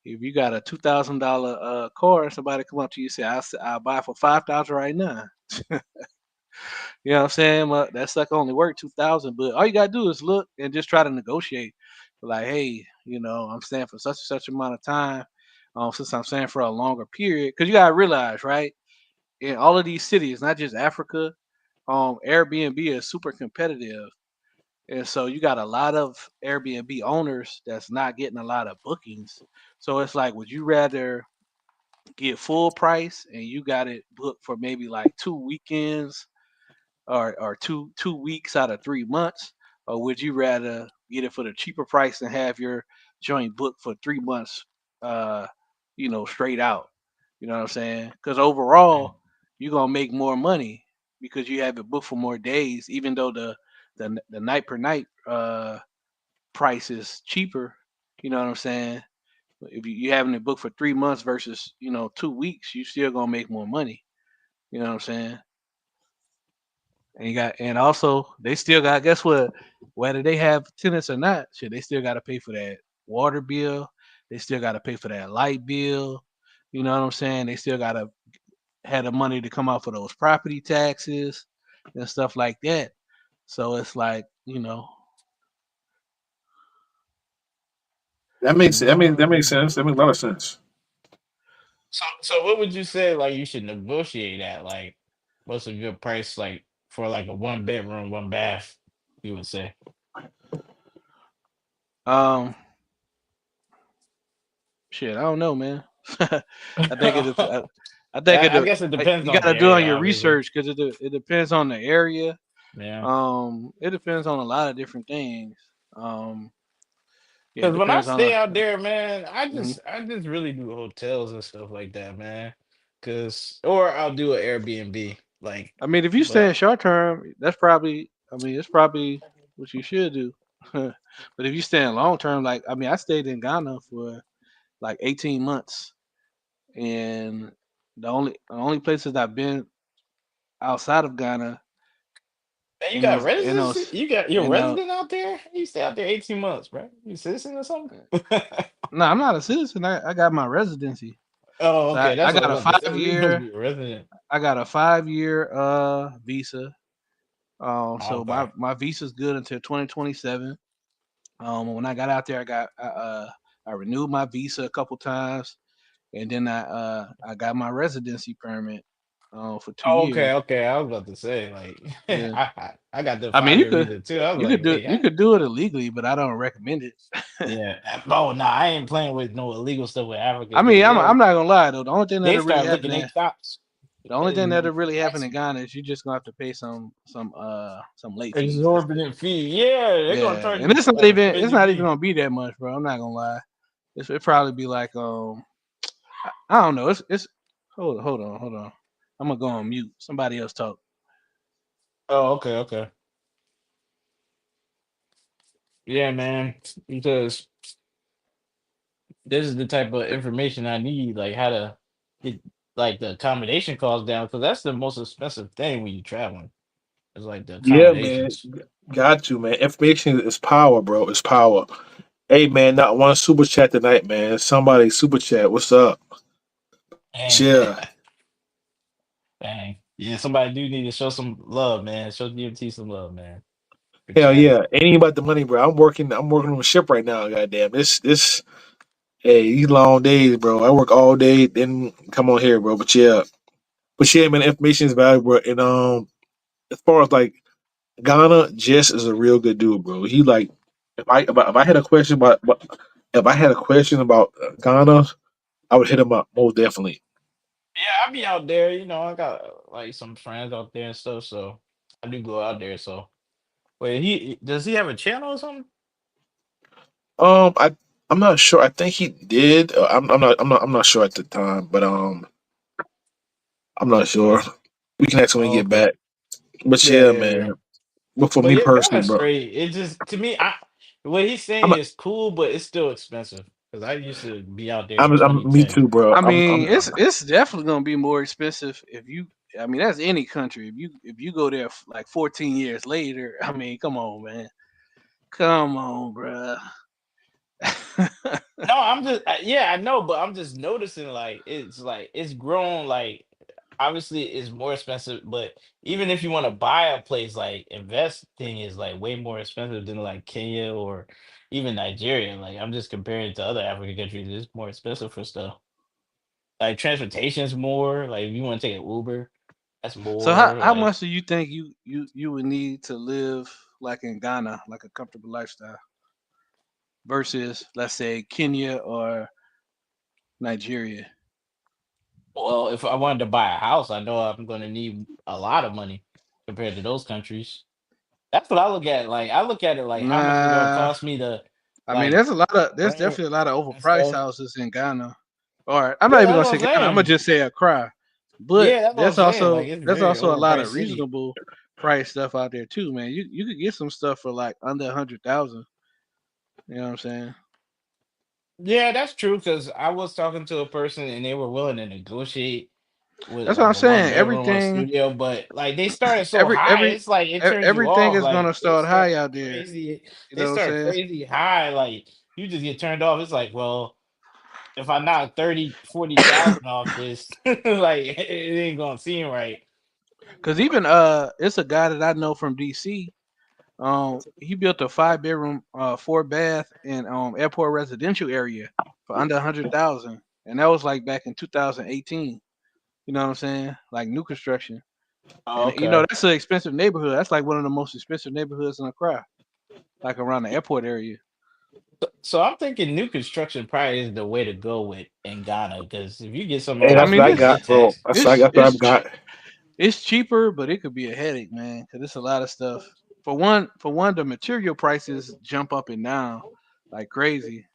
$2,000 car and somebody come up to you and say, I'll buy it for 5,000 right now. You know what I'm saying? Well, that's like only worth 2,000, but all you gotta do is look and just try to negotiate. Like, hey, I'm staying for such and such amount of time. Since I'm staying for a longer period, because you gotta realize, right? In all of these cities, not just Africa, Airbnb is super competitive, and so you got a lot of Airbnb owners that's not getting a lot of bookings. So it's like, would you rather get full price and you got it booked for maybe like 2 weekends or two weeks out of 3 months, or would you rather get it for the cheaper price and have your joint booked for 3 months, uh, straight out? You know what I'm saying? Because overall, you're gonna make more money because you have it booked for more days, even though the night per night price is cheaper. You know what I'm saying? If you having it booked for 3 months versus 2 weeks, you still gonna make more money. You know what I'm saying? And also they still got, guess what? Whether they have tenants or not, shit, they still got to pay for that water bill. They still got to pay for that light bill. You know what I'm saying? They still got to have the money to come out for those property taxes and stuff like that. So it's like, That makes mhm. that makes sense. That makes a lot of sense. So what would you say like you should negotiate at? Like, what's a good price like for like a one bedroom, one bath? You would say. um, shit, I don't know, man. I think it. I think I guess it depends you on got the to do on area, your obviously. research because it depends on the area. Yeah. It depends on a lot of different things. Um, yeah, it Because when I depends on stay a. out there, man, Mhm. I just really do hotels and stuff like that, man. Or I'll do an Airbnb, like, I mean, if you stay but in short term, that's probably. I mean, it's probably what you should do. But if you stay in long term, like I mean, I stayed in Ghana for like 18 months, and the only places I've been outside of Ghana man, you in got those in residency. those You got you're a in resident out there. You stay out there 18 months, bro. You a citizen or something? no, I'm not a citizen. I got my residency. Oh, So okay, I that's what I got was a about to say. five You must year be a resident. I got a 5 year visa. So Okay. my visa's good until 2027. When I got out there, I renewed my visa a couple times, and then I got my residency permit for two Oh, years. okay, okay. I was about to say, like, Yeah, I got the I mean 5 year visa too. I was like, wait, you I, could do it illegally, but I don't recommend it. yeah. Oh, no, I ain't playing with no illegal stuff with Africa I because mean, I'm not gonna lie though. The only thing they that'll really start happen licking their there, chops. the only thing It'd that'll be really happen in nasty. Ghana is you just gonna have to pay some late fees. That's it. Exorbitant fee. Yeah, they're gonna Yeah, charge and you like a it's crazy not even fee. gonna be that much, bro. I'm not gonna lie. It probably be like I don't know. It's hold on. I'm gonna go on mute. Somebody else talk. Oh, okay, okay. Yeah, man. Because this is the type of information I need, like how to get like the accommodation costs down, because that's the most expensive thing when you're traveling. It's like the Yeah, man. accommodations. Got to, man. Information is power, bro. It's power. Hey, man, not one super chat tonight, man. Somebody super chat. What's up? Dang, Yeah. dang. Yeah, somebody do need to show some love, man. Show DMT some love, man. For Hell chatting. yeah. Ain't about the money, bro. I'm working on a ship right now, goddamn. This hey, these long days, bro. I work all day, then come on here, bro. But yeah, man, information is valuable. And as far as like Ghana, Jess is a real good dude, bro. He like if I had a question if I had a question about Ghana, I would hit him up most definitely. Yeah, I be out there, I got like some friends out there and stuff, so. I do go out there. So wait, he does he have a channel or something? I I'm not sure. I think he did. I'm not sure at the time, but I'm not sure. We can ask when we Oh, get okay. back. But Yeah, yeah, yeah, yeah. man. But for But me yeah, personally, Ghana's bro, straight. It just to me, I what he's I'm saying is cool, but it's still expensive. Because I used to be out there in I'm me 2010. too, bro. I I'm mean, it's definitely gonna be more expensive if you. I mean, that's any country. If you go there like 14 years later, I mean, come on, man, come on, bruh. No, I'm just yeah, I know, but I'm just noticing like it's grown like obviously it's more expensive, but even if you want to buy a place, like investing is like way more expensive than like Kenya or even Nigeria. Like I'm just comparing it to other African countries, it's more expensive for stuff. Like transportation's more. Like if you want to take an Uber, that's So how more. how Like much do you think you would need to live like in Ghana, like a comfortable lifestyle, versus let's say Kenya or Nigeria? well, if I wanted to buy a house, I know I'm going to need a lot of money compared to those countries. That's what I look at. Like I look at it like how much is it gonna Nah, cost me to I mean, like there's rent definitely a lot of and overpriced stuff. houses in Ghana. Or I'm not Yeah, even that's gonna what I'm say Ghana. I'm gonna saying. just say Accra. But Yeah, that's what I'm there's saying. also Like it's there's very also a lot overpriced of city. reasonable price stuff out there too, man. You could get some stuff for like under 100,000. You know what I'm saying? Yeah, that's true. Because I was talking to a person and they were willing to negotiate with That's what like I'm a one saying. bedroom or studio, but like they started so Every high, every it's like it turns you everything off. is Like gonna start high out there. You they know what I'm start saying? crazy high. Like you just get turned off. It's like, well, if I knock 30, 40,000 off this, like it ain't gonna seem right. Because even it's a guy that I know from DC. He built a 5 bedroom, 4 bath in airport residential area for under 100,000, and that was like back in 2018. You know what I'm saying? Like new construction, Oh, and okay. that's an expensive neighborhood. That's like one of the most expensive neighborhoods in Accra, like around the airport area. So I'm thinking new construction probably is the way to go with in Ghana because if you get some hey, I that's old what mean, I you it's got, get bro. taxed. it's That's what it's I've got. che- it's cheaper, but it could be a headache, man, because it's a lot of stuff. For one, the material prices jump up and down like crazy.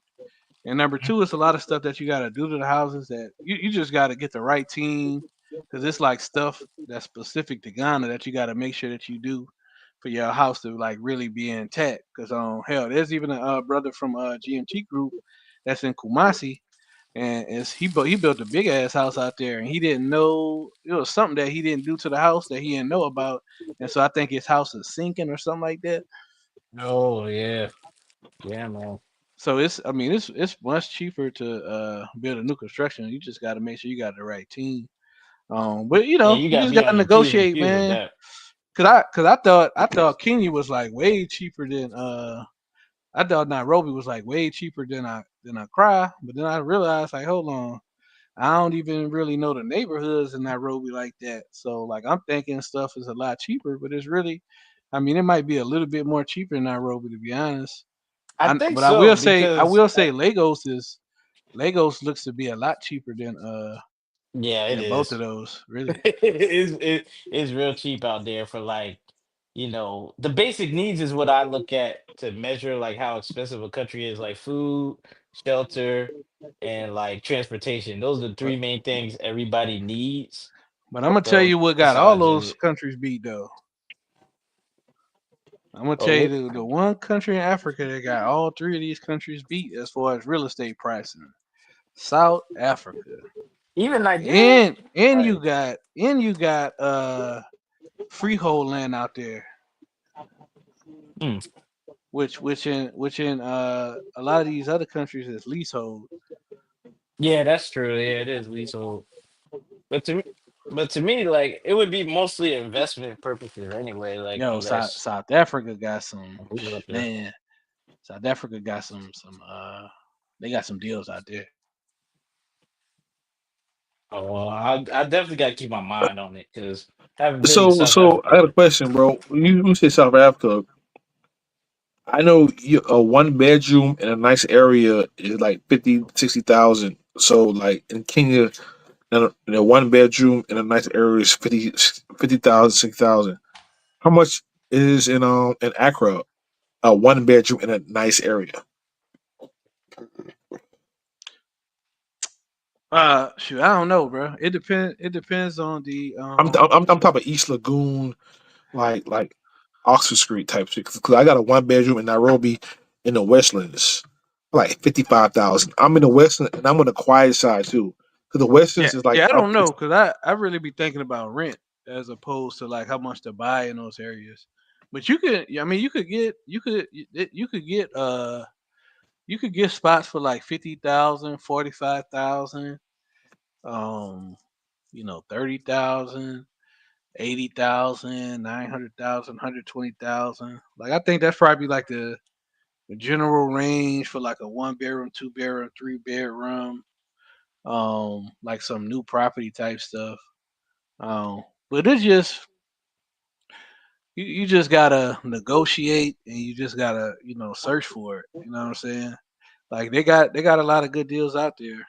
And number two, it's a lot of stuff that you got to do to the houses that you just got to get the right team, because it's like stuff that's specific to Ghana that you got to make sure that you do for your house to like really be intact. Because hell, there's even a brother from GMT Group that's in Kumasi, and he built a big ass house out there, and he didn't know it was something that he didn't do to the house that he didn't know about, and so I think his house is sinking or something like that. Oh yeah, yeah, man. So it's much cheaper to build a new construction. You just got to make sure you got the right team. But Yeah, you you gotta just be got on to your P's and negotiate, Q's with man. that. Cause I thought Kenya was like way cheaper than I thought Nairobi was like way cheaper than Accra. But then I realized like, hold on, I don't even really know the neighborhoods in Nairobi like that. So like I'm thinking stuff is a lot cheaper, but it's really, I mean, it might be a little bit more cheaper in Nairobi to be honest. I think But I so will say because Lagos looks to be a lot cheaper yeah, it than both is. of those, really. It's real cheap out there for like the basic needs is what I look at to measure like how expensive a country is, like food, shelter, and like transportation. Those are the But three main things everybody needs. but I'm gonna tell So you what that's got how I all judge those it. countries beat though. I'm gonna tell you Oh, the one country in Africa that got all three of these countries beat as far as real estate pricing. South Africa. even Nigeria? And Right. you got freehold land out there, Hmm. which in a lot of these other countries is leasehold. Yeah, that's true. Yeah, it is leasehold. But to me, but to me, like it would be mostly investment purposes anyway. Like Yo, unless South Africa got some we go up there. man. South Africa got some they got some deals out there. Oh, well, I definitely got to keep my mind on it because haven't been to South So Africa I got a yet. question, bro. You say South Africa. I know a one bedroom in a nice area is like 50, 60,000. So like in Kenya, in a one bedroom in a nice area is 50,000, 60,000. How much is in Accra a one bedroom in a nice area? Shoot, I don't know, bro. It depends. It depends on the I'm talking about East Lagoon, like Oxford Street type shit. Because I got a one bedroom in Nairobi in the Westlands, like 55,000. I'm in the Westland and I'm on the quiet side too. Because the Yeah, Westlands is like yeah. I up. don't know because I really be thinking about rent as opposed to like how much to buy in those areas. But you could, I mean, you could get spots for like 50,000, 45,000, um, 30,000, 80,000, 900,000, 120,000. Like I think that's probably like the general range for like a one bedroom, two bedroom, three bedroom, like some new property type stuff. But it's just you just gotta negotiate and you just gotta search for it. You know what I'm saying? Like they got a lot of good deals out there.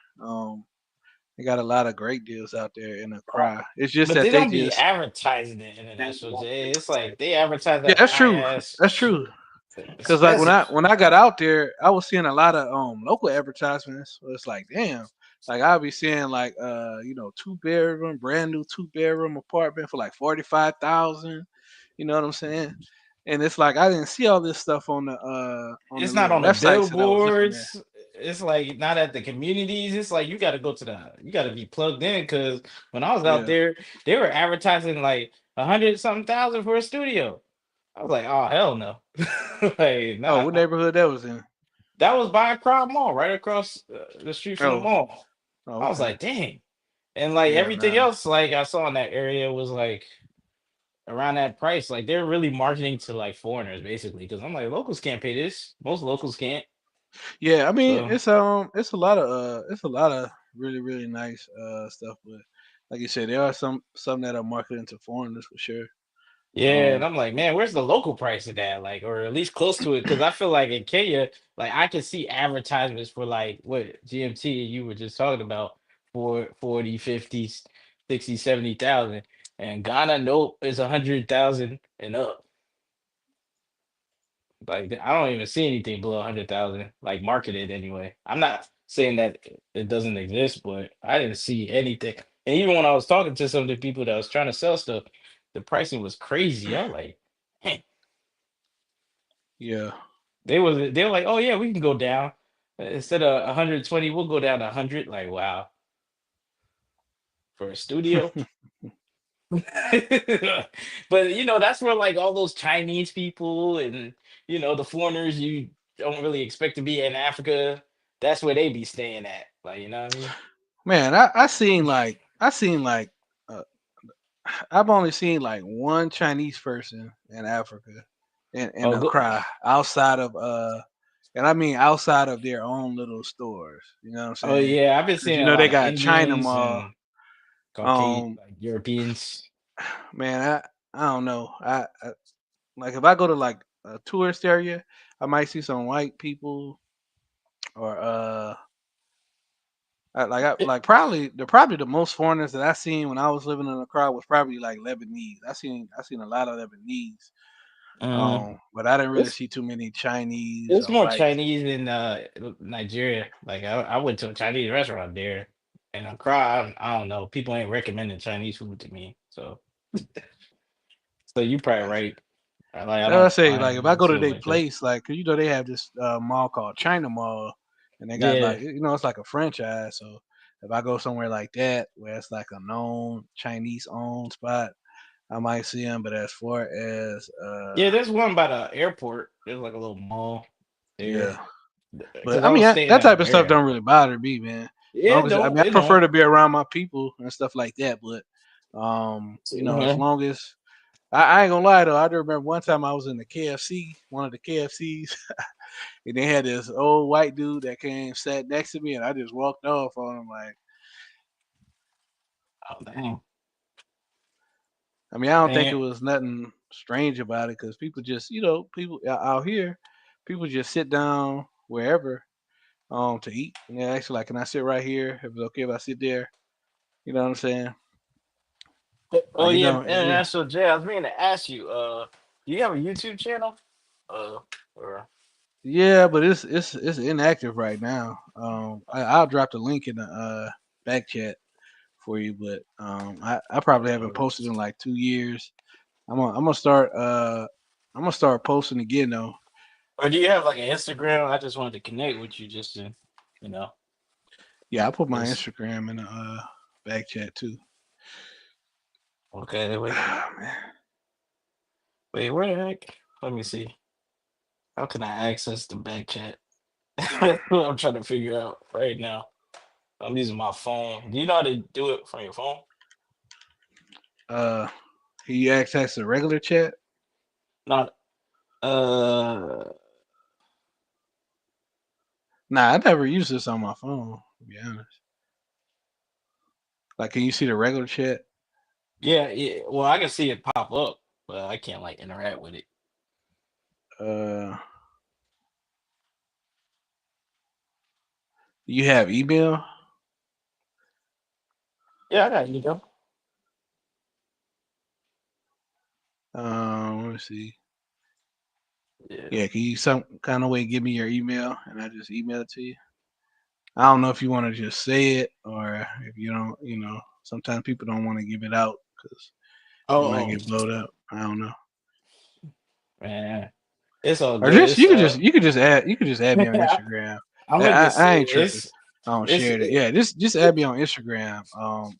They got a lot of great deals out there in the cry. It's just But that they they don't be just advertising the international J. It's like they advertise yeah, that that's high true. ass That's shit. true. Cause like when Expensive. I got out there, I was seeing a lot of local advertisements. So it's like, damn, like I'll be seeing like two bedroom, brand new two bedroom apartment for like 45,000. You know what I'm saying? And it's like I didn't see all this stuff on the It's not little on the websites that I was looking at. billboards. It's like not at the communities. It's like you got to go to you got to be plugged in. Because when I was out Yeah. there, they were advertising like 100 something thousand for a studio. I was like, oh hell no, like Oh, nah. what neighborhood that was in? That was by Crowd Mall, right across the street from the Oh, mall. oh, I was okay. like, dang. And like Yeah, everything nah. else, like I saw in that area was like around that price. Like they're really marketing to like foreigners basically. Because I'm like, locals can't pay this. Most locals can't. Yeah, I mean So it's a lot of really really nice stuff, but like you said, there are some that are marketed to foreigners for sure. yeah, and Um, I'm like, man, where's the local price of that? Like, or at least close to it. Because I feel like in Kenya, like I can see advertisements for like what GMT you were just talking about for 40, 50, 60, 70,000. And Ghana, nope, is 100,000 and up. Like I don't even see anything below 100,000, like marketed anyway. I'm not saying that it doesn't exist, but I didn't see anything. And even when I was talking to some of the people that was trying to sell stuff, the pricing was crazy. I was like, "Man." yeah. They were like, oh yeah, we can go down. Instead of 120, we'll go down to 100. Like, wow, for a studio. But that's where like all those Chinese people and the foreigners you don't really expect to be in Africa, that's where they be staying at. Like, you know what I mean? Man, I seen like uh, I've only seen like one Chinese person in Africa in Oh, go. Accra outside of and I mean outside of their own little stores. You know what I'm Oh saying? yeah, I've been Because seeing a they lot of got China Indians Mall. and Caucasian, Um, like Europeans. man, I don't know. I like if I go to like a tourist area, I might see some white people or Eh, like probably the most foreigners that I seen when I was living in Accra was probably like Lebanese. I seen a lot of Lebanese. Uh, But I didn't really it's see too many Chinese it's or more whites. Chinese in Nigeria. Like I went to a Chinese restaurant there, and I cried. I don't know. People ain't recommending Chinese food to me, so you probably right. Like I So I don't say like if I find go to too their much of. place, like 'cause they have this mall called China Mall, and they got Yeah. like it's like a franchise. So if I go somewhere like that where it's like a known Chinese owned spot, I might see them. But as far as Yeah, there's one by the airport. There's like a little mall yeah. there. But Because I I mean, was staying that at a type of stuff Marriott. don't really bother me, man. Yeah, Long it as I don't. mean, I It prefer don't. to be around my people and stuff like that. But as Uh-huh. long as I ain't gonna lie though, I do remember one time I was in the KFC, one of the KFCs, and they had this old white dude that came sat next to me, and I just walked off on him. Like, Oh, dang. I mean, I don't think it Man. was nothing strange about it because people just, people out here, people just sit down wherever to eat. And they're actually like, can I sit right here? If it's okay if I sit there, you know what I'm saying? Oh Like yeah, yeah, International J. I was meaning to ask you. Do you have a YouTube channel? Or yeah, but it's inactive right now. I'll drop the link in the back chat for you, but I probably haven't posted in like 2 years. I'm gonna start posting again though. or do you have like an Instagram? I just wanted to connect with you just to, you know, Yeah, I put my just Instagram in the back chat too. okay. Wait, Man. wait, where the heck? Let me see. How can I access the back chat? That's what I'm trying to figure out right now. I'm using my phone. Do you know how to do it from your phone? Uh, can you access the regular chat? Not uh Nah, I never use this on my phone. To be honest, like, can you see the regular chat? yeah, yeah. Well, I can see it pop up, but I can't like interact with it. Uh, you have email? Yeah, I got you go. Let me see. Yeah. Yeah, can you some kind of way give me your email and I just email it to you? I don't know if you want to just say it or if you don't. Sometimes people don't want to give it out because it might Oh, get blowed up. I don't know. man, it's all Or good. just It's you could just add me on Instagram. I'm I, gonna I, just say I ain't tripping. I don't it's share it. Yeah, just add me on Instagram.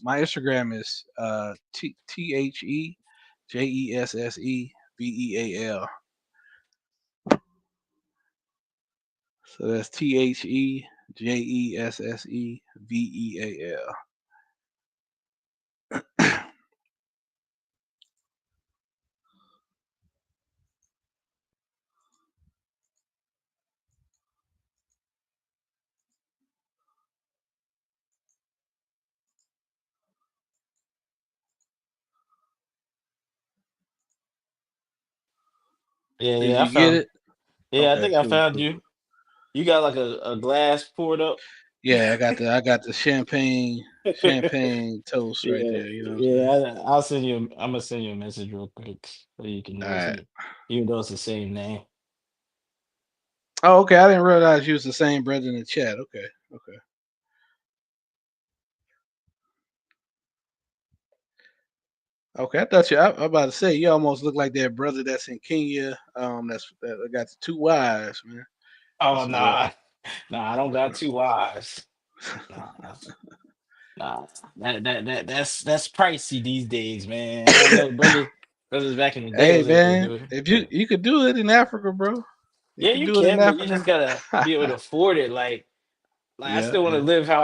My Instagram is TheJessesVeal. So that's TheJessesVeal. yeah, Did yeah. I you get found it? yeah, I Okay, think I cool, found cool. you. You got like a glass poured up. Yeah, I got the champagne toast right Yeah, there. You know what I'm yeah. saying? I'll send you. I'm gonna send you a message real quick so you can All know it's right. me, even though it's the same name. Oh, okay. I didn't realize you was the same brother in the chat. Okay, okay, okay. I thought I'm about to say you almost look like that brother that's in Kenya. That got the two wives, man. Oh That's what's up. nah, nah. I don't got two wives. Nah, nah. That's pricey these days, man. I don't know, brothers back in the day Hey, was able to man, do it. if Yeah, you could do it in Africa, bro. You yeah, could you do it in can, but you Africa. just gotta be able to afford it. Like I Yeah, still want to yeah, live how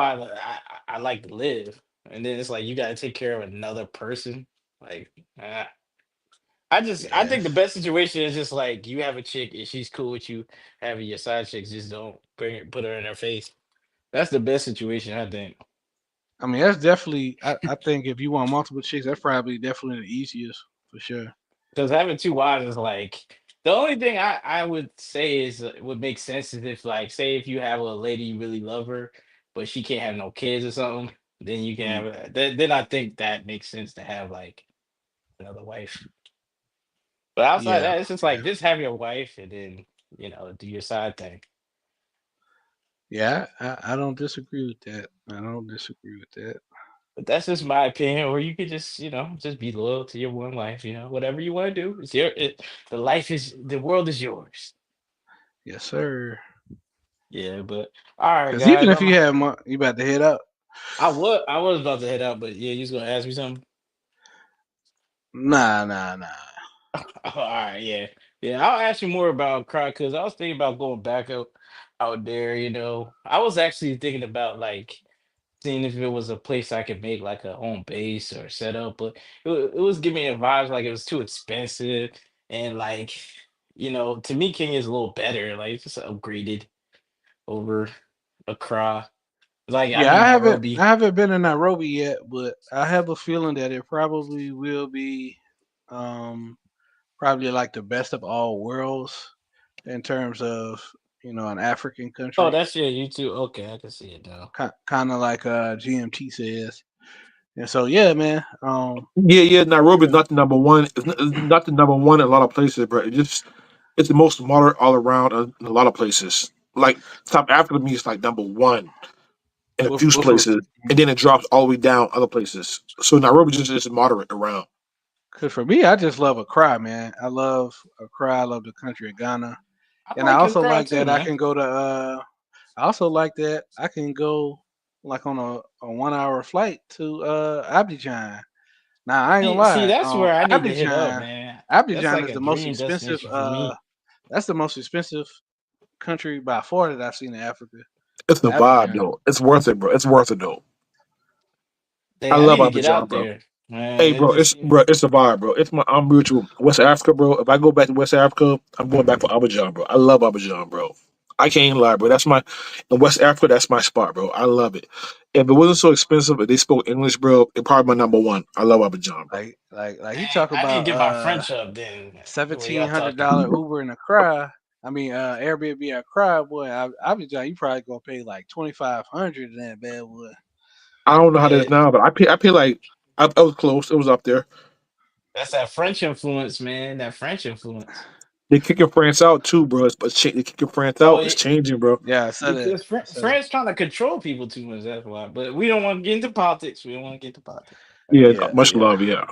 I like to live, and then it's like you got to take care of another person. Like uh, I think the yes. best situation is just like you have a chick and she's cool with you having your side chicks. Just don't put her in her face. That's the best situation, I think. I mean, that's definitely. I think if you want multiple chicks, that's probably definitely the easiest for sure. Because having two wives is like the only thing I would say is would make sense is if like say if you have a lady you really love her, but she can't have no kids or something, then you can Mm, have then I think that makes sense to have like another wife. But outside yeah, that, it's just yeah, like just have your wife and then do your side thing. yeah. I don't disagree with that. I don't disagree with that. But that's just my opinion. Or you could just just be loyal to your one life. Whatever you want to do, the world is yours. Yes, sir. Yeah, but all right, Because even guys. if you have you about to head up. I was about to head out, but yeah, you was gonna ask me something. Nah, nah, nah. All right, yeah, yeah. I'll ask you more about cry because I was thinking about going back out there. I was actually thinking about like seeing if it was a place I could make like a home base or set up, but it was giving me a vibes like it was too expensive and like to me Kenya is a little better, like it's just upgraded over Accra. Like I Yeah, mean I Nairobi. haven't been in Nairobi yet, but I have a feeling that it probably will be um probably like the best of all worlds in terms of an African Oh, country, that's your YouTube. Okay, I can see it now. kind of like GMT says. And so yeah, man. Yeah. Nairobi is Yeah. not the number one. It's not the number one in a lot of places, bro. It's the most moderate all around in a lot of places. Like South Africa to me is like number one in a few But for places, and then it drops all the way down other places. So Nairobi just is moderate around. Cause for me, I just love Accra, man. I love Accra. I love the country of Ghana, I and I like his also crowd like too, that I man. can go to. I also like that I can go like on a 1 hour flight to Abidjan. Now I ain't gonna See, lie. that's where I need to hit up, Abidjan, man. That's Abidjan like is a the most dream expensive. destination for me. That's the most expensive country by far that I've seen in Africa. It's the vibe Abidjan. though. It's worth it, bro. It's worth it though. I Dang, I love need to get Abidjan, out bro. there, man. Hey, It bro, just it's seems. bro, it's a vibe, bro. I'm mutual. West Africa, bro. If I go back to West Africa, I'm going back for Abidjan, bro. I love Abidjan, bro. I can't lie, bro. That's my in West Africa. That's my spot, bro. I love it. If it wasn't so expensive, if they spoke English, bro, it probably my number one. I love Abidjan, bro. Like he Dang, talk I need to about get my French up then. The way y'all talking. $1,700 Uber in Accra. I mean Airbnb in Accra, boy. Abidjan, you probably gonna pay like 2,500 in that bad boy. I don't know how that Yeah, is now, but I pay like I was close. It was up there. that's that French influence, man. That French influence. They kicking France out too, bro. They kicking France Oh, out. It's changing, bro. Yeah, I said it. because I said it. France trying to control people too much. That's why. But we don't want to get into politics. We don't want to get into politics. Yeah, Yeah, much yeah. love. Yeah,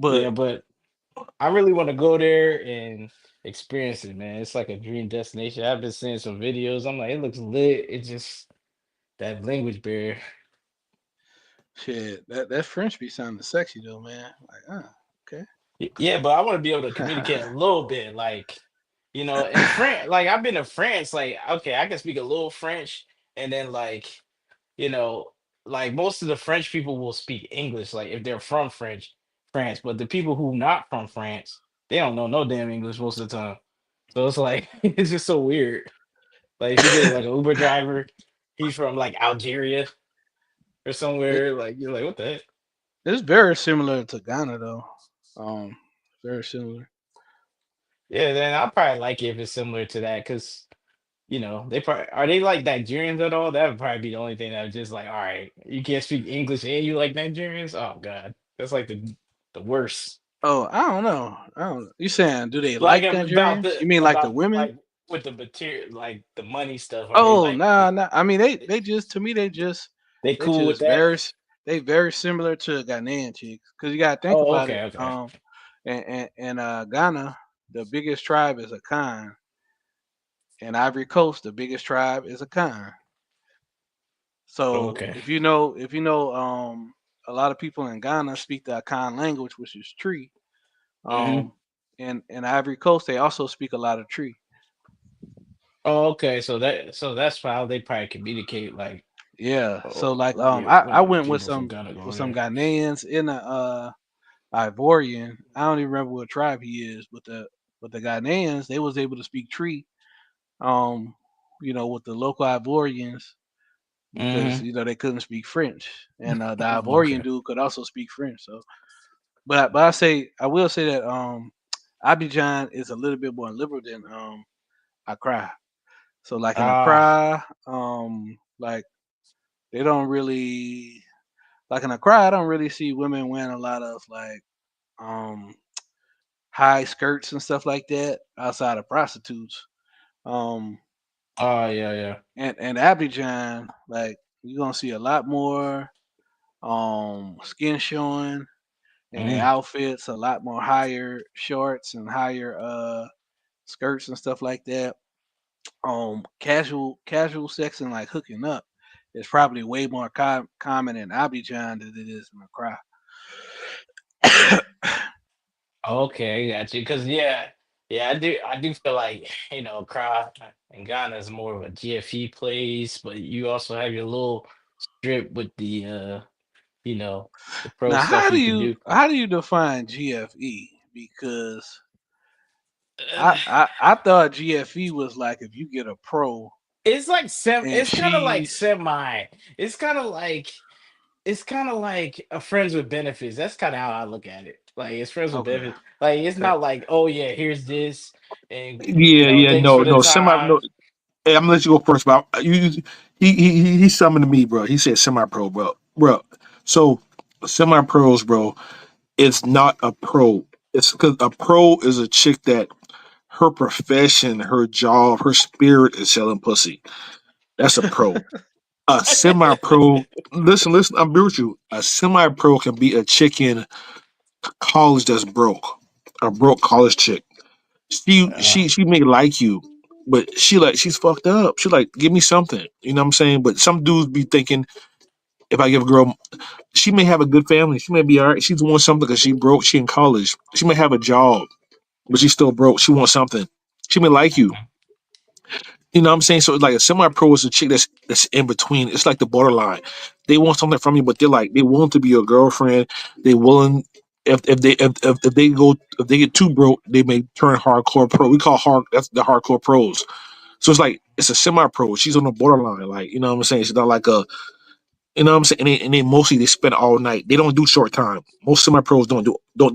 Yeah, But but I really want to go there and experience it, man. It's like a dream destination. I've been seeing some videos. I'm like, it looks lit. It's just that language barrier. shit, that French be sounding sexy though, man. Like, okay. Yeah, but I want to be able to communicate a little bit, like, in France. Like, I've been to France. Like, okay, I can speak a little French, and then you know, like most of the French people will speak English, like if they're from France. But the people who not from France, they don't know no damn English most of the time. So it's like it's just so weird. Like if you get like an Uber driver, he's from like Algeria or it, somewhere. Like you're like, what the heck? it's very similar to Ghana though. Um, very similar. Yeah, then I'll probably like it if it's similar to that, because they probably are they like Nigerians at all? That would probably be the only thing that was just like, all right, you can't speak English and you like Nigerians? Oh God. That's like the worst. Oh, I don't know. I don't. You saying do they Like like Nigerians? You mean like the about women? like with the material, like the money stuff. Are they Oh, like nah, nah. I mean, they, they just to me they they cool with just that? they very similar to Ghanaian chicks. Cause you gotta think Oh, about it. okay, okay. And Ghana, the biggest tribe is Akan. In Ivory Coast, the biggest tribe is Akan. Oh, So okay. a lot of people in Ghana speak the Akan language, which is Tree. Hmm. Um, and in Ivory Coast, they also speak a lot of Tree. Oh, okay. So that's how they probably communicate. Like, Yeah. So oh, like yeah, I when went people from Ghana with go some there. Ghanaians in a Ivorian. I don't even remember what tribe he is, but the Ghanaians, they was able to speak Tree, um, with the local Ivorians because Hmm. they couldn't speak French, and the Oh, Ivorian okay. dude could also speak French. So, but I will say that Abidjan is a little bit more liberal than Accra. So like in Ah, Accra, like they don't really like in Accra, I don't really see women wearing a lot of like um high skirts and stuff like that outside of prostitutes. Um, oh, yeah, yeah. and Abidjan, like you're gonna see a lot more skin showing and the Mm. outfits a lot more higher shorts and higher skirts and stuff like that. Casual sex and like hooking up is probably way more common in Abidjan than it is in Accra. Okay, I got you. Cause yeah, I do feel like Accra and Ghana is more of a GFE place, but you also have your little strip with you know, the pro Now, stuff you can do. how do you define GFE? Because Uh, I thought GFE was like if you get a pro It's like and it's kind of like she's semi. It's kind of like a friends with benefits. That's kind of how I look at it. Like it's friends with okay. benefits. Like it's Okay. not like, oh yeah, here's this, and yeah. thanks No, for the no. Semi. time. No. Hey, I'm gonna let you go first, but he summoned me, bro. He said semi pro, bro. So semi pros, bro. It's not a pro. It's because a pro is a chick that her profession, her job, her spirit is selling pussy. That's a pro. A semi pro. Listen. I'm be with you. A semi pro can be a chick in college that's broke, a broke college chick. She may like you, but she's fucked up. She like give me something. You know what I'm saying? But some dudes be thinking if I give a girl, she may have a good family. She may be all right. She's want something because she broke. She in college. She may have a job, but she's still broke. She wants something. She may like you. You know what I'm saying? So like a semi pro is a chick that's in between. It's like the borderline. They want something from you, but they willing to be your girlfriend. They willing if they go if they get too broke, they may turn hardcore pro. We call that's the hardcore pros. So it's like it's a semi pro. She's on the borderline. Like you know what I'm saying? She's not like a you know what I'm saying? And they mostly they spend all night. They don't do short time. Most semi pros don't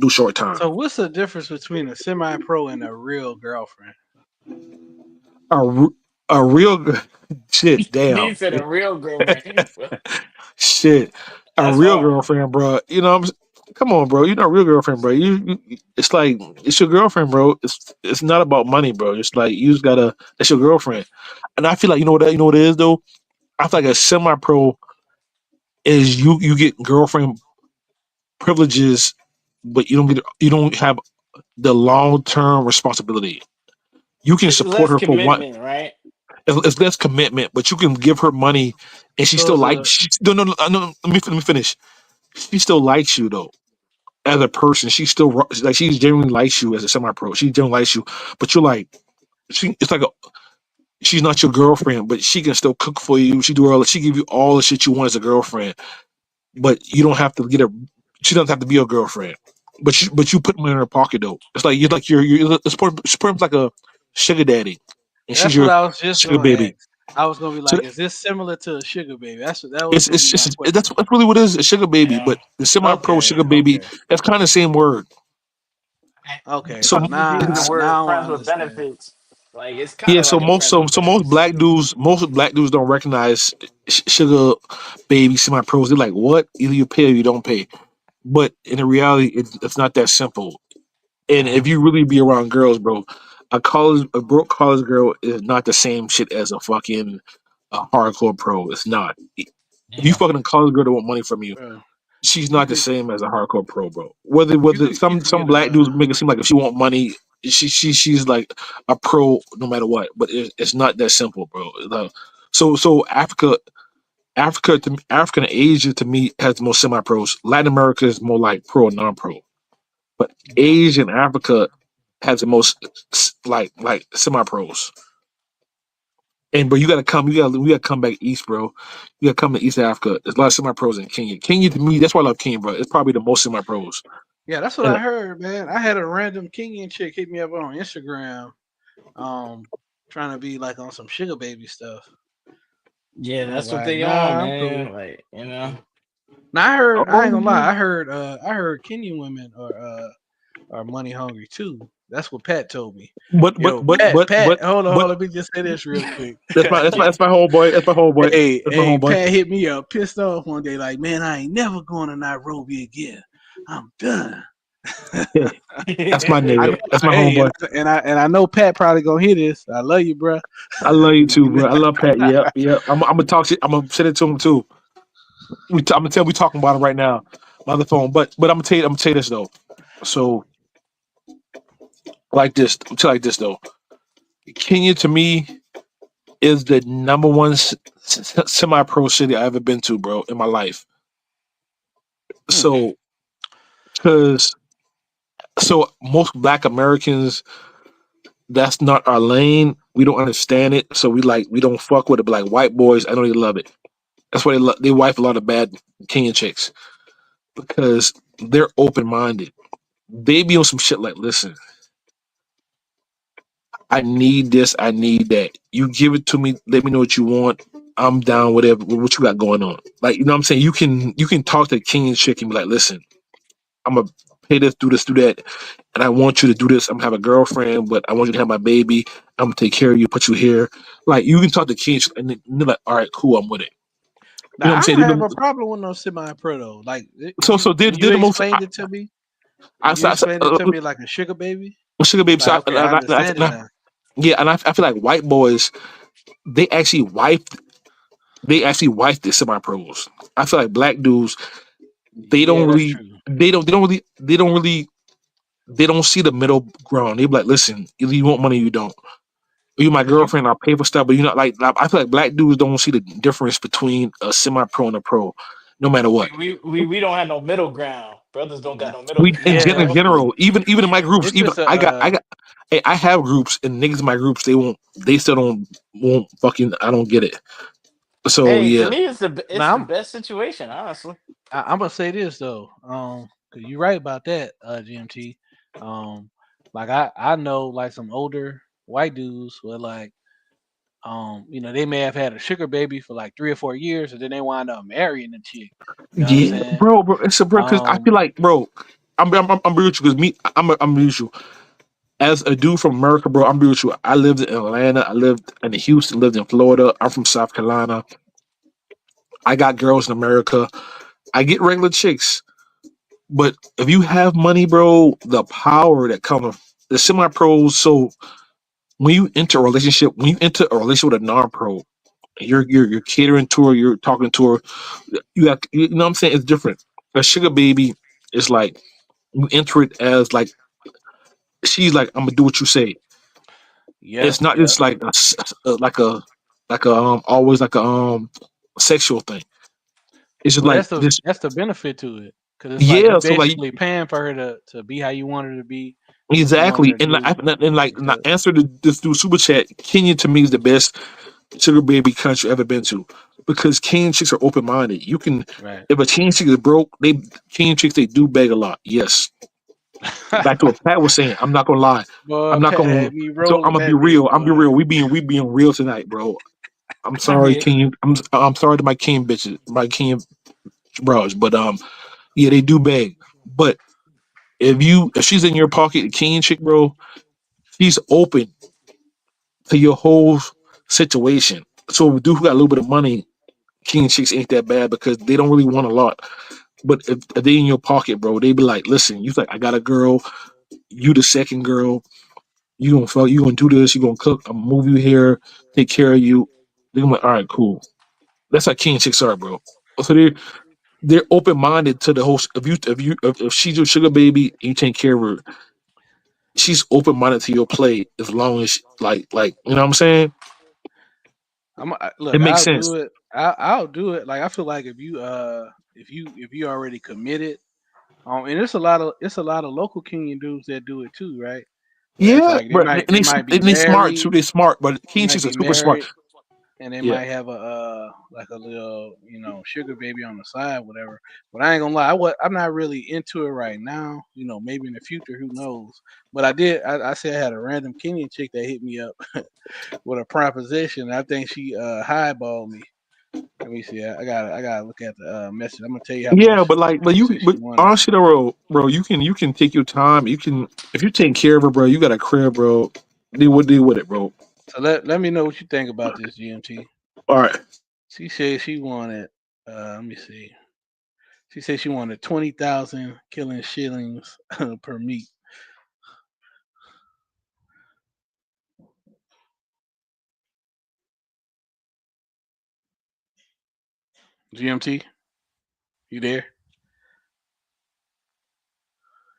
do short time. So what's the difference between a semi pro and a real girlfriend? A r- a real shit. He Damn. said a real girlfriend. Shit, a That's real hard. girlfriend, bro. You know, come on, bro. You're not a real girlfriend, bro. It's like it's your girlfriend, bro. It's not about money, bro. It's like you just gotta. It's your girlfriend, and I feel like you know what it is though. I feel like a semi pro is you get girlfriend privileges, but you don't have the long term responsibility. You can It's support less her for one. commitment, right? It's less commitment, but you can give her money, and she So still it's like. a No. Let me finish. She still likes you though as a person. She still like she genuinely likes you as a semi pro. She genuinely likes you, but you're like it's like she's not your girlfriend, but she can still cook for you. She give you all the shit you want as a girlfriend, but you don't have to get her. She doesn't have to be your girlfriend, but you put money in her pocket though. It's like you're it's pretty much like a sugar daddy, and she's That's what your I was just sugar gonna baby. ask. I was gonna be So like, is this similar to a sugar baby? That was gonna it's be my just question. that's really what it is, a sugar baby. Yeah. But the semi pro Okay, sugar baby, okay, that's kind of the same word. okay. So Some people use the word Now I friends with understand. benefits. Like it's kind yeah, of like a friends with benefits. most black dudes don't recognize sugar baby semi pros. They're like, what? Either you pay or you don't pay. But in the reality, it's not that simple. And if Mhm. you really be around girls, bro, a broke college girl is not the same shit as a fucking hardcore pro. It's not. If you Yeah. fucking a college girl that want money from you, Bro, she's you not the could same as a hardcore pro, bro. you Whether could you could some get black dudes make it seem like if she want money, she's like a pro no matter what. But it's not that simple, bro. So Africa and Asia to me has the most semi pros. Latin America is more like pro and non pro. But Yeah. Asia and Africa has the most like semi pros. And bro, we gotta come back east, bro. You gotta come to East Africa. There's a lot of semi pros in Kenya. Kenya to me, that's why I love Kenya, bro. It's probably the most semi pros. yeah, that's what And I heard, man. I had a random Kenyan chick hit me up on Instagram, um, trying to be like on some sugar baby stuff. Yeah, I was that's what like, they on, nah, I'm cool. man. Like, you know. Now I ain't gonna lie, oh, I heard Kenyan women are money hungry too. That's what Pat told me. but but Yo, but Pat, but Pat, but hold on, but let me just say this real quick. that's my whole boy. That's my whole boy. That's my Hey, whole boy. Pat hit me up, pissed off one day, like, man, I ain't never going to Nairobi again. I'm done. Yeah, that's my I know, nigga. That's my hey, homeboy. and I know Pat probably gonna hear this. I love you, bro. I love you too, bro. I love Pat. Yep, yep. I'm gonna talk to. I'm gonna send it to him too. I'm gonna tell we talking about it right now, on the phone. But I'm gonna tell you this though. So like this, I'm tell you like this though. Kenya to me is the number one semi pro city I ever been to, bro, in my life. Hmm. So because so most Black Americans, that's not our lane. We don't understand it, so we don't fuck with it. But like white boys, I know they love it. That's why they wife a lot of bad Kenyan chicks because they're open minded. They be on some shit like, listen, I need this, I need that. You give it to me, let me know what you want. I'm down, whatever, what you got going on. Like, you know what I'm saying? You can talk to the Kenyan chick and be like, listen, I'm gonna pay this, do that. and I want you to do this. I'm gonna have a girlfriend, but I want you to have my baby. I'm gonna take care of you, put you here. Like you can talk to kids, and they're like, all right, cool, I'm with it. You know Now what I'm I saying? don't have a problem with no semi-pro though. Like if So you did when you did the most. explained it to me, I, when you I, explained it to me like a sugar baby, sugar baby. like okay, I understand it I, now. yeah, and I feel like white boys they actually wife the semi pros. I feel like black dudes they don't Yeah, that's really true. they don't see the middle ground. They be like, listen, either you want money, or you don't. You my Cause you, girlfriend, I'll pay for stuff, but you're not like I feel like black dudes don't see the difference between a semi pro and a pro, no matter what. We don't have no middle ground. Brothers don't got no middle We ground, in yeah, bro. general, even in my groups, it's even just a I got hey, I have groups and niggas in my groups they still don't won't fucking I don't get it. So Hey, to yeah. me, it's now the best situation, honestly. I'm gonna say this though, cause you're right about that, GMT. Um, like I know like some older white dudes where like they may have had a sugar baby for like 3 or 4 years, and then they wind up marrying the chick. You know what I'm Yeah, saying? bro, it's a bro. Because I Um, feel like, bro, I'm real with you. Because me, I'm real with you. As a dude from America, bro, I'm real with you. I lived in Atlanta. I lived in Houston. Lived in Florida. I'm from South Carolina. I got girls in America. I get regular chicks. But if you have money, bro, the power that comes, the semi pros. So when you enter a relationship with a non pro, you're catering to her. You're talking to her. You know what I'm saying? It's different. A sugar baby is like you enter it as like she's like I'm gonna do what you say. yeah, It's not yeah. just like like a always like a sexual thing. It's just Well, like this that's the benefit to it, cause it's like you yeah. So like basically paying for her to be how you want her to be, what you want exactly, her to and do. and like Because answer to this through super chat. Kenya to me is the best sugar baby country ever been to because Kenyan chicks are open minded. You can right. if a Kenyan chick is broke, Kenyan chicks they do beg a lot. Yes, back to what Pat was saying. I'm not gonna lie. Boy, I'm not Pat gonna. had me So I'm rolling gonna be that day, real. I'm be boy. real. We being real tonight, bro. I'm I sorry, mean, King. I'm sorry to my King bitches, my King bros, but yeah, they do beg. But if she's in your pocket, King chick, bro, she's open to your whole situation. So if a dude who got a little bit of money, King chicks ain't that bad because they don't really want a lot. But if they in your pocket, bro, they be like, listen, you like I got a girl, you the second girl, you gonna fuck, you gonna do this, you gonna cook, I'm gonna move you here, take care of you. They're like, all right, cool. That's how King chicks are, bro. So they're open minded to the whole. If she's your sugar baby and you take care of her, she's open minded to your play as long as you know what I'm saying. Look. It makes I'll sense. do it. I'll do it. Like I feel like if you already committed, and it's a lot of local Kenyan dudes that do it too, right? Where it's Yeah, like but they might be and they smart too. married, They smart, but they King might chicks are be super smart. married, and they Yeah, might have a like a little sugar baby on the side, whatever. But I ain't gonna lie, I'm not really into it right now. Maybe in the future, who knows? But I said I had a random Kenyan chick that hit me up with a proposition. I think she highballed me. Let me see. I gotta look at the message. I'm gonna tell you how yeah, much but she you said she but wanted. honestly, though, bro, you can take your time. You can if you take care of her, bro. You got a crib, bro. Deal with it, bro. So let me know what you think about this, GMT. All right. She said she wanted. Let me see. She said she wanted 20,000 killing shillings per meet. GMT, you there?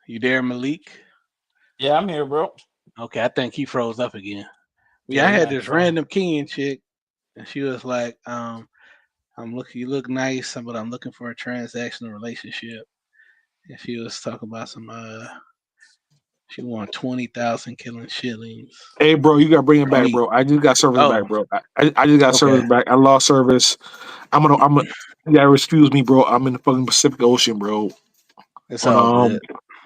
You there, Malik? yeah, I'm here, bro. Okay, I think he froze up again. Yeah, Yeah, I he had might have this frozen. random Kenyan chick, and she was like, you look nice, but I'm looking for a transactional relationship." And she was talking about she want 20,000 killing shillings Hey, bro, you gotta bring it per back, meet. bro. I just got service back, Oh, bro. I just got service okay, back. I lost service. You gotta excuse me, bro. I'm in the fucking Pacific Ocean, bro. it's On all good.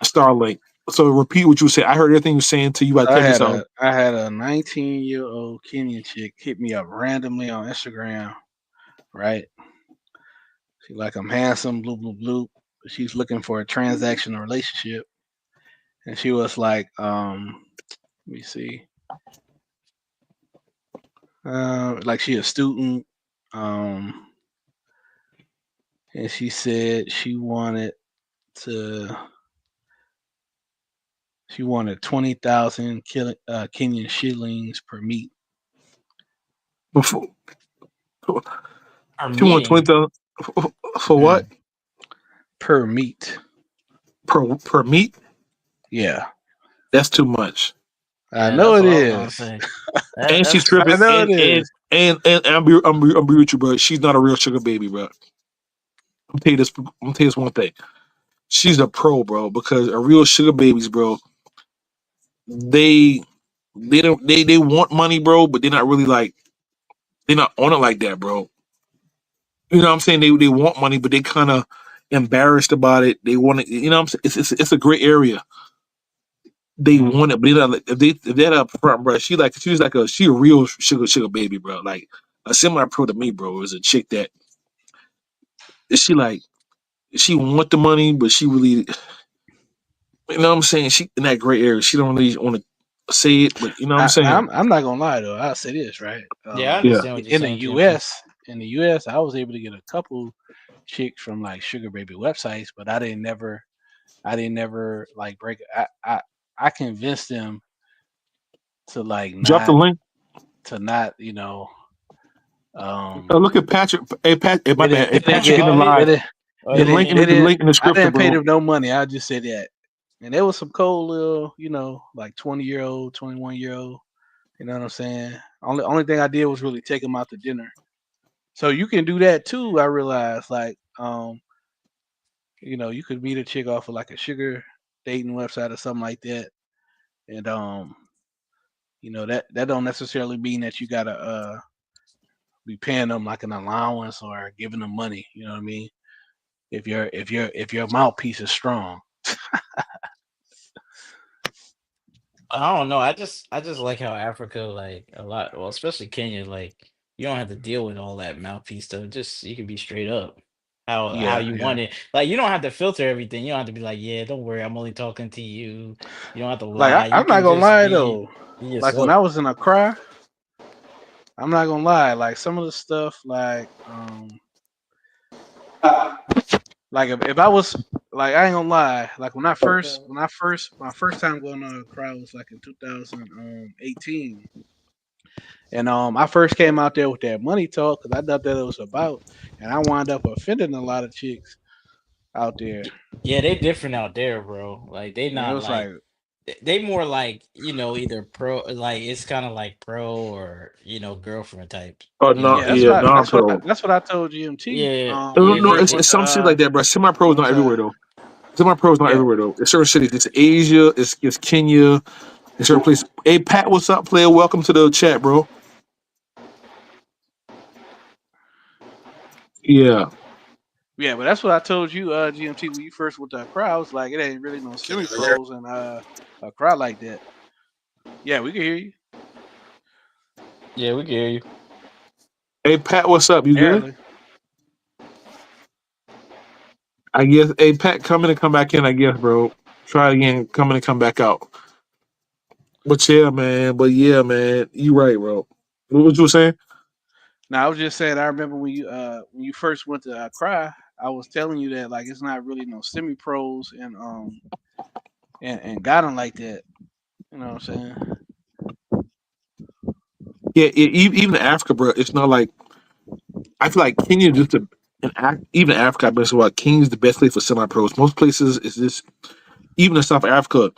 Starlink. So repeat what you said. I heard everything you were saying to you. I So check this out. I had a 19-year-old Kenyan chick hit me up randomly on Instagram. Right? She like I'm handsome, blue blue blue. She's looking for a transactional relationship, and she was like, let me see, like she a student, um, and she said to she wanted 20,000 Kenyan shillings per meet. Before, Our she want meeting. 20,000 for what? Mm, per meet. Per meet? Yeah, That's too much. I Yeah, know that's it what I was gonna is. say. And she's That's I tripping. know And it and is. and and I'm be with you, bro. She's not a real sugar baby, bro. I'm tell you this. I'm tell you this one thing. She's a pro, bro. Because a real sugar babies, bro, they they want money, bro, but they're not really like they're not on it like that, bro. You know what I'm saying? They want money, but they kind of embarrassed about it. They want it. You know what I'm saying? It's a great area. They Mhm. want it, but they're not, if they're up front, bro. She a real sugar baby, bro. Like a semi pro to me, bro, is a chick that she like she want the money, but she really, you know what I'm saying? She in that gray area. She don't really want to say it, but you know what I'm Now saying? I'm not gonna lie though. I'll say this right. Yeah, I Yeah. understand what you're In the saying, GMT. U.S., I was able to get a couple chicks from like sugar baby websites, but I didn't never like break. I convinced them to like Drop the link. not you know Look at Patrick. Hey, Pat. Hey, my they bad. Hey, they didn't Oh, Patrick get in the oh, they live. didn't he they didn't they The didn't link in the I scripture, didn't pay bro. them no money. I just said that, and there was some cold little like 20-year-old, 21-year-old. You know what I'm saying? Only thing I did was really take them out to dinner. So you can do that too. I realized like you could meet a chick off of like a sugar dating website or something like that, and that don't necessarily mean that you gotta be paying them like an allowance or giving them money. You know what I mean? If your mouthpiece is strong. I don't know. I just like how Africa, like a lot, well, especially Kenya, like you don't have to deal with all that mouthpiece stuff. Just you can be straight up how Yeah, you yeah. want it. Like you don't have to filter everything. You don't have to be like, yeah, don't worry, I'm only talking to you. You don't have to Like lie. You I'm not can gonna just lie be though. be Like when yourself. I was in Accra, I'm not gonna lie. Like some of the stuff, like if I was like I ain't gonna lie. Like my first time going to Accra was like in 2018, and I first came out there with that money talk because I thought that it was about, and I wound up offending a lot of chicks out there. Yeah, they different out there, bro. Like they And it not was like like, they more like either pro, like it's kind of like pro or girlfriend type. Oh You know no, yeah, what I mean? yeah, non pro. that's what I told GMT. Yeah, When No, we yeah, no, first they went it's to some shit like that, bro. Semi pro is one not everywhere time. though. Semi pro is not Yeah, everywhere though. In certain cities, it's Asia, it's Kenya, in certain places. Hey, Pat, what's up, player? Welcome to the chat, bro. Yeah, yeah, but that's what I told you, GMT, when you first went to Accra. I was like, it ain't really no semi pros and Accra like that. Yeah, we can hear you. yeah, we can hear you. hey Pat, what's up? You good? Barely. I guess. Hey Pat, come in and come back in. I guess, bro. Try it again. Come in and come back out. But yeah, man. But yeah, man. You right, bro. What you were saying? Now I was just saying, I remember when you first went to Accra, I was telling you that like it's not really no semi pros and got them like that. You know what I'm saying? Yeah, even in Africa, bro. It's not like I feel like Kenya just a even Africa. I've been so like Kenya's the best place for semi pros. Most places is this. Even in South Africa,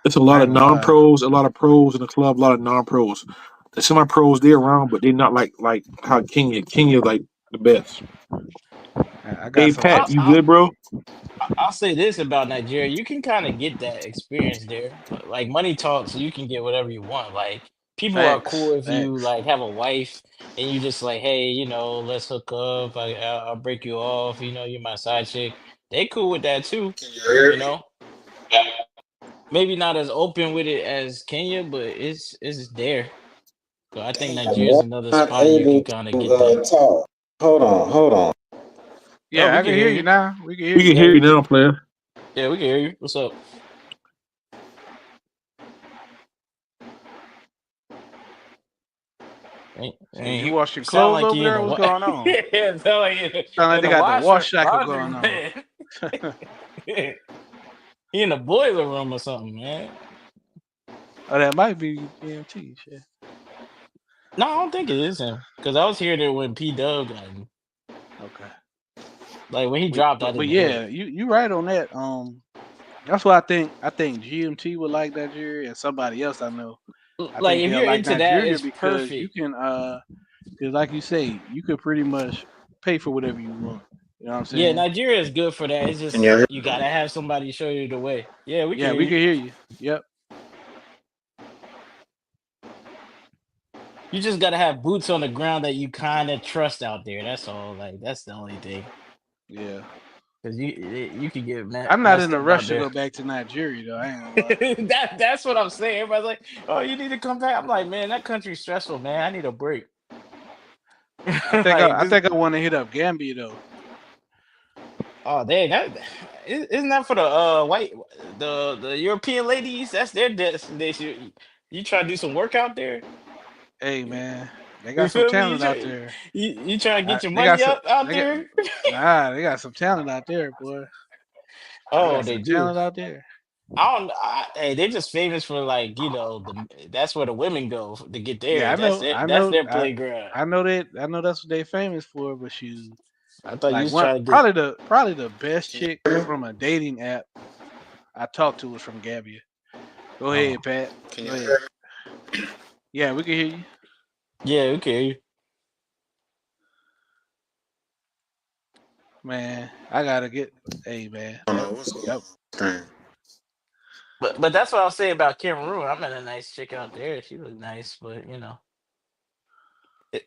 it's a lot I of ain't gonna non lie. pros, a lot of pros in the club, a lot of non pros. The semi pros they're around, but they're not like how Kenya like the best. I got Hey some. Pat, I'll, you I'll good, bro? I'll say this about Nigeria: you can kind of get that experience there. Like money talks, you can get whatever you want. Like people are cool Facts, if you facts. like have a wife and you just like, hey, let's hook up. I'll break you off. You're my side chick. They cool with that too. Can you hear You me? know, maybe not as open with it as Kenya, but it's there. So I think Nigeria is I'm another not spot you able can kind of to get that. talk. Hold on, hold on. Oh, Yeah, we I can can hear hear you you. now. We can hear We can you. Yeah, hear you we can. now, player. Yeah, we can hear you. What's up? Shit, you You washing sound clothes like over you in there? the What's going on? yeah, sound like you Sound like in they the got the wash cycle laundry going on. man. You in the boiler room or something, man. Oh, that might be GMT. Shit. No, I don't think it is him because I was here there when P Dub got him. Okay. Like when he dropped, I But didn't hear it. yeah, you right on that. That's what I think. I think GMT would like Nigeria, and somebody else I know. I Like think if they'll you're like into that, Nigeria it's because you perfect. can, because like you say, you could pretty much pay for whatever you want. You know what I'm Yeah, saying? Nigeria is good for that. It's Can just you hear you gotta have somebody show you the way. Yeah, we can Yeah, hear we you. can hear you. Yep. You just gotta have boots on the ground that you kind of trust out there. That's all. Like that's the only thing. Yeah. Because you could get I'm not messed in a up out rush to there. go back to Nigeria though. I ain't gonna lie. That's what I'm saying. Everybody's like, "Oh, you need to come back." I'm like, "Man, that country's stressful, man. I need a break." Like I this. think I want to hit up Gambia though. Oh, dang! Isn't that for the white the European ladies? That's their destination. You try to do some work out there. Hey man, they You got some feel me? talent out there. You trying to get your They got money some. up out They got there? they got some talent out there, boy. They Oh, got they some do. talent out there. Hey, they're just famous for like that's where the women go to get Yeah, theirs. That's it. That's their playground. I know that. I know that's what they famous for. But you I thought you like was one trying to get. probably the best can you chick hear me? from a dating app I talked to was from Gambia. Go Oh, ahead, Pat. Can Go you ahead. hear me? Yeah, we can hear you, yeah, okay. man. I gotta get. Hey, man. I don't know what's going Yep. on. But that's what I'll say about Cameroon. I met a nice chick out there. She looked nice, but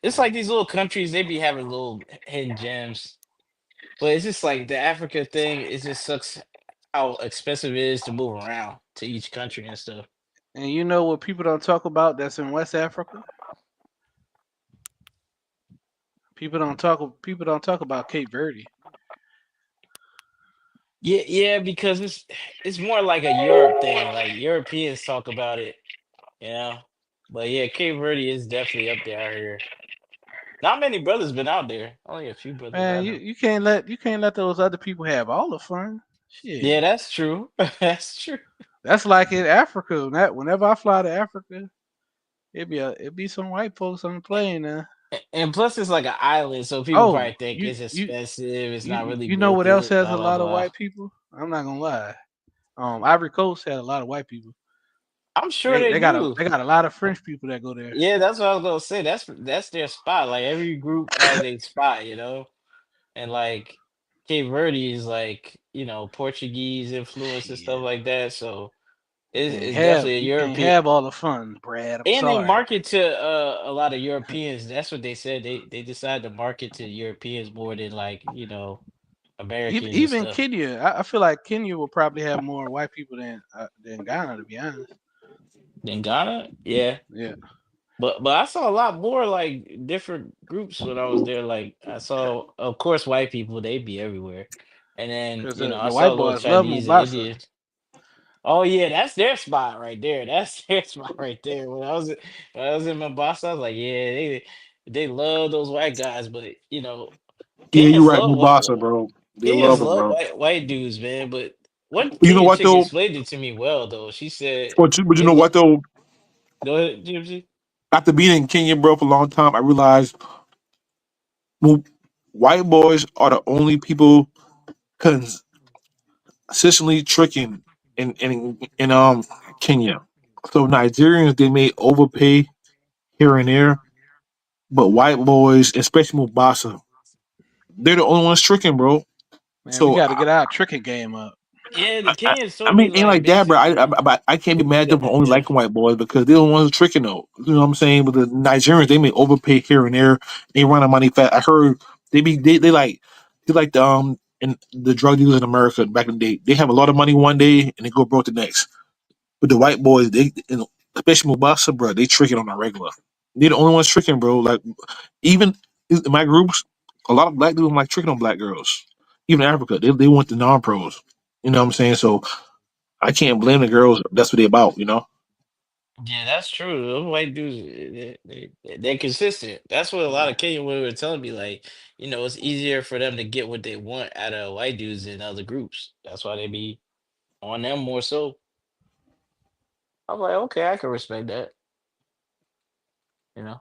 it's like these little countries. They be having little hidden gems. But it's just like the Africa thing. It just sucks how expensive it is to move around to each country and stuff. And you know what people don't talk about? That's in West Africa. People don't talk about Cape Verde. Yeah, yeah, because it's more like a Europe thing. Like Europeans talk about it, you know. But yeah, Cape Verde is definitely up there out here. Not many brothers been out there. Only a few brothers I Man, know. you can't let those other people have all the fun. Yeah, Shit. that's true. That's true. That's like in Africa. That whenever I fly to Africa, it be some white folks on the plane now. And plus, it's like an island, so people Oh, probably think it's expensive. It's not really you know what worth else it. has Blah a blah lot of blah. white people? I'm not gonna lie. Ivory Coast had a lot of white people. I'm sure they do. They got a lot of French people that go there. Yeah, that's what I was gonna say. That's their spot. Like every group has a spot, and like Cape Verde is like Portuguese influence and stuff Shit. like that. So it's definitely a You can't European, have all the fun, Brad. I'm and they sorry. market to a lot of Europeans. That's what they said. They decided to market to Europeans more than like Americans and Even stuff. Kenya, I feel like Kenya will probably have more white people than Ghana, to be honest. Then Ghana, yeah. Yeah, But I saw a lot more like different groups when I was there. Like I saw, of course, white people, they be everywhere. And then, because I the saw white little boys love Chinese and Mubasa. Indians. Oh yeah, that's their spot right there. That's their spot right there. When I was in Mombasa, I was like, yeah, they love those white guys, but Yeah, you're Kenyans right, love Mubasa, bro. They Kenyans love it, love bro. white dudes, man. But one You know Kenyan what chick though? explained it to me well though. She said But you they know look. what though? Go ahead, Gypsy. After being in Kenya, bro, for a long time, I realized well, white boys are the only people consistently tricking in Kenya. So Nigerians they may overpay here and there, but white boys, especially Mubasa, they're the only ones tricking, bro. Man, we So got to get our tricking game up. Yeah, the I, Kenyans I told me mean, ain't like like that, bro. basically. I can't be mad at them for only Yeah. liking white boys because they're the ones tricking though. You know what I'm saying? But the Nigerians, they may overpay here and there. They run out of money fast. I heard they like the drug dealers in America back in the day. They have a lot of money one day and they go broke the next. But the white boys, especially Mubasa, bro, they tricking on a regular. They're the only ones tricking, bro. Like even in my groups, a lot of black dudes like tricking on black girls. Even in Africa, they want the non pros. You know what I'm saying? So I can't blame the girls. That's what they about. You know. Yeah, that's true. Those white dudes, they're consistent. That's what a lot of Kenyan women were telling me. Like, it's easier for them to get what they want out of white dudes than other groups. That's why they be on them more so. I'm like, okay, I can respect that. You know.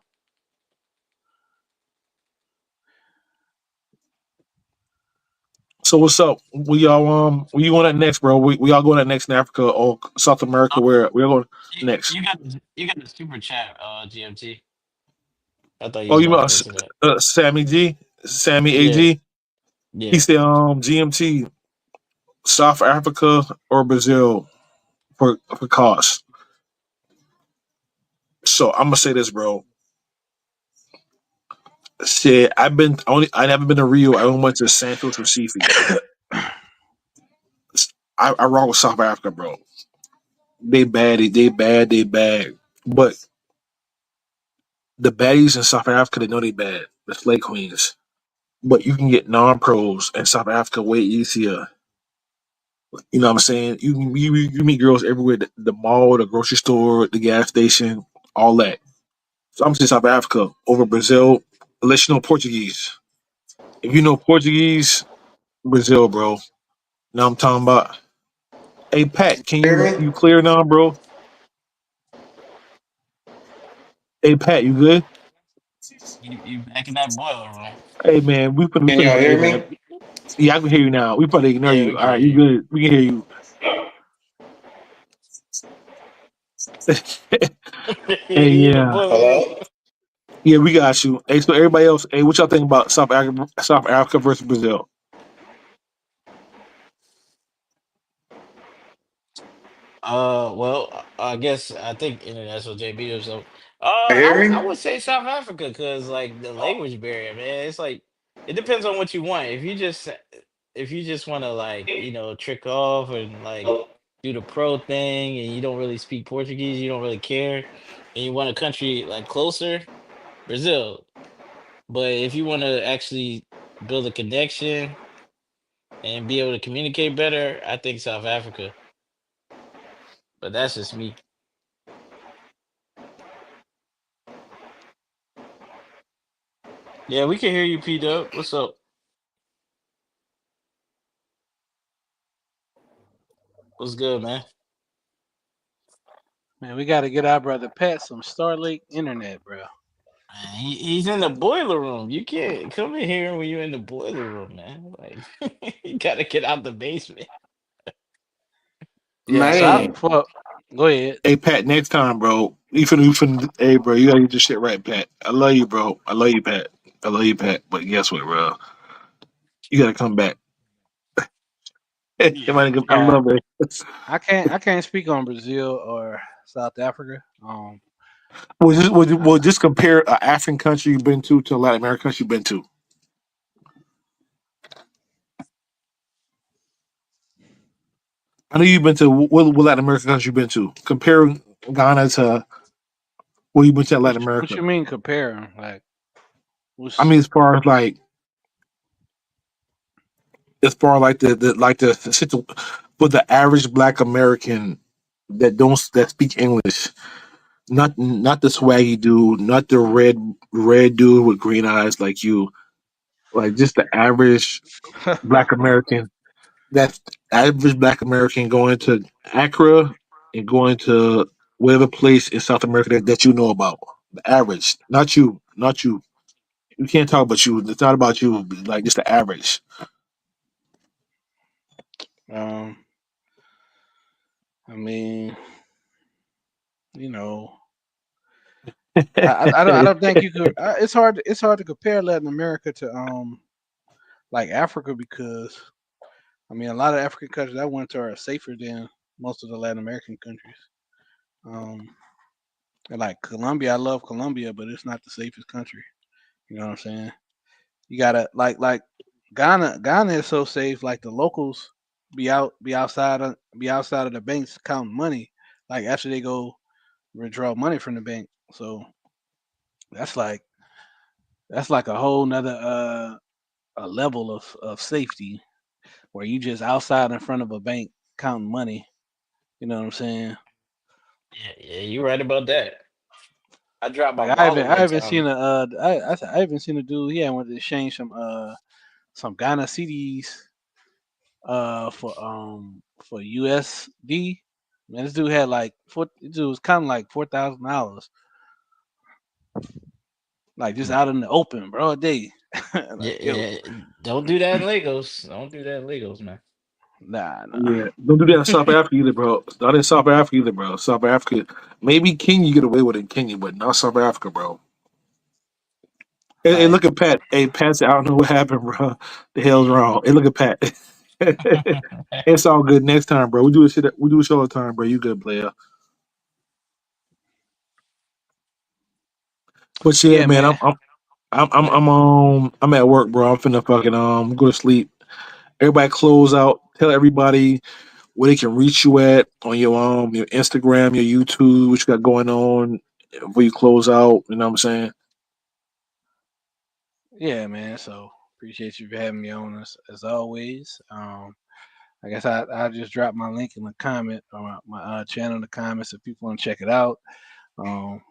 So what's up? We you going at next, bro? We all going at next in Africa or South America? Oh, Where we are going you, next? you got the super chat, GMT. I thought you Oh, was you about mean to answer that. Sammy G, Sammy Yeah, AG? He yeah. said, GMT, South Africa or Brazil for cost. So I'm gonna say this, bro. Shit, I never been to Rio. I only went to Santos Recife. I wrong with South Africa, bro. They bad, they bad, they bad. But the baddies in South Africa, they know they bad. The slay queens. But you can get non pros in South Africa way easier. You know what I'm saying? You meet girls everywhere, the mall, the grocery store, the gas station, all that. So I'm saying South Africa over Brazil, unless you know Portuguese. If you know Portuguese, Brazil, bro. Now I'm talking about. Hey Pat, can you Hear me? you clear now, bro? Hey Pat, you good? You back in that boiler room. Hey man, we Can finna y'all hey hear man. me? Yeah, I can hear you now. We probably ignore Yeah, we you. can All hear right, you you. good. We can hear you. Hey You in the yeah. boiler room. Hello? Yeah, we got you. Hey, so everybody else, hey, what y'all think about South Africa versus Brazil? Well, I guess I think international JB or so. Hear I me? would say South Africa because like the language barrier, man. It's like it depends on what you want. If you just want to like trick off and like do the pro thing, and you don't really speak Portuguese, you don't really care, and you want a country like closer, Brazil. But if you want to actually build a connection and be able to communicate better, I think South Africa. But that's just me. Yeah, we can hear you, P Dub. What's up? What's good, man? Man, we got to get our brother Pat some Starlink internet, bro. Man, he's in the boiler room. You can't come in here when you're in the boiler room, man. Like you gotta get out the basement. Yeah, so I Man, go ahead. Hey Pat, next time, bro. Hey bro, you gotta get your shit right, Pat. I love you, bro. I love you, Pat. I love you, Pat. But guess what, bro? You gotta come back. Yeah. I Yeah, love it. I can't speak on Brazil or South Africa. Well, just compare an African country you've been to a Latin American country you've been to. I know you've been to what Latin American country you've been to. Compare Ghana to where you've been to in Latin What America. you mean comparing? Like, I what's mean, as far like the for the average Black American that speak English, not the swaggy dude, not the red dude with green eyes like you, like just the average Black American. That average Black American going to Accra and going to whatever place in South America that you know about. The average, not you. You can't talk about you. It's not about you. Like just the average. um? I mean, you know, I don't think you could. It's hard to compare Latin America to like Africa because I mean a lot of African countries I went to are safer than most of the Latin American countries. Um, and like Colombia, I love Colombia, but it's not the safest country. You know what I'm saying? You gotta like Ghana is so safe. Like the locals be outside of the banks counting money. Like after they go withdraw money from the bank. So that's like that's like a whole nother a level of safety. where you just outside in front of a bank counting money. You know what I'm saying? Yeah, yeah, you're right about that. I dropped my Like I haven't wallet I one haven't seen time. a I haven't seen a dude. He had wanted to exchange some Ghana CDs for USD. Man, this dude had like this dude was kind of like $4,000, like just out in the open, bro, a day. Yeah, Like yo, yeah. Don't do that in Legos. Don't do that in Legos, man. nah. Yeah, don't do that in South Africa either, bro. Not in South Africa either, bro. South Africa, maybe Kenya you get away with it in Kenya, but not South Africa, bro. Hey, Like, look at Pat. Hey, Pat said, I don't know what happened, bro. The hell's wrong? Hey, look at Pat. It's all good next time, bro. We do this shit. We do this all the time, bro. You good player? But yeah, Yeah, man, man. Go ahead. I'm at work, bro. I'm finna fucking go to sleep. Everybody close out. Tell everybody where they can reach you at on your Instagram, your YouTube, what you got going on before you close out. You know what I'm saying? Yeah, man. So appreciate you for having me on as always. I guess I just dropped my link in the comment or my channel in the comments if people want to check it out.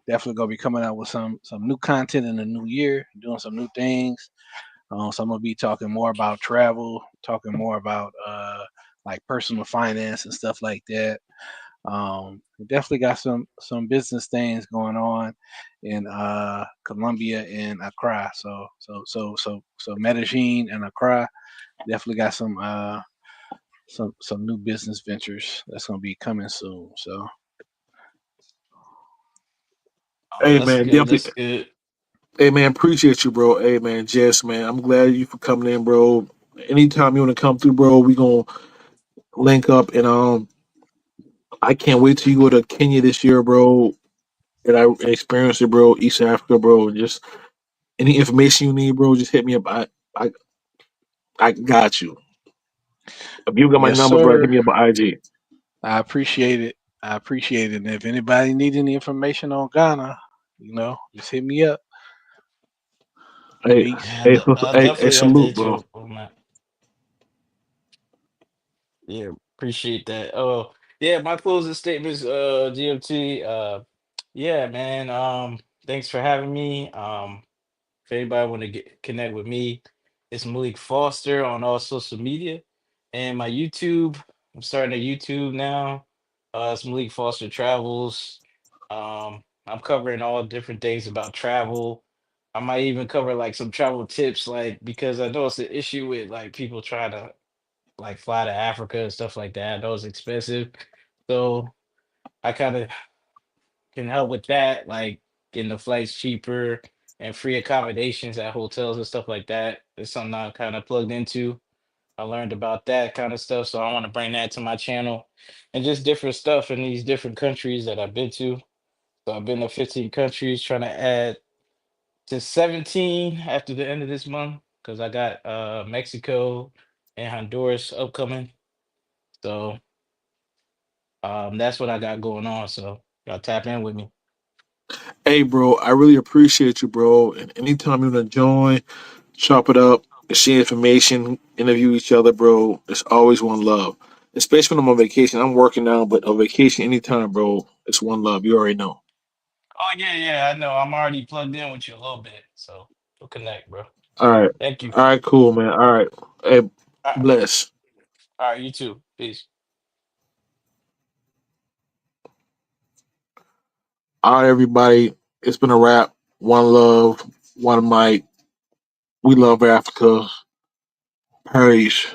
Definitely gonna be coming out with some new content in the new year, doing some new things. So I'm gonna be talking more about travel, talking more about like personal finance and stuff like that. We definitely got some business things going on in Colombia and Accra. So Medellin and Accra definitely got some new business ventures that's gonna be coming soon. So oh, Hey that's man, good. definitely. That's good. Hey man, appreciate you, bro. Hey man, Jess, man, I'm glad you for coming in, bro. Anytime you want to come through, bro, we gonna link up and I can't wait till you go to Kenya this year, bro. And I experience it, bro. East Africa, bro. Just any information you need, bro, just hit me up. I I got you. If you got my yes, number, bro, hit sir. me up on IG. I appreciate it. I appreciate it. And if anybody need any information on Ghana, just hit me up. Hey, Peace. Yeah, hey, I'll hey, definitely have to salute, hit bro. you on that. Yeah, appreciate that. Oh, yeah, my closing statements, GMT. Yeah, man. Thanks for having me. If anybody want to get connect with me, it's Malik Foster on all social media and my YouTube. I'm starting a YouTube now. It's Malik Foster Travels. I'm covering all different things about travel. I might even cover like some travel tips, like because I know it's an issue with like people trying to like fly to Africa and stuff like that. I know it's expensive, so I kind of can help with that, like getting the flights cheaper and free accommodations at hotels and stuff like that. It's something I'm kind of plugged into. I learned about that kind of stuff, so I want to bring that to my channel and just different stuff in these different countries that I've been to. So I've been to 15 countries, trying to add to 17 after the end of this month because I got Mexico and Honduras upcoming. So that's what I got going on. So y'all tap in with me. Hey, bro, I really appreciate you, bro. And anytime you want to join, chop it up, share information, interview each other, bro. It's always one love. Especially when I'm on vacation. I'm working now, but on vacation anytime, bro. It's one love. You already know. Oh yeah, yeah, I know. I'm already plugged in with you a little bit, so we'll connect, bro. All right. Thank you. All right, cool, man. All right. Hey, All right, bless. all right, you too. Peace. All right, everybody. It's been a wrap. One love, one mic. We love Africa. Peace.